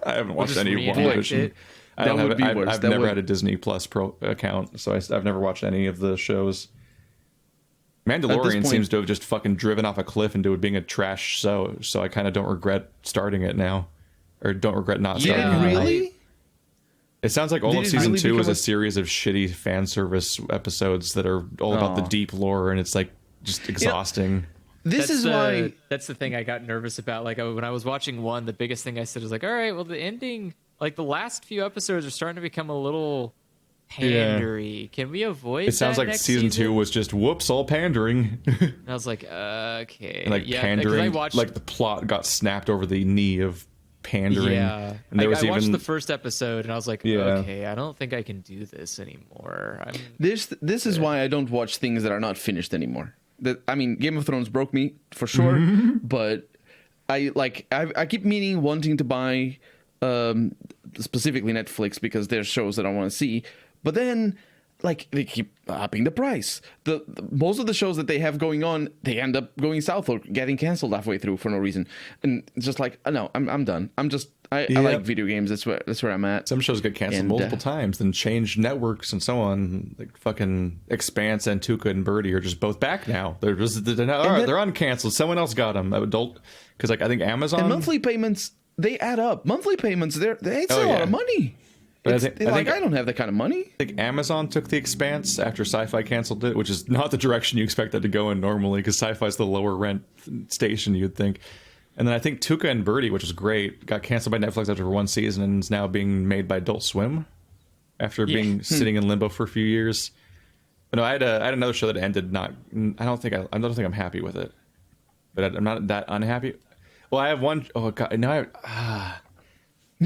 I haven't watched just any reenact WandaVision. it. I don't That would have. be I've, worse. I've That never would- had a Disney Plus Pro account, so I've never watched any of the shows. Mandalorian point- seems to have just fucking driven off a cliff into it being a trash show, so I kind of don't regret starting it now, or don't regret not starting Yeah, it. now. Really? It sounds like all Did of it season really 2 is become a series of shitty fan service episodes that are all about the Aw. deep lore, and it's like just exhausting. This is why. That's the thing I got nervous about. Like when I was watching one, the biggest thing I said was like, all right, well the ending, like the last few episodes are starting to become a little pandery. Can we avoid It sounds that like next season 2 was just whoops, all pandering, And I was like, okay. and like yeah, 'cause pandering. I watched, Like the plot got snapped over the knee of pandering. yeah. and there was I watched even the first episode and I was like, Yeah. okay, I don't think I can do this anymore. This is why I don't watch things that are not finished anymore. I mean, Game of Thrones broke me for sure, but I keep wanting to buy specifically Netflix because there's shows that I want to see, but then like they keep upping the price. Most of the shows that they have going on, they end up going south or getting canceled halfway through for no reason, and it's just like, no, I'm done. I like video games. That's where I'm at. some shows get canceled And, multiple times, then change networks and so on. Like fucking Expanse and Tuca and Birdie are just both back now. They're they're uncanceled. Someone else got them. Adult, because like I think Amazon And monthly payments, they add up. Monthly payments, it's Oh, a lot yeah. of money. But I It's, think- I think- I don't have that kind of money. I think Amazon took the Expanse after Sci-Fi canceled it, which is not the direction you expect that to go in normally, because Sci-Fi's the lower rent station, you'd think. And then I think Tuca and Birdie, which was great, got canceled by Netflix after one season and is now being made by Adult Swim after being sitting in limbo for a few years. But no, I had another show that ended. I don't think I'm happy with it, but I'm not that unhappy. Well, I have one. Oh god, now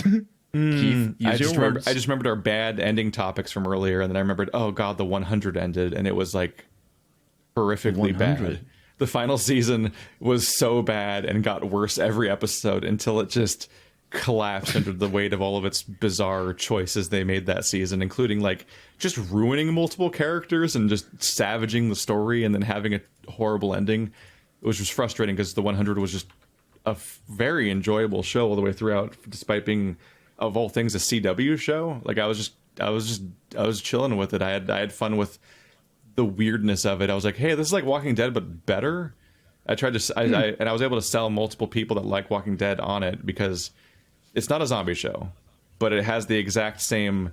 Keith, use I just your words. remembered our bad ending topics from earlier, and then I remembered, oh god, the 100 ended, and it was like horrifically 100. bad. The final season was so bad and got worse every episode until it just collapsed under the weight of all of its bizarre choices they made that season, including like just ruining multiple characters and just savaging the story and then having a horrible ending, which was frustrating because the 100 was just a very enjoyable show all the way throughout, despite being, of all things, a CW show. Like I was chilling with it. I had fun with the weirdness of it. I was like, hey, this is like Walking Dead but better. I tried to and I was able to sell multiple people that like Walking Dead on it because it's not a zombie show, but it has the exact same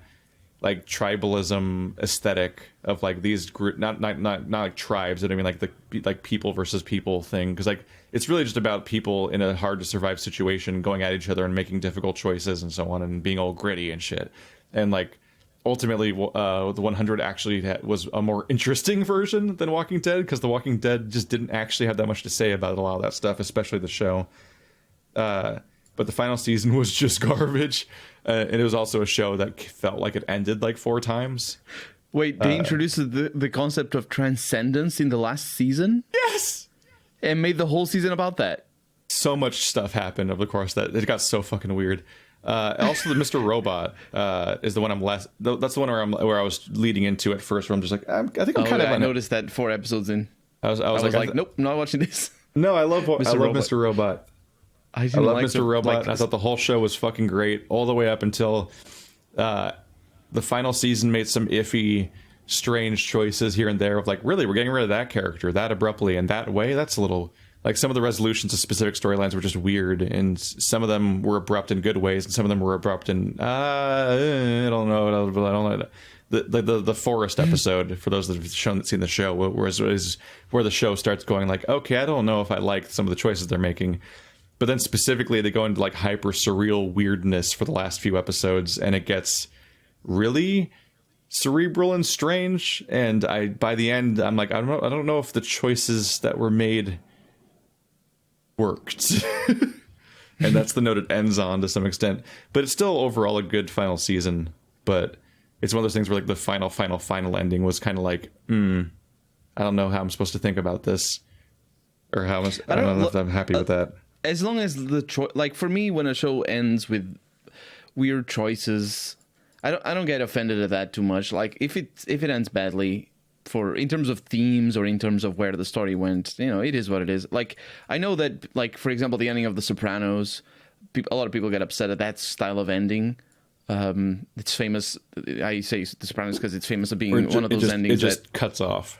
like tribalism aesthetic of like these group, not like tribes, but I mean like the like people versus people thing, because like it's really just about people in a hard to survive situation going at each other and making difficult choices and so on and being all gritty and shit. And like ultimately the 100 actually was a more interesting version than Walking Dead, because the Walking Dead just didn't actually have that much to say about a lot of that stuff, especially the show. But the final season was just garbage. And it was also a show that felt like it ended like 4 times. Wait, they introduced the concept of transcendence in the last season? Yes! And made the whole season about that. So much stuff happened over the course that it got so fucking weird. Also, the Mr. Robot is the one I'm less. That's the one where I was leading into at first, where I'm just like, I think I'm kind of. I noticed that 4 episodes in. I was like, nope, not watching this. No, I love Mr. Robot. I love like Mr. Robot. I thought the whole show was fucking great, all the way up until the final season made some iffy, strange choices here and there of like, really, we're getting rid of that character that abruptly and that way. That's a little like some of the resolutions of specific storylines were just weird, and some of them were abrupt in good ways, and some of them were abrupt in I don't know. The forest episode, for those that have seen the show, where the show starts going like, okay, I don't know if I like some of the choices they're making. But then specifically, they go into like hyper surreal weirdness for the last few episodes, and it gets really cerebral and strange. And by the end, I'm like, I don't know if the choices that were made worked. And that's the note it ends on to some extent. But it's still overall a good final season. But it's one of those things where like the final ending was kind of like, I don't know how I'm supposed to think about this, or how I don't know if I'm happy with that. As long as like for me, when a show ends with weird choices, I don't get offended at that too much. Like if it ends badly, in terms of themes or in terms of where the story went, it is what it is. Like I know that, like for example, the ending of The Sopranos, a lot of people get upset at that style of ending. It's famous. I say The Sopranos because it's famous of being one of those endings. It just cuts off.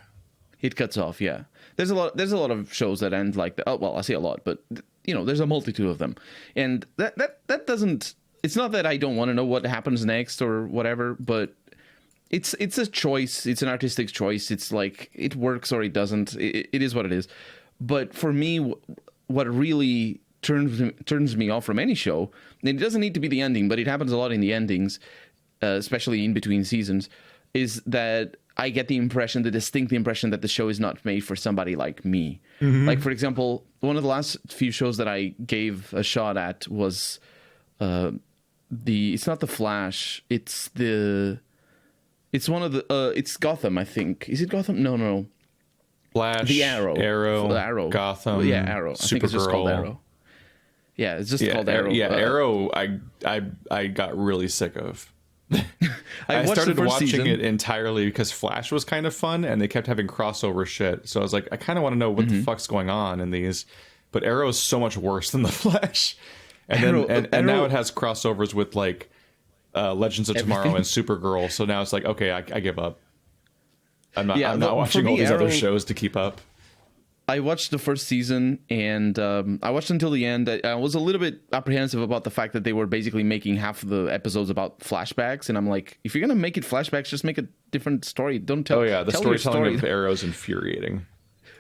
It cuts off. Yeah, there's a lot of shows that end like that. Oh, well, I say a lot, but there's a multitude of them, and that doesn't. It's not that I don't want to know what happens next or whatever, but it's a choice. It's an artistic choice. It's like it works or it doesn't. It is what it is. But for me, what really turns me off from any show, and it doesn't need to be the ending, but it happens a lot in the endings, especially in between seasons, is that I get the distinct impression that the show is not made for somebody like me. Mm-hmm. Like, for example, one of the last few shows that I gave a shot at was it's not The Flash. It's one of the it's Gotham, I think. Is it Gotham? No. Flash, the Arrow, Gotham, yeah, Arrow. I think it's just called Arrow. Yeah, it's just called Arrow. Yeah, Arrow. I got really sick of. I watched started the first watching season. it entirely because Flash was kind of fun, and they kept having crossover shit. So I was like, I kind of want to know what the fuck's going on in these. But Arrow is so much worse than the Flash, and now it has crossovers with like Legends of Tomorrow and Supergirl. So now it's like, okay, I give up. I'm not watching all these other shows to keep up. I watched the first season, and I watched until the end. I was a little bit apprehensive about the fact that they were basically making half of the episodes about flashbacks, and I'm like, if you're gonna make it flashbacks, just make a different story. Don't tell. Oh yeah, the tell storytelling of Arrow is infuriating.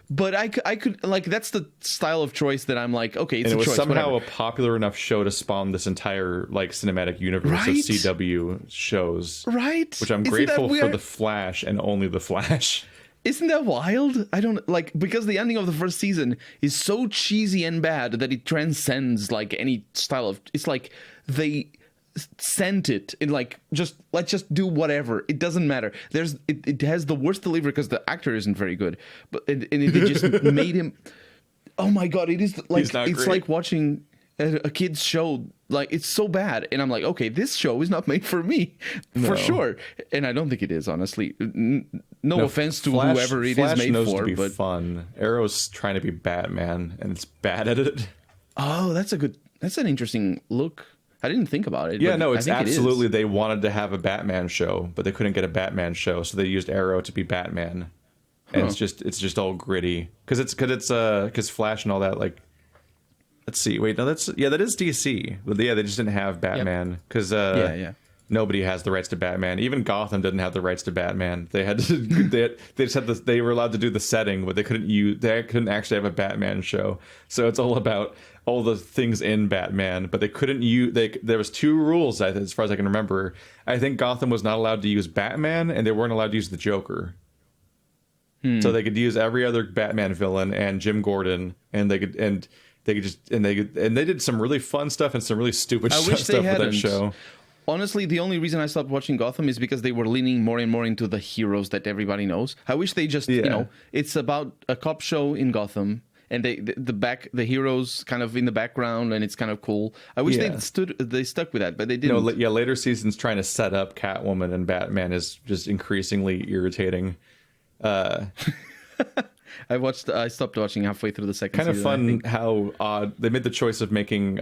But I could like, that's the style of choice that I'm like, okay, it's and a choice. It was somehow whatever. a popular enough show to spawn this entire like cinematic universe of CW shows, right? Which I'm grateful for the Flash and only the Flash. Isn't that wild? I don't like, because the ending of the first season is so cheesy and bad that it transcends like any style of. It's like they sent it in like, let's just do whatever. It doesn't matter. It has the worst delivery because the actor isn't very good, but it just made him. Oh my god! It is like it's like watching a kid's show. Like, it's so bad, and I'm like, okay, this show is not made for me, for sure. And I don't think it is, honestly. No offense to whoever it is made knows for, to be but fun. Arrow's trying to be Batman, and it's bad at it. Oh, that's an interesting look. I didn't think about it. Yeah, no, it's absolutely. They wanted to have a Batman show, but they couldn't get a Batman show, so they used Arrow to be Batman. And it's just all gritty because Flash and all that, like. Let's see. Wait, no, that is DC. But yeah, they just didn't have Batman because nobody has the rights to Batman. Even Gotham didn't have the rights to Batman. They had to. They just had they were allowed to do the setting, but they couldn't actually have a Batman show. So it's all about all the things in Batman, but they couldn't use. There was 2 rules, as far as I can remember. I think Gotham was not allowed to use Batman, and they weren't allowed to use the Joker. So they could use every other Batman villain and Jim Gordon, and they did some really fun stuff and some really stupid stuff with that show. Honestly, the only reason I stopped watching Gotham is because they were leaning more and more into the heroes that everybody knows. I wish they just, it's about a cop show in Gotham, and the heroes kind of in the background, and it's kind of cool. I wish they stuck with that, but they didn't. Later seasons trying to set up Catwoman and Batman is just increasingly irritating. I stopped watching halfway through the second season. Kind of fun how odd they made the choice of making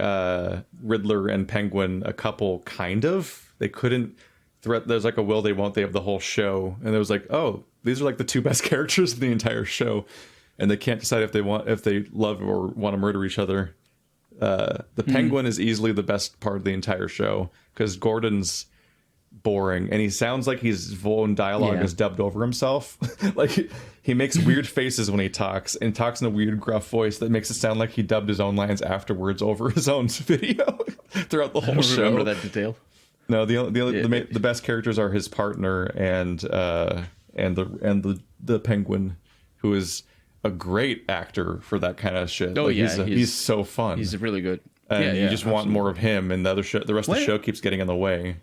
Riddler and Penguin a couple. Kind of, they couldn't. There's like a will they won't they of the whole show, and it was like, oh, these are like the 2 best characters in the entire show, and they can't decide if they love or want to murder each other. The Penguin is easily the best part of the entire show because Gordon's boring, and he sounds like his own dialogue is dubbed over himself. Like he makes weird faces when he talks, and talks in a weird gruff voice that makes it sound like he dubbed his own lines afterwards over his own video throughout the whole show. Remember that detail? No, the best characters are his partner and the Penguin, who is a great actor for that kind of shit. Oh, he's so fun. He's really good. And you just want more of him, and the rest of the show keeps getting in the way.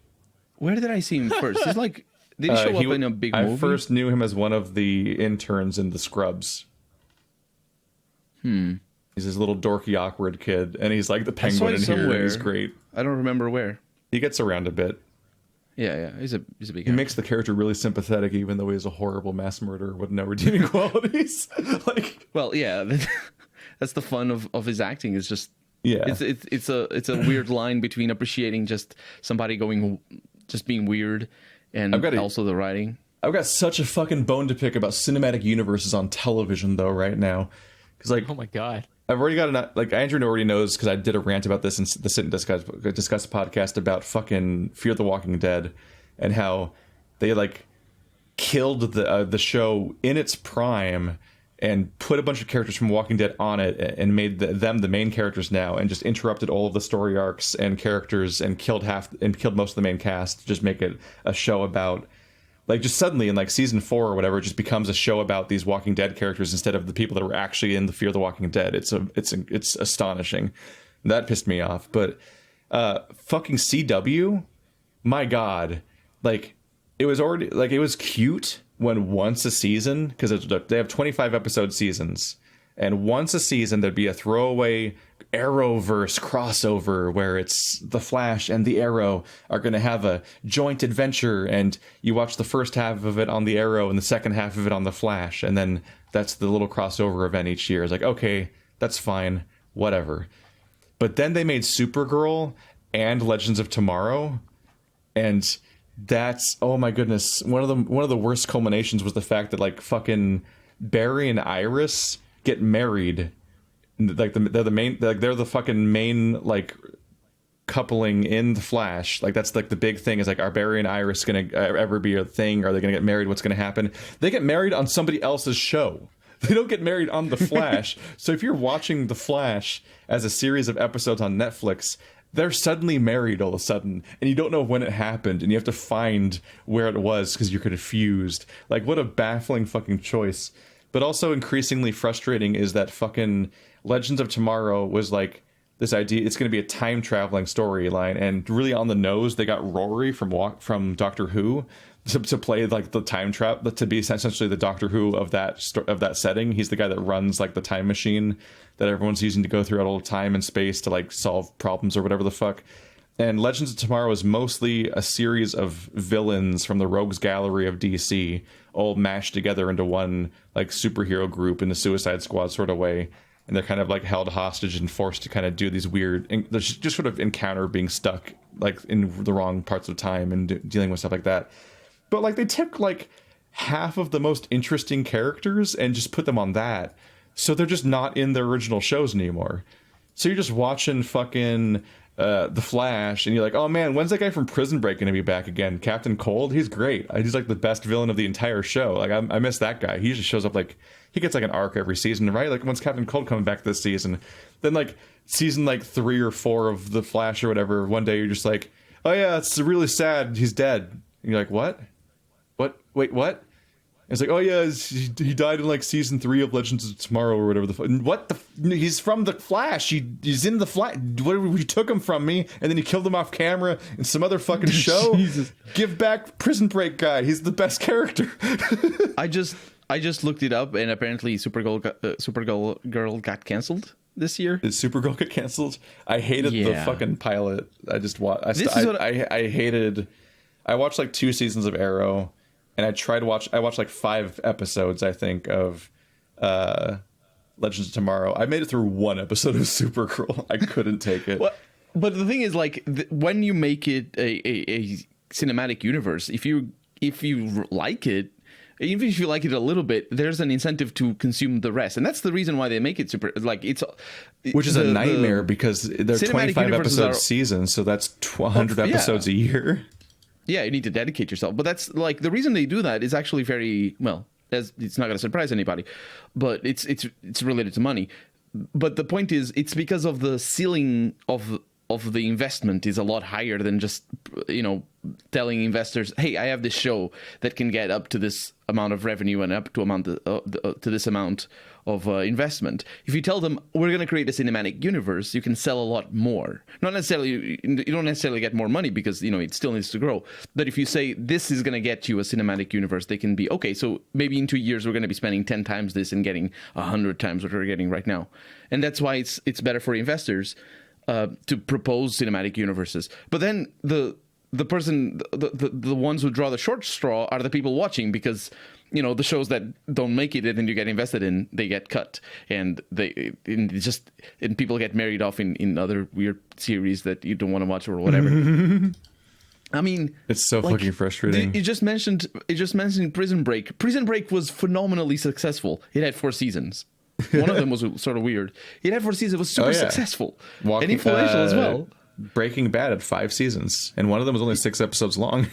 Where did I see him first? He's like, did he show up in a big movie? I first knew him as one of the interns in The Scrubs. He's this little dorky, awkward kid, and he's like the Penguin in here, and he's great. I don't remember where. He gets around a bit. Yeah, he's a big guy. He makes the character really sympathetic, even though he's a horrible mass murderer with no redeeming qualities. Well, yeah, that's the fun of his acting. It's just, it's a weird line between appreciating just somebody just being weird, and also the writing. I've got such a fucking bone to pick about cinematic universes on television, though, right now. Because, oh my god, I've already got Andrew already knows, because I did a rant about this in the Sit and Discuss podcast about fucking Fear the Walking Dead, and how they killed the show in its prime and put a bunch of characters from Walking Dead on it and made them the main characters now, and just interrupted all of the story arcs and characters and killed most of the main cast to just make it a show about, just suddenly in season 4 or whatever, it just becomes a show about these Walking Dead characters instead of the people that were actually in the Fear the Walking Dead. It's astonishing. That pissed me off. But fucking CW, my god, it was already it was cute when once a season, because they have 25 episode seasons, and once a season there'd be a throwaway Arrowverse crossover where it's the Flash and the Arrow are going to have a joint adventure, and you watch the first half of it on the Arrow and the second half of it on the Flash, and then that's the little crossover event each year. It's okay, that's fine, whatever. But then they made Supergirl and Legends of Tomorrow, and that's, oh my goodness, one of the worst culminations was the fact that fucking Barry and Iris get married. They're the fucking main coupling in the Flash. That's the big thing is are Barry and Iris gonna ever be a thing? Are they gonna get married? What's gonna happen? They get married on somebody else's show. They don't get married on the Flash. So if you're watching the Flash as a series of episodes on Netflix, they're suddenly married all of a sudden, and you don't know when it happened, and you have to find where it was because you're confused. What a baffling fucking choice. But also increasingly frustrating is that fucking Legends of Tomorrow was this idea it's going to be a time traveling storyline, and really on the nose they got Rory from Doctor Who to play the time trap, to be essentially the Doctor Who of that setting. He's the guy that runs the time machine that everyone's using to go throughout all time and space to solve problems or whatever the fuck. And Legends of Tomorrow is mostly a series of villains from the rogues gallery of DC all mashed together into one superhero group in the Suicide Squad sort of way. And they're kind of held hostage and forced to kind of do these weird, just sort of encounter being stuck in the wrong parts of time and dealing with stuff like that. But they took half of the most interesting characters and just put them on that, so they're just not in the original shows anymore. So you're just watching fucking The Flash, and you're like, oh man, when's that guy from Prison Break going to be back again? Captain Cold? He's great. He's like the best villain of the entire show. Like I miss that guy. He usually shows up like he gets like an arc every season, right? Like when's Captain Cold coming back this season? Then like season like 3 or 4 of The Flash or whatever, one day you're just like, oh yeah, it's really sad. He's dead. And you're like, what? Wait, what? It's like, oh yeah, he died in like season 3 of Legends of Tomorrow or whatever he's from the Flash. He's in the Flash. We took him from me, and then he killed him off camera in some other fucking show. Jesus. Give back Prison Break guy. He's the best character. I just looked it up, and apparently Supergirl girl got canceled this year. Did Supergirl get canceled? I hated the fucking pilot. I just watched. I hated. I watched like 2 seasons of Arrow. And I watched like 5 episodes, I think, of Legends of Tomorrow. I made it through 1 episode of Supergirl. I couldn't take it. Well, but the thing is, like, when you make it a cinematic universe, if you like it, even if you like it a little bit, there's an incentive to consume the rest, and that's the reason why they make it super. Like which is a nightmare because they're 25 episode seasons, so that's 100 episodes a year. Yeah, you need to dedicate yourself. But that's like the reason they do that is actually very well. It's not going to surprise anybody, but it's related to money. But the point is, it's because of the ceiling of the investment is a lot higher than just telling investors, hey, I have this show that can get up to this amount of revenue and up to this amount of investment. If you tell them we're going to create a cinematic universe, you can sell a lot more. Not necessarily, you don't necessarily get more money because it still needs to grow. But if you say this is going to get you a cinematic universe, they can be okay. So maybe in 2 years we're going to be spending 10 times this and getting 100 times what we're getting right now. And that's why it's better for investors to propose cinematic universes. But then the ones who draw the short straw are the people watching because the shows that don't make it and you get invested in, they get cut, and people get married off in other weird series that you don't want to watch or whatever. I mean, it's so fucking frustrating. You just mentioned Prison Break. Prison Break was phenomenally successful. It had 4 seasons. One of them was sort of weird. It had 4 seasons. It was super successful and influential as well. Breaking Bad had 5 seasons, and one of them was only 6 episodes long.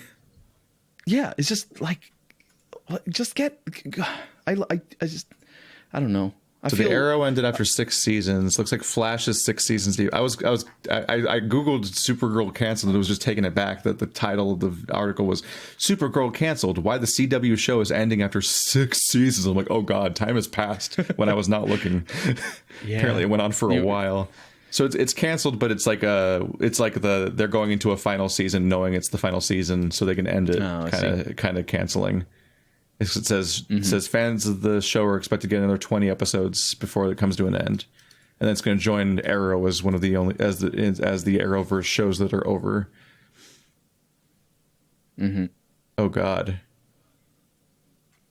Yeah, it's just like, just get. I don't know. The Arrow ended after 6 seasons. Looks like Flash is 6 seasons deep. I googled Supergirl canceled, and it was just taken aback that the title of the article was Supergirl canceled. Why the CW show is ending after 6 seasons? I'm like, oh god, time has passed. When I was not looking. Apparently, it went on for a while. So it's canceled, but it's like they're going into a final season, knowing it's the final season, so they can end it, kind of canceling. It says fans of the show are expected to get another 20 episodes before it comes to an end, and then it's going to join Arrow as one of the only as the Arrowverse shows that are over. Mm-hmm. Oh God.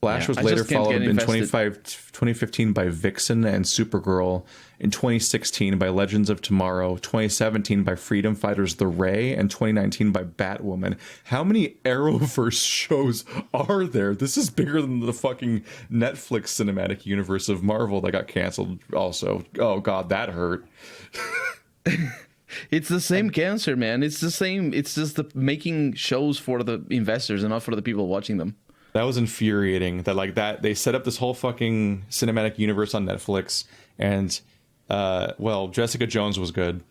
Flash was later followed in 2015 by Vixen and Supergirl, in 2016 by Legends of Tomorrow, 2017 by Freedom Fighters The Ray, and 2019 by Batwoman. How many Arrowverse shows are there? This is bigger than the fucking Netflix cinematic universe of Marvel that got canceled also. Oh god, that hurt. It's the same cancer, man. It's the same. It's just the making shows for the investors and not for the people watching them. That was infuriating. That they set up this whole fucking cinematic universe on Netflix, and Jessica Jones was good,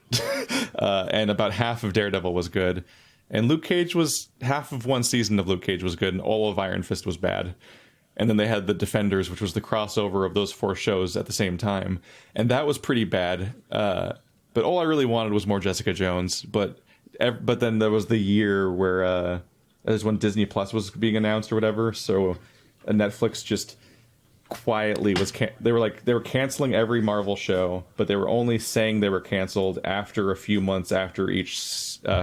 and about half of Daredevil was good, and Luke Cage was half of one season of Luke Cage was good, and all of Iron Fist was bad. And then they had the Defenders, which was the crossover of those 4 shows at the same time, and that was pretty bad. But all I really wanted was more Jessica Jones. But then there was the year where. As when Disney Plus was being announced or whatever, so Netflix just quietly was they were canceling every Marvel show, but they were only saying they were canceled after a few months after each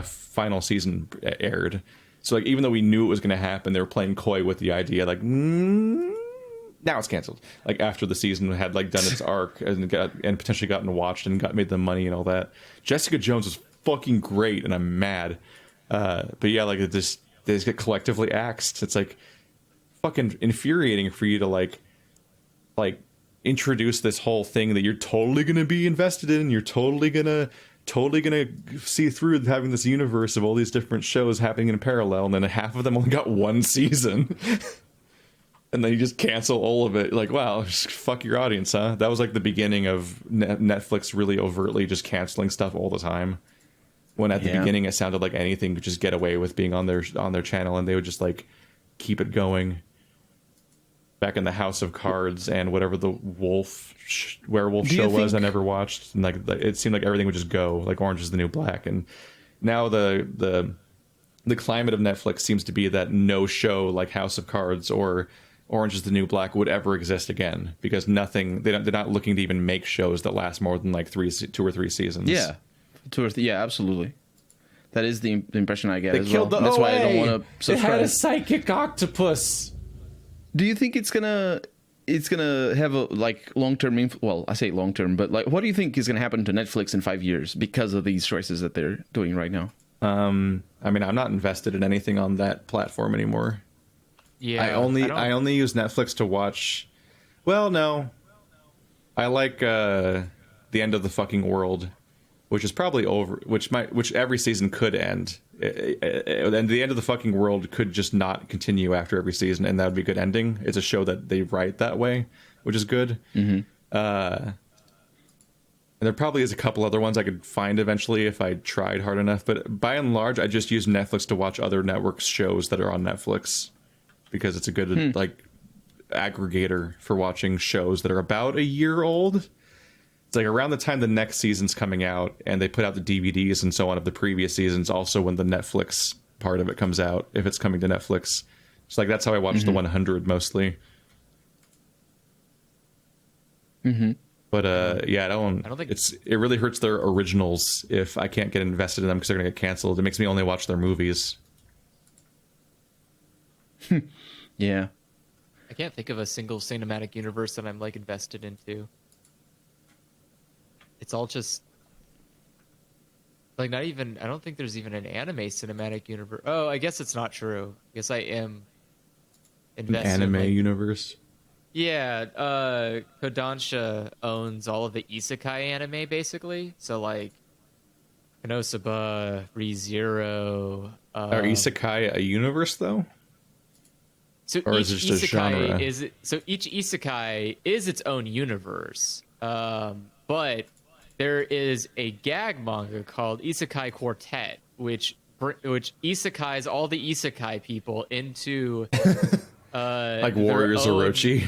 final season aired. So even though we knew it was going to happen, they were playing coy with the idea, now it's canceled. After the season had done its arc and potentially gotten watched and made them money and all that. Jessica Jones was fucking great, and I'm mad. But yeah, they just get collectively axed. It's fucking infuriating for you to introduce this whole thing that you're totally going to be invested in. You're totally going to totally gonna see through having this universe of all these different shows happening in parallel, and then half of them only got one season. And then you just cancel all of it. Like, wow, just fuck your audience, huh? That was like the beginning of Netflix really overtly just canceling stuff all the time. When at the beginning it sounded like anything could just get away with being on their channel, and they would just like keep it going. Back in the House of Cards and whatever the werewolf show was, I never watched. And like it seemed like everything would just go. Like Orange is the New Black, and now the climate of Netflix seems to be that no show like House of Cards or Orange is the New Black would ever exist again, because they're not looking to even make shows that last more than like 2 or 3 seasons. Yeah, 2 or 3. Yeah, absolutely. That is the impression I get. They as killed well. the That's OA. why I don't want to subscribe. It had a psychic octopus. Do you think it's gonna have a like long term? Well, I say long term, but like, what do you think is gonna happen to Netflix in 5 years because of these choices that they're doing right now? I mean, I'm not invested in anything on that platform anymore. Yeah, I only use Netflix to watch. Well, no, I like The End of the Fucking World, which is probably over. Which every season could end, and The End of the Fucking World could just not continue after every season, and that would be a good ending. It's a show that they write that way, which is good. Mm-hmm. And there probably is a couple other ones I could find eventually if I tried hard enough. But by and large, I just use Netflix to watch other networks' shows that are on Netflix, because it's a good like aggregator for watching shows that are about a year old. It's like around the time the next season's coming out, and they put out the DVDs and so on of the previous seasons, also when the Netflix part of it comes out, if it's coming to Netflix. It's like that's how I watch the 100 mostly. Mm-hmm. But yeah, I don't think it really hurts their originals if I can't get invested in them because they're gonna get canceled. It makes me only watch their movies. Yeah, I can't think of a single cinematic universe that I'm like invested into. It's all just like not even. I don't think there's even an anime cinematic universe. Oh, I guess it's not true. I guess I am invested. An anime in, like, universe. Yeah, Kodansha owns all of the isekai anime basically. So like Konosuba, ReZero. Are isekai a universe though? So or each is it just a genre? Each isekai is its own universe. But there is a gag manga called Isekai Quartet, which isekais all the isekai people into like Warriors Orochi.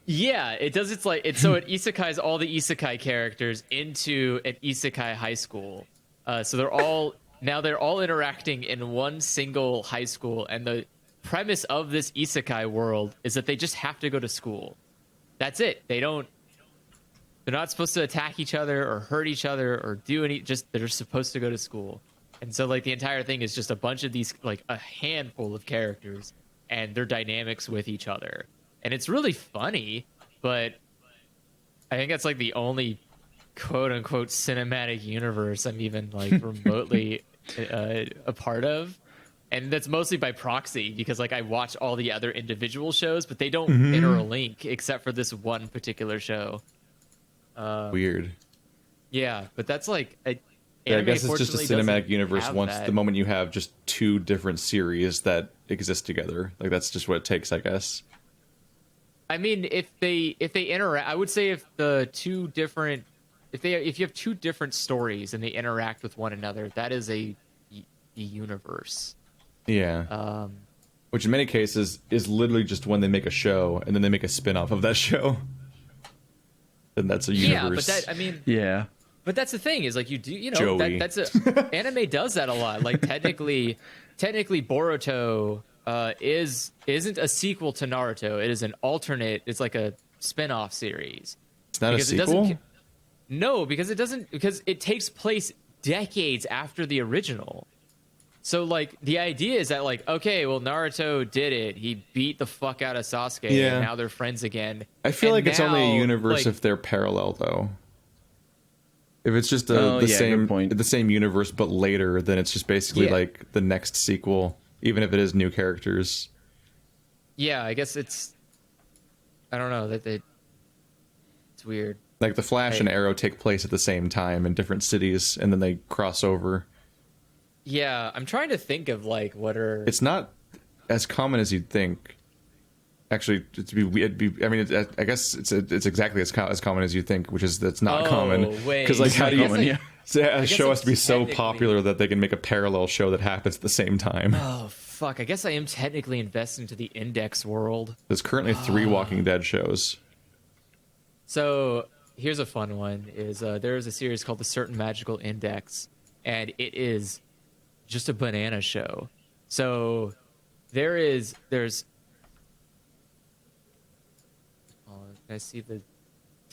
Yeah, it does. It isekais all the isekai characters into an isekai high school. So they're all interacting in one single high school, and the premise of this isekai world is that they just have to go to school. That's it. They're not supposed to attack each other or hurt each other or do any. They're supposed to go to school, and so like the entire thing is just a bunch of these, like a handful of characters and their dynamics with each other, and it's really funny. But I think that's like the only quote unquote cinematic universe I'm even like remotely a part of, and that's mostly by proxy because like I watch all the other individual shows, but they don't interlink except for this one particular show. Weird. Yeah, but that's like I guess it's just a cinematic universe the moment you have just two different series that exist together. Like that's just what it takes, I guess. I mean, if they interact, I would say if you have two different stories and they interact with one another, that is a universe. Yeah. Which in many cases is literally just when they make a show and then they make a spin-off of that show. And that's a universe. Yeah, but But that's the thing is like anime does that a lot. Like technically Boruto isn't a sequel to Naruto. It is an alternate. It's like a spin-off series. It's not a sequel? No, because it takes place decades after the original. So like the idea is that like, okay, well Naruto did it. He beat the fuck out of Sasuke and now they're friends again. I feel like it's only a universe if they're parallel though. If it's just the same universe but later, then it's just basically like the next sequel, even if it is new characters. Yeah, I guess I don't know it's weird. Like the Flash and Arrow take place at the same time in different cities, and then they cross over. Yeah, I'm trying to think of like what are. It's not as common as you'd think. Actually, I guess it's exactly as common as you think, which is that's not common. Because like, how do you? A show has to be so popular that they can make a parallel show that happens at the same time. Oh fuck! I guess I am technically investing to the Index world. There's currently 3 Walking Dead shows. So here's a fun one: is there is a series called The Certain Magical Index, and it is just a banana show. So there's. Oh, can I see the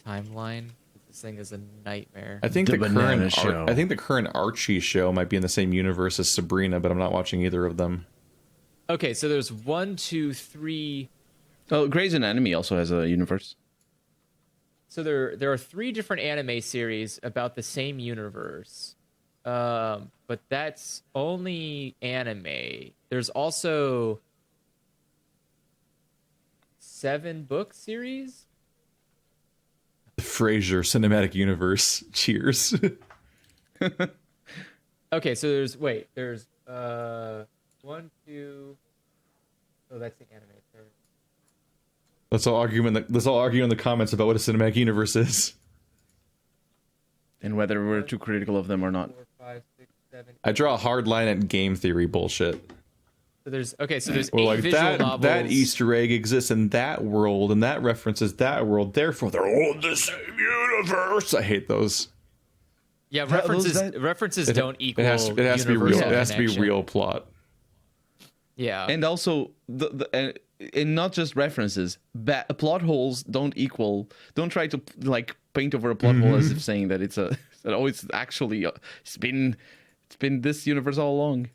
timeline? This thing is a nightmare. I think the current Archie show might be in the same universe as Sabrina, but I'm not watching either of them. Okay, so there's 1, 2, 3. Oh, Grey's Anatomy also has a universe. So there are 3 different anime series about the same universe, but that's only anime. There's also 7 book series. The Frasier Cinematic Universe. Cheers. Okay, so there's 1, 2. Oh, that's the anime. Let's all argue in the comments about what a cinematic universe is. And whether we're too critical of them or not. 4, 5, 6, 7. I draw a hard line at game theory bullshit. So there's 8 like visual novels. that Easter egg exists in that world, and that references that world. Therefore, they're all in the same universe. I hate those. Yeah, references don't equal. It has to be real. universal It has to be connection. real plot. Yeah, And also, and not just references, plot holes don't try to like paint over a plot hole as if saying that it's actually it's been this universe all along.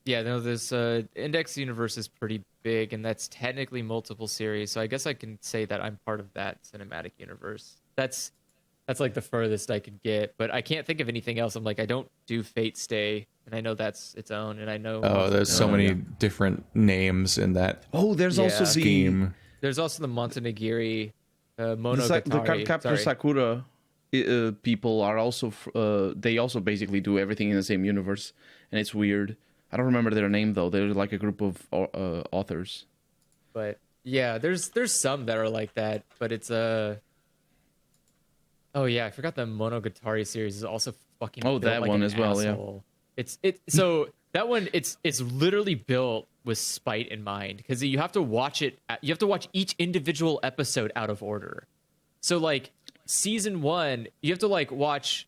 yeah. No, this Index universe is pretty big, and that's technically multiple series. So I guess I can say that I'm part of that cinematic universe. That's like the furthest I could get, but I can't think of anything else. I'm like, I don't do Fate Stay, and I know that's its own, and I know. Oh, there's so many different names in that. Oh, there's also scheme. There's also the Montanagiri, the Monogatari. Capture Sakura people are also they also basically do everything in the same universe, and it's weird. I don't remember their name though. They're like a group of authors. But yeah, there's some that are like that, but it's Oh yeah, I forgot the Monogatari series is also fucking. Oh, built that like one an as well, yeah. asshole. So that one it's literally built with spite in mind because you have to watch it. You have to watch each individual episode out of order. So like season 1, you have to like watch.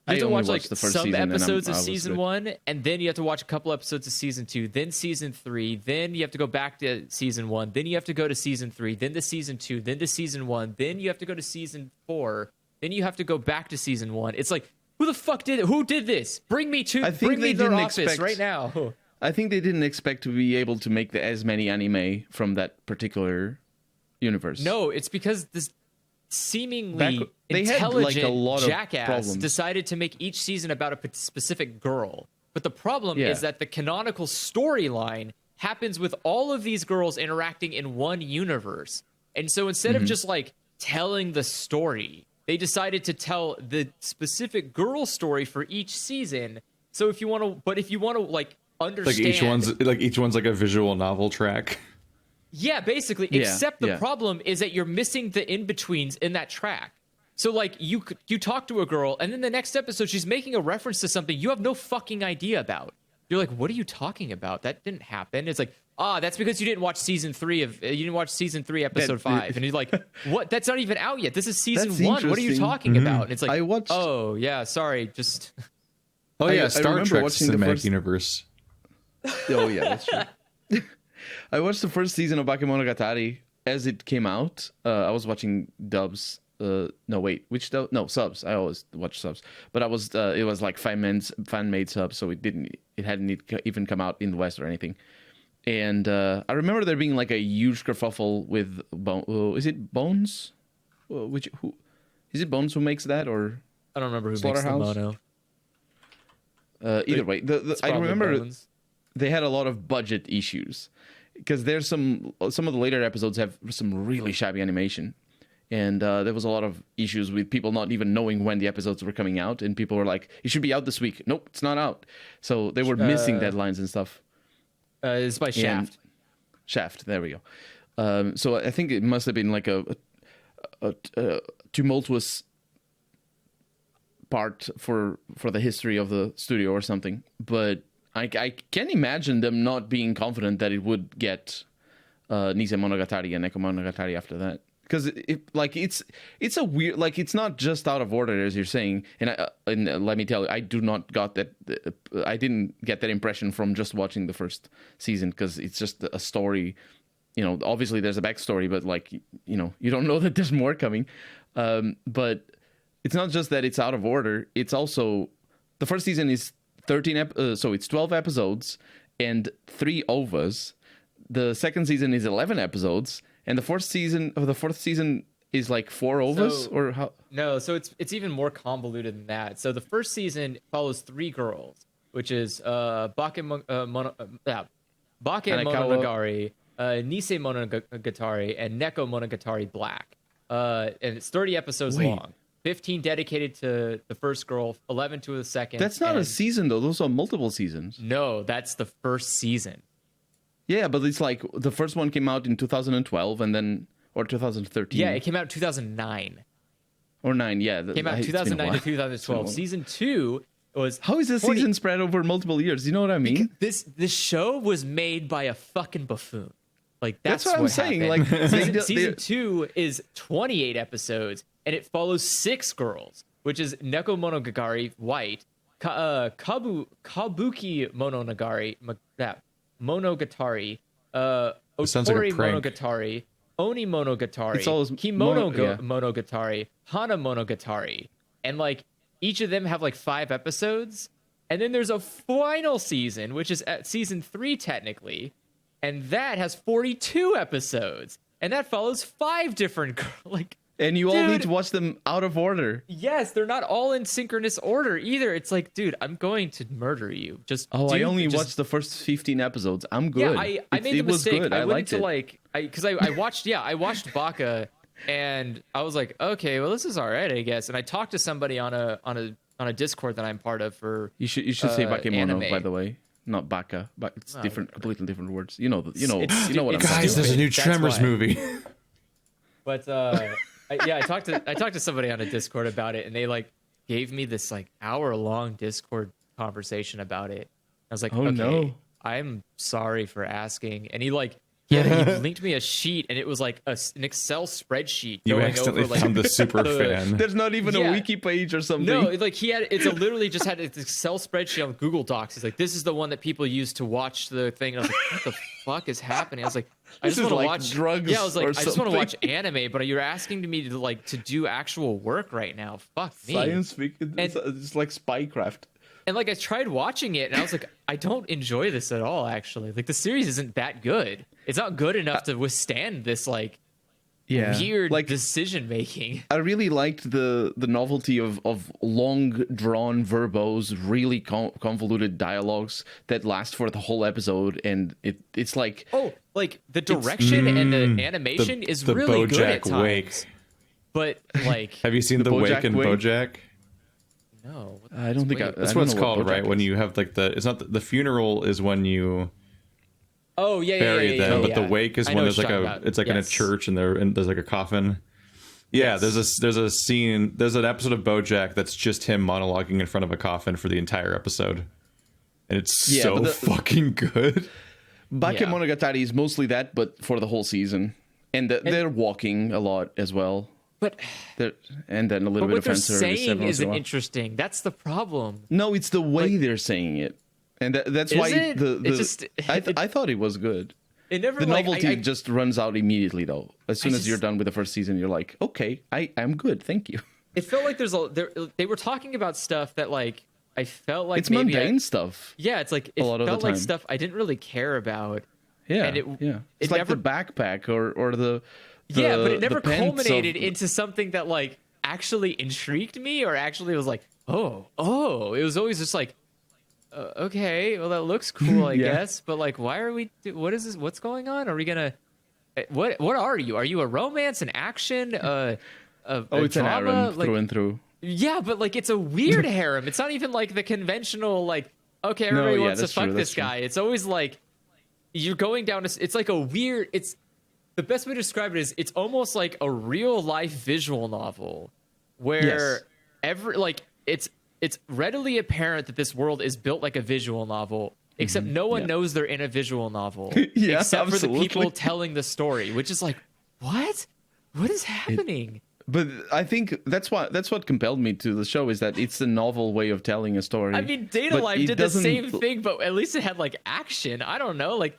You have to watch like some episodes of season 1, and then you have to watch a couple episodes of season 2, then season 3, then you have to go back to season 1, then you have to go to season 3, then to season 2, then to season 1, then you have to go to season 4, then you have to go back to season 1. It's like, who the fuck did it? Who did this? Bring me their office right now. I think they didn't expect to be able to make as many anime from that particular universe. No, it's because this seemingly they had, intelligent like, a lot of jackass problems. decided to make each season about a specific girl. But the problem is that the canonical storyline happens with all of these girls interacting in one universe. And so instead of just like telling the story, they decided to tell the specific girl story for each season. So if you want to like understand, like each one's like a visual novel track. Yeah, basically. Yeah, except the problem is that you're missing the in-betweens in that track. So, like, you talk to a girl, and then the next episode, she's making a reference to something you have no fucking idea about. You're like, what are you talking about? That didn't happen. It's like, that's because you didn't watch season 3 episode 5. And you're like, what? That's not even out yet. This is season 1. What are you talking about? And it's like, oh, yeah, sorry, just... Oh, yeah, Star Trek watching Cinematic Universe. Oh, yeah, that's true. I watched the first season of Bakemonogatari as it came out. I was watching dubs. Subs. I always watch subs, but it was like fan made subs, so it hadn't even come out in the West or anything. And I remember there being like a huge kerfuffle with is it Bones? Who is it? Bones who makes that, or I don't remember who makes the mono. Either way, I remember Bones. They had a lot of budget issues because there's some of the later episodes have some really shabby animation. And there was a lot of issues with people not even knowing when the episodes were coming out, and people were like, "It should be out this week." Nope, it's not out. So they were missing deadlines and stuff. It's by Shaft. Shaft. There we go. So I think it must have been like a tumultuous part for the history of the studio or something. But I can imagine them not being confident that it would get Nisei Monogatari and Neko Monogatari after that. Because it's a weird, like, it's not just out of order as you're saying, and let me tell you, I didn't get that impression from just watching the first season, because it's just a story. You know, obviously there's a backstory, but like, you know, you don't know that there's more coming. But it's not just that it's out of order. It's also, the first season is 12 episodes and 3 OVAs. The second season is 11 episodes. And the fourth season is like 4 OVAs, or how? No, so it's even more convoluted than that. So the first season follows 3 girls, which is Bake Monogatari, Nisei Monogatari, and Neko Monogatari Black. And it's 30 episodes long. 15 dedicated to the first girl, 11 to the second. That's not a season though. Those are multiple seasons. No, that's the first season. Yeah, but it's like the first one came out in 2012 and then, or 2013. Yeah, it came out in 2009. Or 9, yeah. Came out 2009 to 2012. Season 2 was... How is this season spread over multiple years? You know what I mean? This show was made by a fucking buffoon. Like, that's what I'm saying. Like, season 2 is 28 episodes, and it follows 6 girls, which is Neko Monogatari, White, Kabuki Monogatari, Otori Monogatari, Oni Monogatari, Kimono Monogatari, Hana Monogatari. And like each of them have like 5 episodes. And then there's a final season, which is at season 3 technically. And that has 42 episodes. And that follows 5 different and you all need to watch them out of order. Yes, they're not all in synchronous order either. It's like, dude, I'm going to murder you. I only watched the first 15 episodes. I'm good. Yeah, I made the mistake. Good. I liked it. I watched Baka, and I was like, okay, well, this is all right, I guess. And I talked to somebody on a Discord that I'm part of for. You should say Bakemono, anime. by the way, not Baka. But it's different, completely different words. You know what I'm saying. Guys, there's a new Tremors movie. But I talked to somebody on a Discord about it, and they like gave me this like hour-long Discord conversation about it. I was like, oh, okay, no. I'm sorry for asking. And he linked me a sheet, and it was like an Excel spreadsheet. You going accidentally over, like, found the super fan. There's not even a wiki page or something. No, like literally just had an Excel spreadsheet on Google Docs. He's like, this is the one that people use to watch the thing. And I was like, what the fuck is happening? I was like, I just want to watch drugs. Yeah, I was like, I just want to watch something. anime, but you're asking me to do actual work right now. Fuck me. Science fiction. It's like spycraft. And like I tried watching it, and I was like, I don't enjoy this at all. Actually, like the series isn't that good. It's not good enough to withstand this like weird decision making. I really liked the novelty of long drawn verbose, really convoluted dialogues that last for the whole episode, and it's like like the direction and the animation is the really good at BoJack times. Wake. But like, have you seen the Wake and BoJack? No, I don't think that's what it's called, right? When you have like it's not the funeral is when you bury them, but the wake is when there's like it's like in a church and there's like a coffin. Yeah, there's a scene, there's an episode of BoJack that's just him monologuing in front of a coffin for the entire episode, and it's fucking good. Bakemonogatari is mostly that, but for the whole season, and they're walking a lot as well. But and then a little bit of fan service. What they're saying isn't interesting. That's the problem. No, it's the way they're saying it, and that's why I thought it was good. It never, the novelty just runs out immediately, though. As soon as you're done with the first season, you're like, okay, I'm good, thank you. It felt like they were talking about stuff that like I felt like it's mundane stuff. Yeah, it's like it felt like stuff I didn't really care about. Yeah, and it's like the backpack or the. But it never culminated into something that like actually intrigued me or actually was like, oh. It was always just like, okay, well that looks cool, I guess, but like, why are we? What is this? What's going on? Are we gonna? What are you? Are you a romance, an action, a it's an drama? harem Like, through and through. yeah, but like it's a weird harem. It's not even like the conventional like, okay, everybody wants to that's true, fuck that's this guy. It's always like you're going down to. It's like a weird. It's the best way to describe it is it's almost like a real life visual novel where it's readily apparent that this world is built like a visual novel. Except no one knows they're in a visual novel, Yeah, except for the absolutely. people telling the story, which is like, what? What is happening? But I think that's what compelled me to the show is that it's a novel way of telling a story. I mean, But Dialog it did the doesn't- same thing, but at least it had like action. I don't know, like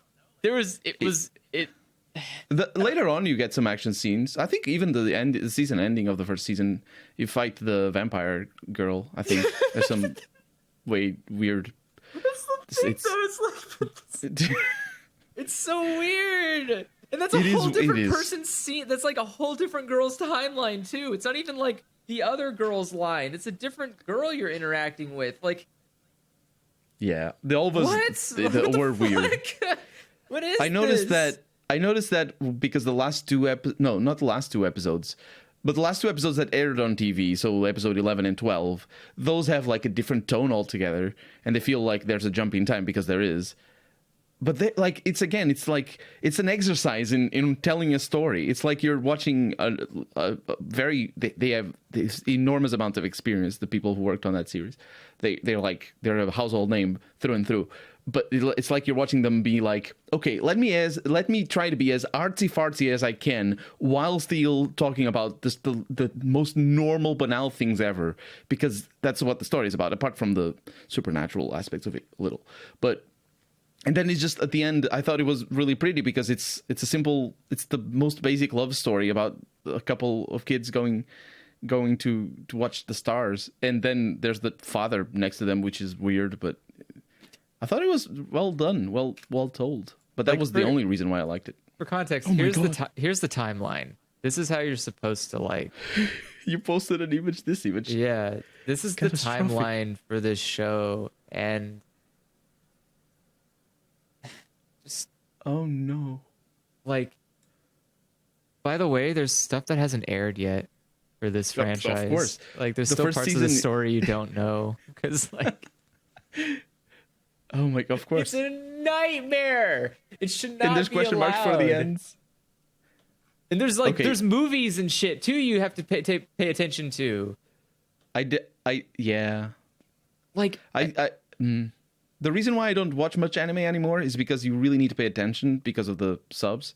Later on, you get some action scenes. I think even the season ending of the first season, you fight the vampire girl. I think there's some way weird. It's so weird, and that's a It is- whole different it is. person's scene. That's like a whole different girl's timeline too. It's not even like the other girl's line. It's a different girl you're interacting with. Like Yeah, they all was what? they What the were weird. fuck? What is? I noticed this? that because the last not the last two episodes, but the last two episodes that aired on TV, so episode 11 and 12, those have like a different tone altogether, and they feel like there's a jump in time because there is. But they, like it's an exercise in telling a story. It's like you're watching a very they have this enormous amount of experience. The people who worked on that series, they're a household name through and through. But it's like you're watching them be like, okay, let me try to be as artsy fartsy as I can while still talking about the most normal banal things ever, because that's what the story is about. Apart from the supernatural aspects of it a little, but. And then it's just at the end, I thought it was really pretty because it's the most basic love story about a couple of kids going to watch the stars, and then there's the father next to them, which is weird, but I thought it was well done, well told. But that Like, was the only reason why I liked it. For context, Oh my here's the timeline. This is how you're supposed to like. You posted an image, this image. Yeah, this is the Catastrophic. timeline for this show, and just Oh no. like. By the way, there's stuff that hasn't aired yet for this Of franchise. course. Like, there's The still first parts of the season- story you don't know because like. Oh my god, of course. It's a nightmare. It should not And there's be question marks for the allowed. ends. And there's like Okay. there's movies and shit too. You have to pay attention to. Yeah. Like The reason why I don't watch much anime anymore is because you really need to pay attention because of the subs.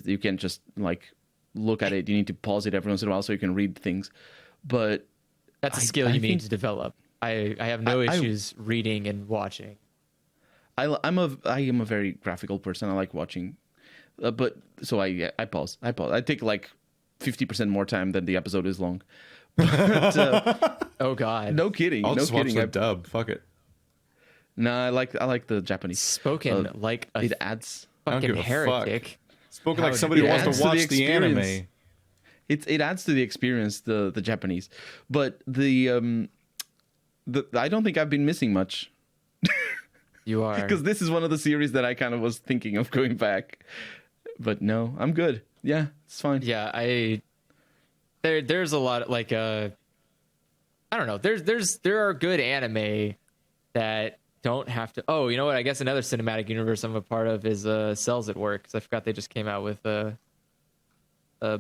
You can't just like look at it. You need to pause it every once in a while so you can read things. But that's a skill I you need think- to develop. I have no I- issues reading and watching. I am a very graphical person. I like watching, but so I pause. I take like 50% more time than the episode is long. But, Oh God. no kidding. I'll no just watch kidding. the dub. Fuck it. No, I like the Japanese. Spoken like a It adds. I don't fucking give a fuck. heretic. Spoken How like somebody who it wants adds to to the watch the anime. experience. It adds to the experience, the Japanese. But the I don't think I've been missing much. You are. Because this is one of the series that I kind of was thinking of going back. But no, I'm good. Yeah, it's fine. Yeah, there's a lot of, like I don't know. There are good anime that don't have to. Oh, you know what? I guess another cinematic universe I'm a part of is Cells at Work, because I forgot they just came out with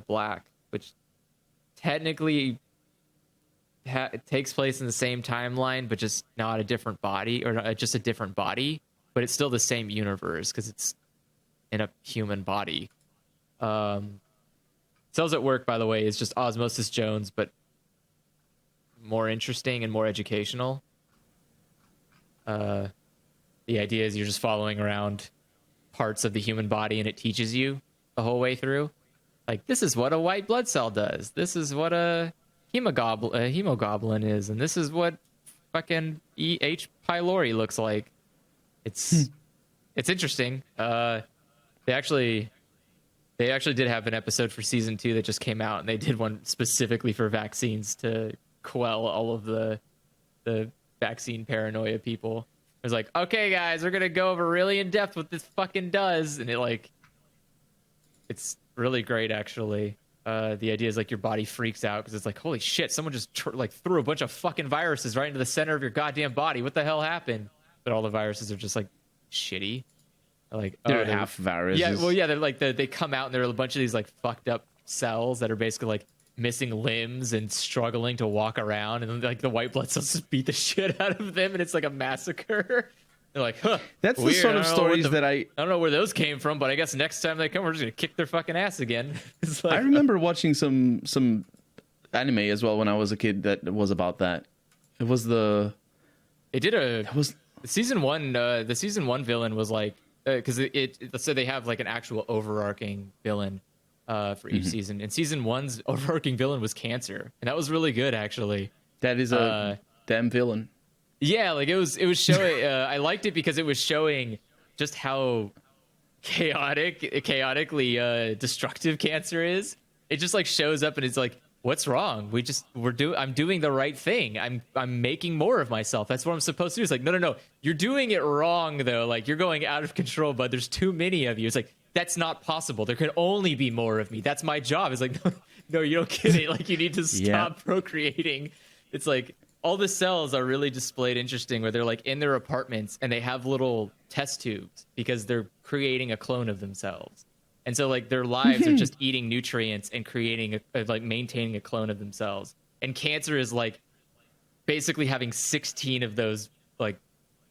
Black, which technically it takes place in the same timeline, but just not a different body, or just a different body, but it's still the same universe because it's in a human body. Cells at Work, by the way, is just Osmosis Jones, but more interesting and more educational. The idea is you're just following around parts of the human body, and it teaches you the whole way through. Like, this is what a white blood cell does. This is what a hemoglobin is, and this is what fucking H. pylori looks like. It's interesting. They actually did have an episode for season 2 that just came out, and they did one specifically for vaccines to quell all of the vaccine paranoia people. It was like, okay, guys, we're gonna go over really in depth what this fucking does, and it like it's really great actually. The idea is like your body freaks out because it's like, holy shit, someone just like threw a bunch of fucking viruses right into the center of your goddamn body. What the hell happened? But all the viruses are just like shitty. Like They're half viruses. Yeah, well, yeah, they're like they come out and there are a bunch of these like fucked up cells that are basically like missing limbs and struggling to walk around, and then like the white blood cells just beat the shit out of them, and it's like a massacre. They're like, huh. That's weird. the sort of stories that I don't know where those came from, but I guess next time they come, we're just gonna kick their fucking ass again. It's like, I remember watching some anime as well when I was a kid that was about that. It was the. It did a. It was season one. The season one villain was like because so they have like an actual overarching villain for each season, and season one's overarching villain was cancer, and that was really good actually. that is a damn villain. Yeah, like it was showing. I liked it because it was showing just how chaotically destructive cancer is. It just like shows up and it's like, what's wrong? I'm doing the right thing. I'm making more of myself. That's what I'm supposed to do. It's like, no, you're doing it wrong though. Like you're going out of control, but there's too many of you. It's like that's not possible. There can only be more of me. That's my job. It's like, no, you don't get it. Like you need to stop procreating. It's like. All the cells are really displayed interesting where they're like in their apartments and they have little test tubes because they're creating a clone of themselves. And so like their lives are just eating nutrients and creating like maintaining a clone of themselves. And cancer is like basically having 16 of those like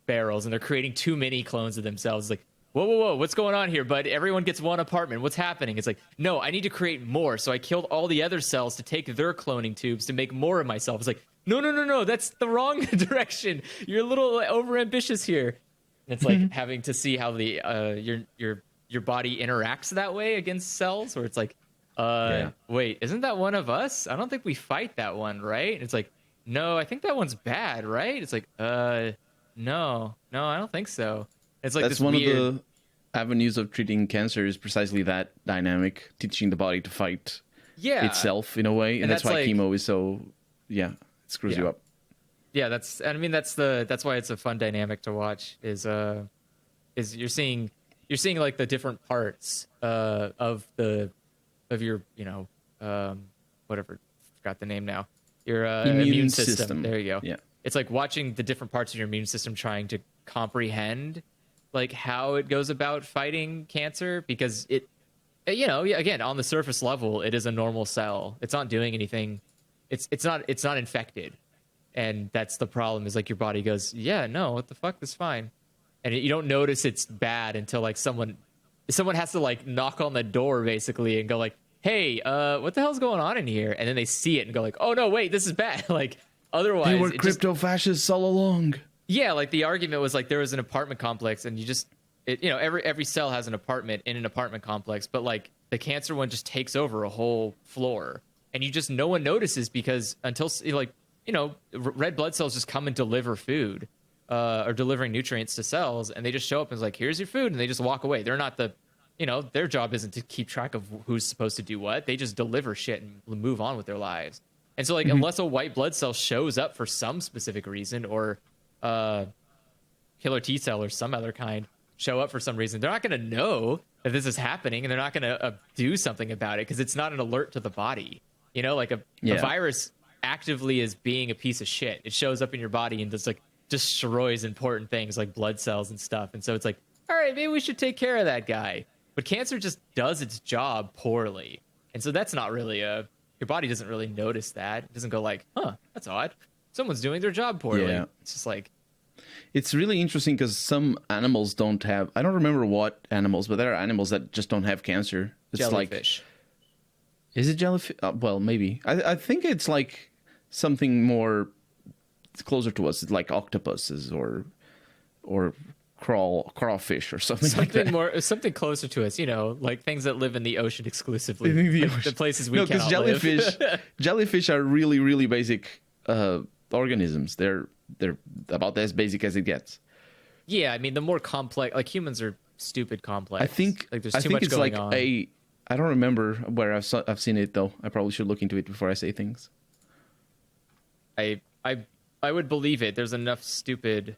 barrels and they're creating too many clones of themselves. It's like, whoa, what's going on here, bud? Everyone gets one apartment. What's happening? It's like, no, I need to create more. So I killed all the other cells to take their cloning tubes to make more of myself. It's like, no, that's the wrong direction. You're a little overambitious here. And it's like having to see how the your body interacts that way against cells, where it's like, wait, isn't that one of us? I don't think we fight that one, right? And it's like, no, I think that one's bad, right? It's like, no, I don't think so. It's like that's this one weird... of the avenues of treating cancer is precisely that dynamic, teaching the body to fight itself in a way, and that's why like... chemo is so it screws you up. Yeah, that's why it's a fun dynamic to watch. Is you're seeing like the different parts of your whatever, forgot the name now, your immune system. There you go. Yeah, it's like watching the different parts of your immune system trying to comprehend like how it goes about fighting cancer, because it, again, on the surface level, it is a normal cell. It's not doing anything. It's not infected. And that's the problem, is like your body goes, yeah, no, what the fuck, that's fine. And you don't notice it's bad until like someone has to like knock on the door basically and go like, hey, what the hell's going on in here? And then they see it and go like, oh no, wait, this is bad. Like otherwise they were crypto fascists all along. Yeah, like the argument was like there was an apartment complex and every cell has an apartment in an apartment complex, but like the cancer one just takes over a whole floor. And no one notices because until like, red blood cells just come and deliver food or delivering nutrients to cells, and they just show up and it's like, here's your food, and they just walk away. They're not their job isn't to keep track of who's supposed to do what. They just deliver shit and move on with their lives. And so like unless a white blood cell shows up for some specific reason, or killer T cell or some other kind show up for some reason, they're not going to know that this is happening, and they're not going to do something about it because it's not an alert to the body. Like a virus actively is being a piece of shit. It shows up in your body and just like destroys important things like blood cells and stuff. And so it's like, all right, maybe we should take care of that guy. But cancer just does its job poorly. And so that's not really your body doesn't really notice that. It doesn't go like, huh, that's odd. Someone's doing their job poorly. Yeah. It's just like, it's really interesting because some animals don't have, I don't remember what animals, but there are animals that just don't have cancer. It's jellyfish. Is it jellyfish? Well, maybe. I think it's like something more closer to us, like octopuses or crawfish or something like that. Something closer to us, like things that live in the ocean exclusively. The places we cannot live. Jellyfish are really, really basic organisms. They're about as basic as it gets. Yeah, I mean, the more complex, like humans are stupid complex. I think like there's too much going on. I don't remember where I've seen it though. I probably should look into it before I say things. I would believe it. There's enough stupid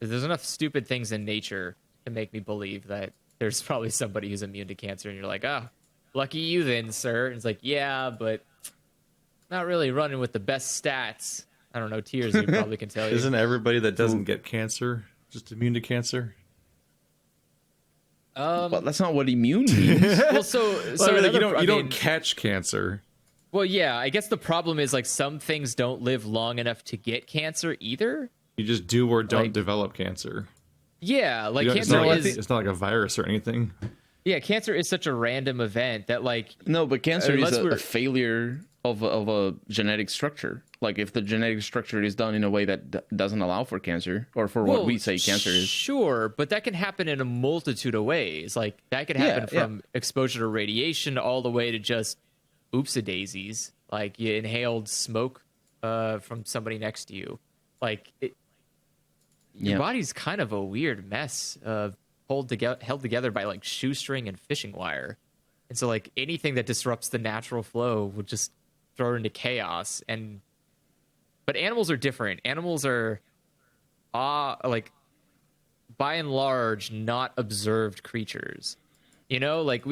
things in nature to make me believe that there's probably somebody who's immune to cancer, and you're like, oh, lucky you then, sir. And it's like, yeah, but not really running with the best stats. I don't know, Tears, you probably can tell you. Isn't everybody that doesn't get cancer just immune to cancer? Well, that's not what immune means. Well, so Well, I mean, another- you don't catch cancer. Well, yeah, I guess the problem is like some things don't live long enough to get cancer either. You just do or don't Like- develop cancer. Yeah, like You don't- it's, cancer not like, is it's not like a virus or anything. yeah, cancer is such a random event that like No, but cancer is Unless a we're- failure of a genetic structure. Like if the genetic structure is done in a way that doesn't allow for cancer, or for what well, we say cancer is. Sure, but that can happen in a multitude of ways. Like that could happen Yeah, from exposure to radiation all the way to just oopsie-daisies, like you inhaled smoke from somebody next to you. Like your Yeah. body's kind of a weird mess held together by like shoestring and fishing wire. And so like anything that disrupts the natural flow would just throw it into chaos. But animals are different. Animals are like by and large not observed creatures. You know, like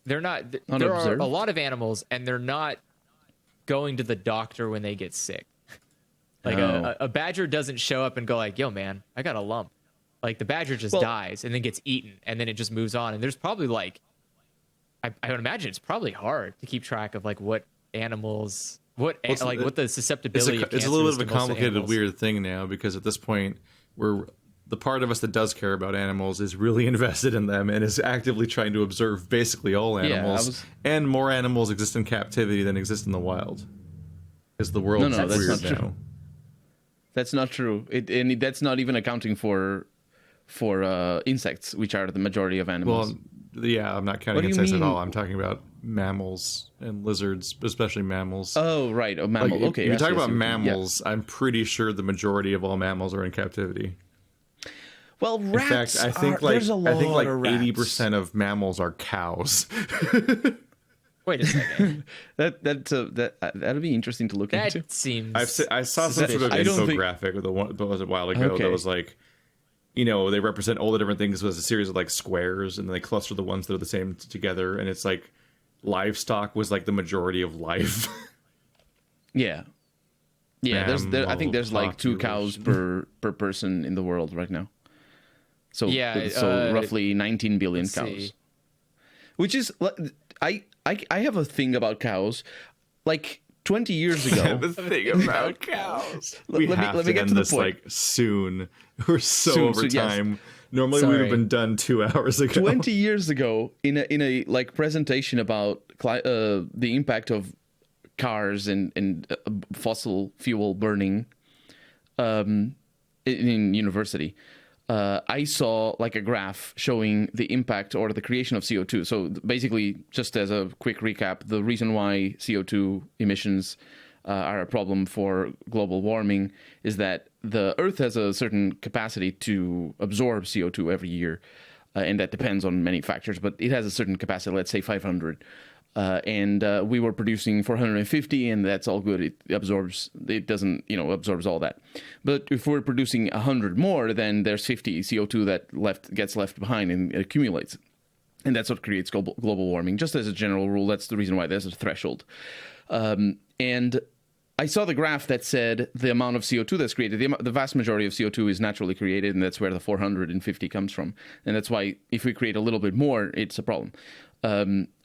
they're not there are observed? a lot of animals and they're not going to the doctor when they get sick. Like Oh. a badger doesn't show up and go like, "Yo, man, I got a lump." Like the badger just dies and then gets eaten and then it just moves on. And there's probably like, I would imagine it's probably hard to keep track of like what animals, what the susceptibility. It's a little bit of a complicated, weird thing now, because at this point, the part of us that does care about animals is really invested in them and is actively trying to observe basically all animals. And more animals exist in captivity than exist in the wild. Because the world is that's weird not now. true. That's not true. That's not even accounting for insects, which are the majority of animals. Well, yeah, I'm not What counting do you insects at mean? all. I'm talking about mammals and lizards, especially mammals. Oh, right. Oh, mammal. Like, Okay. if you're yes, talking yes, about yeah. mammals, I'm pretty sure the majority of all mammals are in captivity. Well, In rats. fact, I think like there's a lot of rats. 80% of mammals are cows. Wait a second. That'd be interesting to look into. That seems. I saw some sort of I don't think- infographic that was a while ago Okay. that was like, they represent all the different things as a series of like squares, and then they cluster the ones that are the same together, and it's like livestock was like the majority of life. Yeah. Yeah, I think there's like 2 cows population. per person in the world right now. So Yeah, so roughly 19 billion let's cows. see. Which is I have a thing about cows. Like 20 years ago. The thing about cows. We Let me- have let me to get end to the this point. like soon. We're so Soon, over yes. time. Normally we would have Sorry. been done 2 hours ago. 20 years ago in a like presentation about the impact of cars and fossil fuel burning in university, I saw like a graph showing the impact or the creation of CO2. So basically, just as a quick recap, the reason why CO2 emissions are a problem for global warming is that the Earth has a certain capacity to absorb CO2 every year, and that depends on many factors, but it has a certain capacity, let's say 500. And we were producing 450, and that's all good. It absorbs absorbs all that. But if we're producing 100 more, then there's 50 CO2 that gets left behind and accumulates. And that's what creates global warming. Just as a general rule, that's the reason why there's a threshold. And I saw the graph that said the amount of CO2 that's created, the vast majority of CO2 is naturally created, and that's where the 450 comes from. And that's why if we create a little bit more, it's a problem.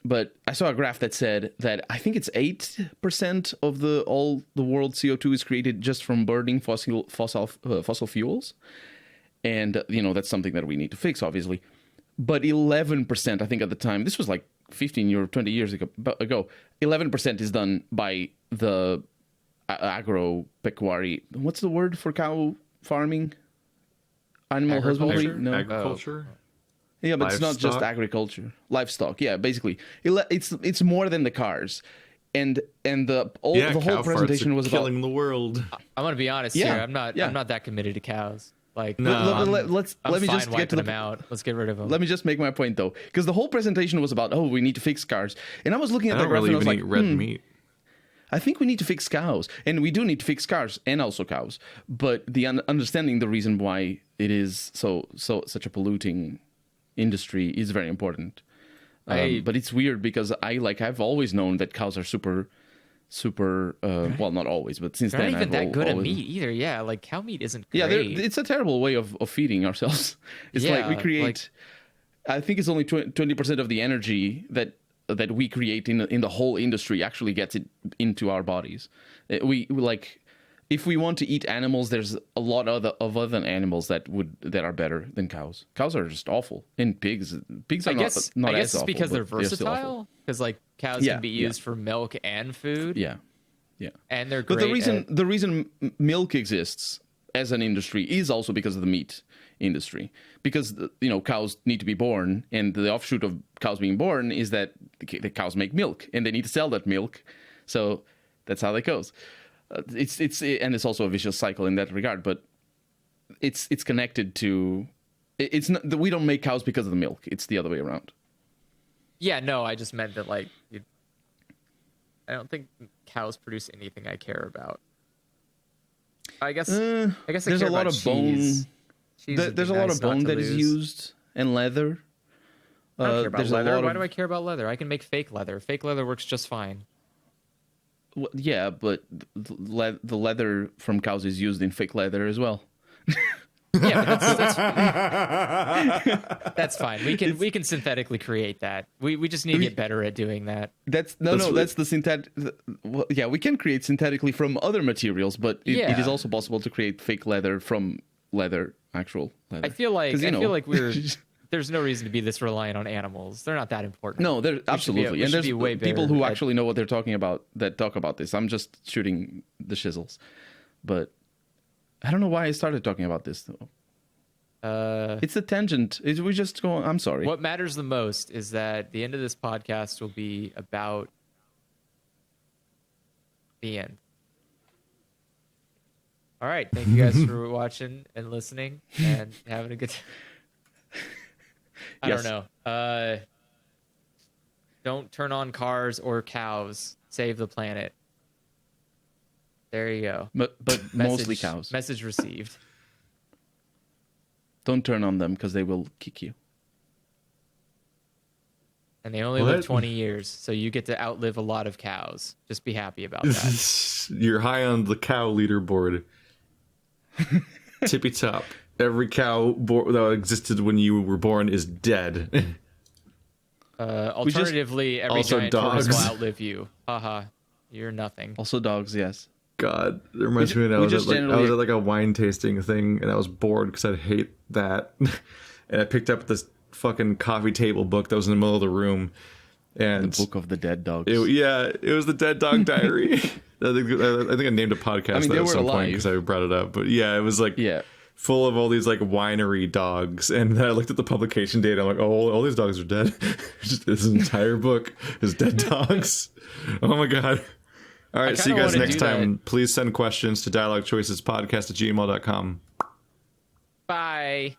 But I saw a graph that said that I think it's 8% of all the world CO2 is created just from burning fossil fuels. And, that's something that we need to fix, obviously. But 11%, I think at the time, this was like 15 or 20 years ago, 11% is done by the agropecuary. What's the word for cow farming? Animal husbandry? No. Agriculture? Yeah, but it's not just Livestock? agriculture. Livestock, yeah, basically. It's more than the cars. And the whole cow presentation farts are was about killing the world. I'm gonna be honest Yeah, here. I'm not that committed to cows. Like, No. I'm let me fine just get wiping to them out. Let's get rid of them. Let me just make my point though, because the whole presentation was about we need to fix cars, and I was looking at I that don't graph really and I was even like, eat red meat. I think we need to fix cows, and we do need to fix cars and also cows. But the understanding the reason why it is such a polluting industry is very important. But it's weird because I've always known that cows are super, well, not always, but since They're then not even I've that good at always, meat either. Yeah, like cow meat isn't great. yeah, it's a terrible way of feeding ourselves. It's like we Yeah, create. I think it's only 20% of the energy that we create in the whole industry actually gets it into our bodies. We like. If we want to eat animals, there's a lot of other animals that are better than cows. Cows are just awful, and pigs are I guess not I as guess it's awful, because they're but still awful. versatile. Because like cows Yeah, can be yeah. used for milk and food. Yeah, And they're great. but the reason milk exists as an industry is also because of the meat industry. Because cows need to be born, and the offshoot of cows being born is that the cows make milk, and they need to sell that milk. So that's how that goes. It's also a vicious cycle in that regard, but it's connected to. It's not we don't make cows because of the milk. It's the other way around. Yeah, no, I just meant that I don't think cows produce anything I care about. I guess I there's care a lot about of bone. cheese. Cheese would be There's a lot nice of not bone to that is lose. used, and leather. I don't care about there's leather. a lot Why of, do I care about leather? I can make fake leather. Fake leather works just fine. Well, yeah, but the leather from cows is used in fake leather as well. Yeah, but that's fine. We can synthetically create that. We just need to get better at doing that. That's the synthetic. Well, yeah, we can create synthetically from other materials, but it is Yeah. also possible to create fake leather from actual leather. I feel like 'Cause, we're there's no reason to be this reliant on animals. They're not that important. No, there absolutely, we and should there's be way people better who at- actually know what they're talking about that talk about this. I'm just shooting the shizzles, but I don't know why I started talking about this though. It's a tangent. We just go. I'm sorry. What matters the most is that the end of this podcast will be about the end. All right. Thank you guys for watching and listening and having a good time. I Yes. don't know. Don't turn on cars or cows. Save the planet. There you go. But mostly cows. Message received. Don't turn on them because they will kick you. And they only What? live 20 years, so you get to outlive a lot of cows. Just be happy about that. You're high on the cow leaderboard. Tippy top. Every cow that existed when you were born is dead. Alternatively, every also giant tortoise dogs. will outlive you. Haha, you're nothing. Also dogs, yes. God, it reminds me when I we was just at generally- like a wine tasting thing, and I was bored because I hate that. And I picked up this fucking coffee table book that was in the middle of the room, and Book of the Dead Dogs. it was the Dead Dog Diary. I think I named a podcast they that at were some point alive. because I brought it up. But yeah, it was like Yeah. full of all these like winery dogs, and then I looked at the publication date. I'm like, oh, all these dogs are dead. Just this entire book is dead dogs. Oh my god. All right, see you kinda guys wanna next do time. that. Please send questions to dialoguechoicespodcast@gmail.com. Bye.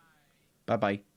Bye-bye.